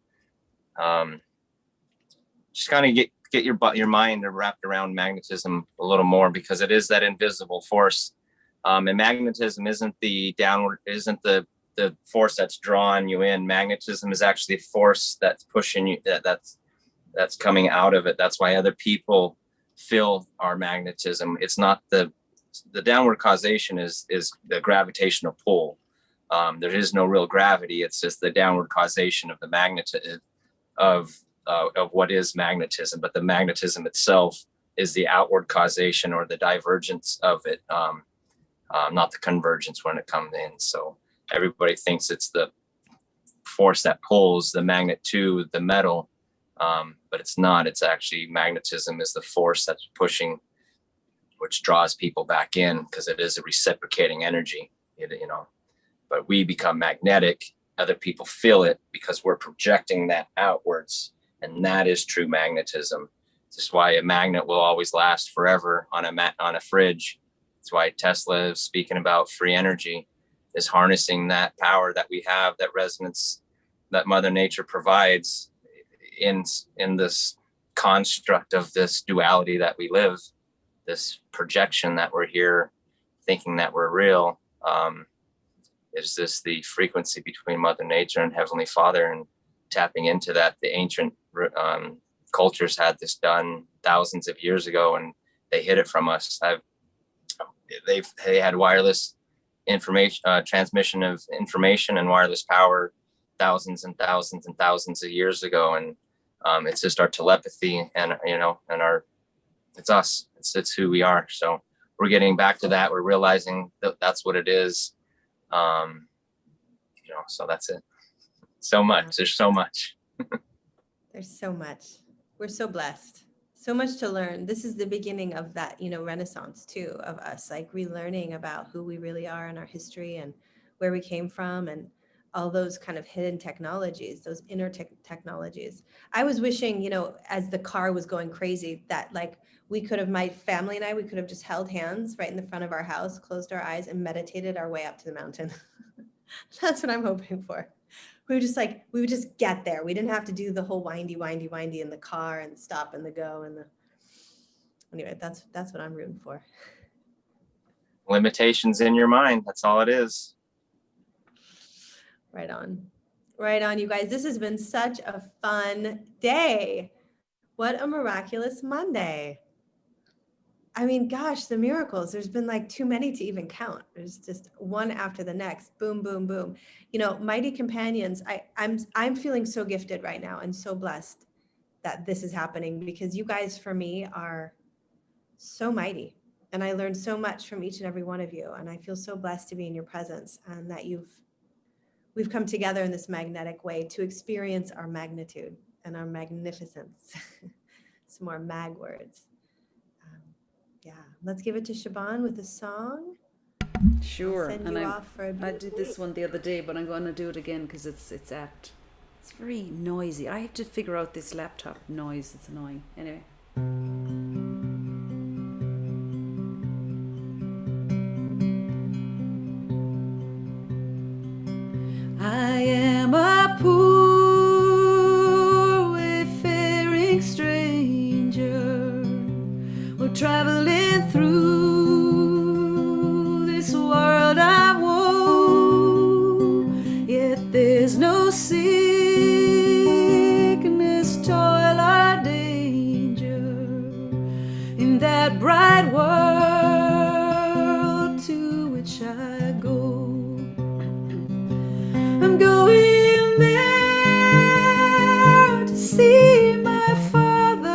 just kind of get your mind wrapped around magnetism a little more, because it is that invisible force. And magnetism isn't the force that's drawing you in. Magnetism is actually a force that's pushing you, that's coming out of it. That's why other people feel our magnetism. It's not the downward causation is the gravitational pull. There is no real gravity. It's just the downward causation of the of what is magnetism. But the magnetism itself is the outward causation or the divergence of it, not the convergence when it comes in. So everybody thinks it's the force that pulls the magnet to the metal, but it's not. It's actually magnetism is the force that's pushing, which draws people back in, because it is a reciprocating energy, but we become magnetic. Other people feel it because we're projecting that outwards, and that is true magnetism. This is why a magnet will always last forever on a fridge. That's why Tesla is speaking about free energy, is harnessing that power that we have, that resonance that Mother Nature provides in this construct of this duality that we live, this projection that we're here thinking that we're real. Is this the frequency between Mother Nature and Heavenly Father, and tapping into that? The ancient cultures had this done thousands of years ago, and they hid it from us. They had wireless information, transmission of information and wireless power thousands and thousands and thousands of years ago, and it's just our telepathy and it's us. It's who we are. So we're getting back to that. We're realizing that that's what it is. So that's it. So much. There's so much. There's so much. We're so blessed. So much to learn. This is the beginning of that, renaissance too, of us, like relearning about who we really are and our history and where we came from, and all those kind of hidden technologies, those inner technologies. I was wishing, as the car was going crazy, that like my family and I, we could have just held hands right in the front of our house, closed our eyes, and meditated our way up to the mountain. That's what I'm hoping for. We would just get there. We didn't have to do the whole windy in the car and stop and the go and anyway, that's what I'm rooting for. Limitations in your mind. That's all it is. Right on, you guys. This has been such a fun day. What a miraculous Monday. I mean, gosh, the miracles, there's been like too many to even count. There's just one after the next, boom, boom, boom. Mighty companions, I'm feeling so gifted right now and so blessed that this is happening, because you guys for me are so mighty. And I learned so much from each and every one of you. And I feel so blessed to be in your presence, and that we've come together in this magnetic way to experience our magnitude and our magnificence. Some more mag words. Yeah, let's give it to Shaban with a song. Sure. I'll send And you off for I did this one the other day, but I'm going to do it again because it's apt. It's very noisy. I have to figure out this laptop noise. It's annoying. Anyway. I am a poor wayfaring stranger, we're traveling through this world of woe, yet there's no sickness, toil, or danger in that bright world to which I go. I'm going there to see my father.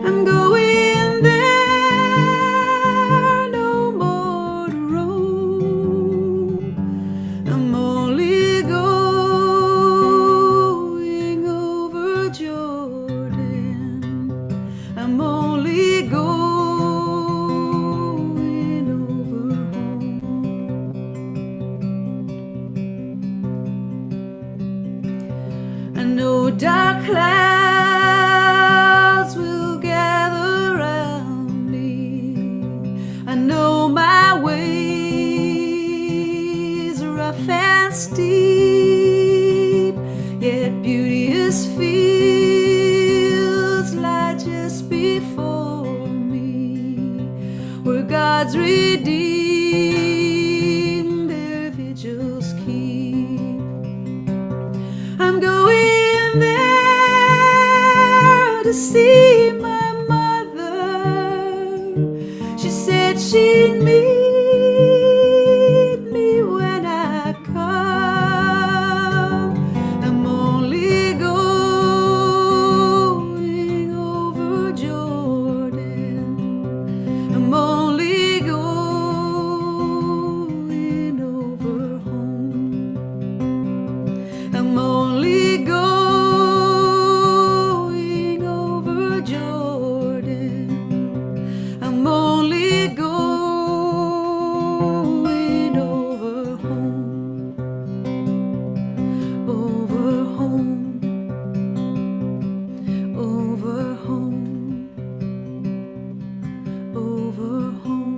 I'm going there and no dark clouds will gather around me. I know my ways are rough and steep, yet beauteous fields lie just before me, where God's redeemed their vigils keep. I'm going there to see my mother. She said she'd meet me when I come. I'm only going over Jordan. I'm only going over home. I'm only going over Jordan. I'm only going over home. Over home. Over home. Over home.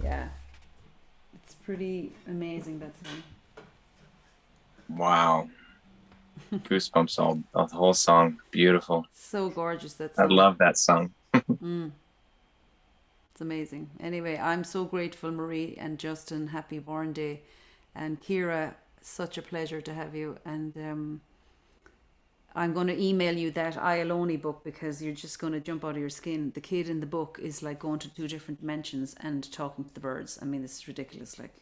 Yeah, it's pretty amazing, that song. Wow. Goosebumps all the whole song. Beautiful. So gorgeous, that I song. love that song. It's amazing. Anyway, I'm so grateful, Marie and Justin. Happy Born Day. And Kira, such a pleasure to have you. And I'm going to email you that I Alone book, because you're just going to jump out of your skin. The kid in the book is like going to 2 different dimensions and talking to the birds. I mean, it's ridiculous. Like,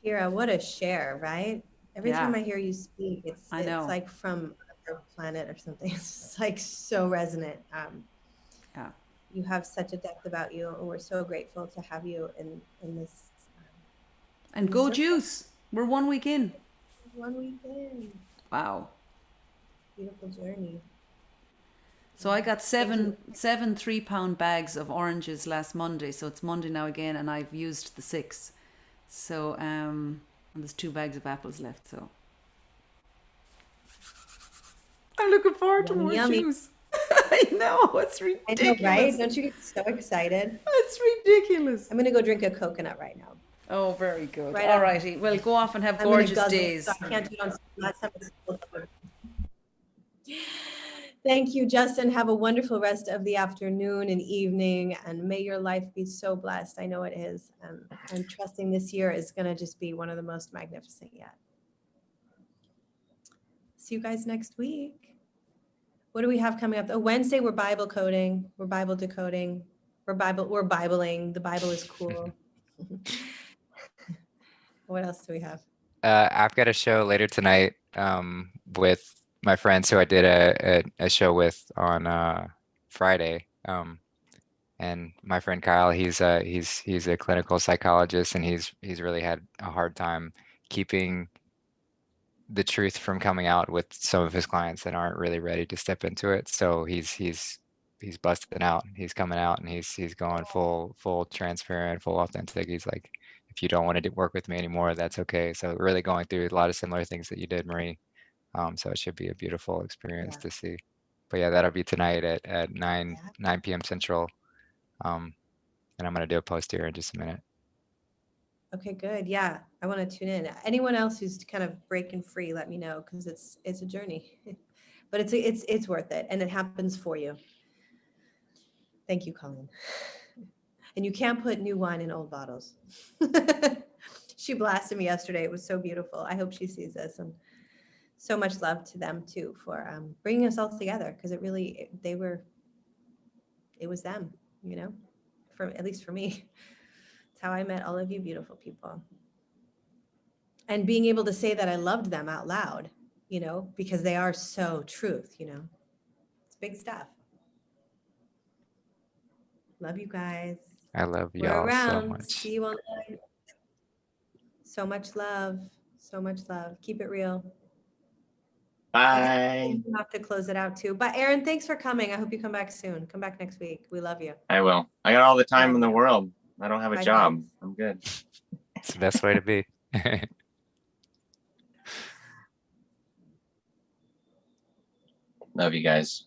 Kira, what a share, right? Every time Yeah. I hear you speak, I know. it's like from another planet or something. It's just like so resonant. Yeah. You have such a depth about you, and we're so grateful to have you in this And go Juice. We're 1 week in. one weekend. Wow. Beautiful journey. So I got Thank seven 3-pound bags of oranges last Monday. So it's Monday now again, and I've used the 6. So and there's 2 bags of apples left. So I'm looking forward to Yummy, more yummy. juice. I know, it's I ridiculous. know, right? Don't you get so excited? It's ridiculous. I'm gonna go drink a coconut right now. Oh, very good. Right All on. righty. Well, go off and have I'm gonna gorgeous guzzle, days. so I can't do it on last time. Thank you, Justin. Have a wonderful rest of the afternoon and evening, and may your life be so blessed. I know it is. I'm trusting this year is going to just be one of the most magnificent yet. See you guys next week. What do we have coming up? Oh, Wednesday, we're Bible coding. We're Bible decoding. We're Bibling. The Bible is cool. What else do we have? I've got a show later tonight with my friends who I did a show with on Friday. And my friend Kyle, he's a clinical psychologist, and he's really had a hard time keeping the truth from coming out with some of his clients that aren't really ready to step into it. So he's busting out. He's coming out, and he's going full transparent, full authentic. He's like, if you don't want to work with me anymore, that's okay. So really going through a lot of similar things that you did, Marie. So it should be a beautiful experience to see. But yeah, that'll be tonight at 9 p.m. Central. And I'm gonna do a post here in just a minute. Okay, good. Yeah, I want to tune in. Anyone else who's kind of breaking free, let me know, because it's a journey, but it's worth it, and it happens for you. Thank you, Colleen. And you can't put new wine in old bottles. She blasted me yesterday. It was so beautiful. I hope she sees this, and so much love to them too for bringing us all together, because it was them, you know, at least for me. It's how I met all of you beautiful people. And being able to say that I loved them out loud, you know, because they are so truth, you know. It's big stuff. Love you guys. I love We're y'all around. so much. See you online. So much love. So much love. Keep it real. Bye. You have to close it out too. But Aaron, thanks for coming. I hope you come back soon. Come back next week. We love you. I will. I got all the time in the world. I don't have a Bye, job. thanks. I'm good. It's the best way to be. Love you guys.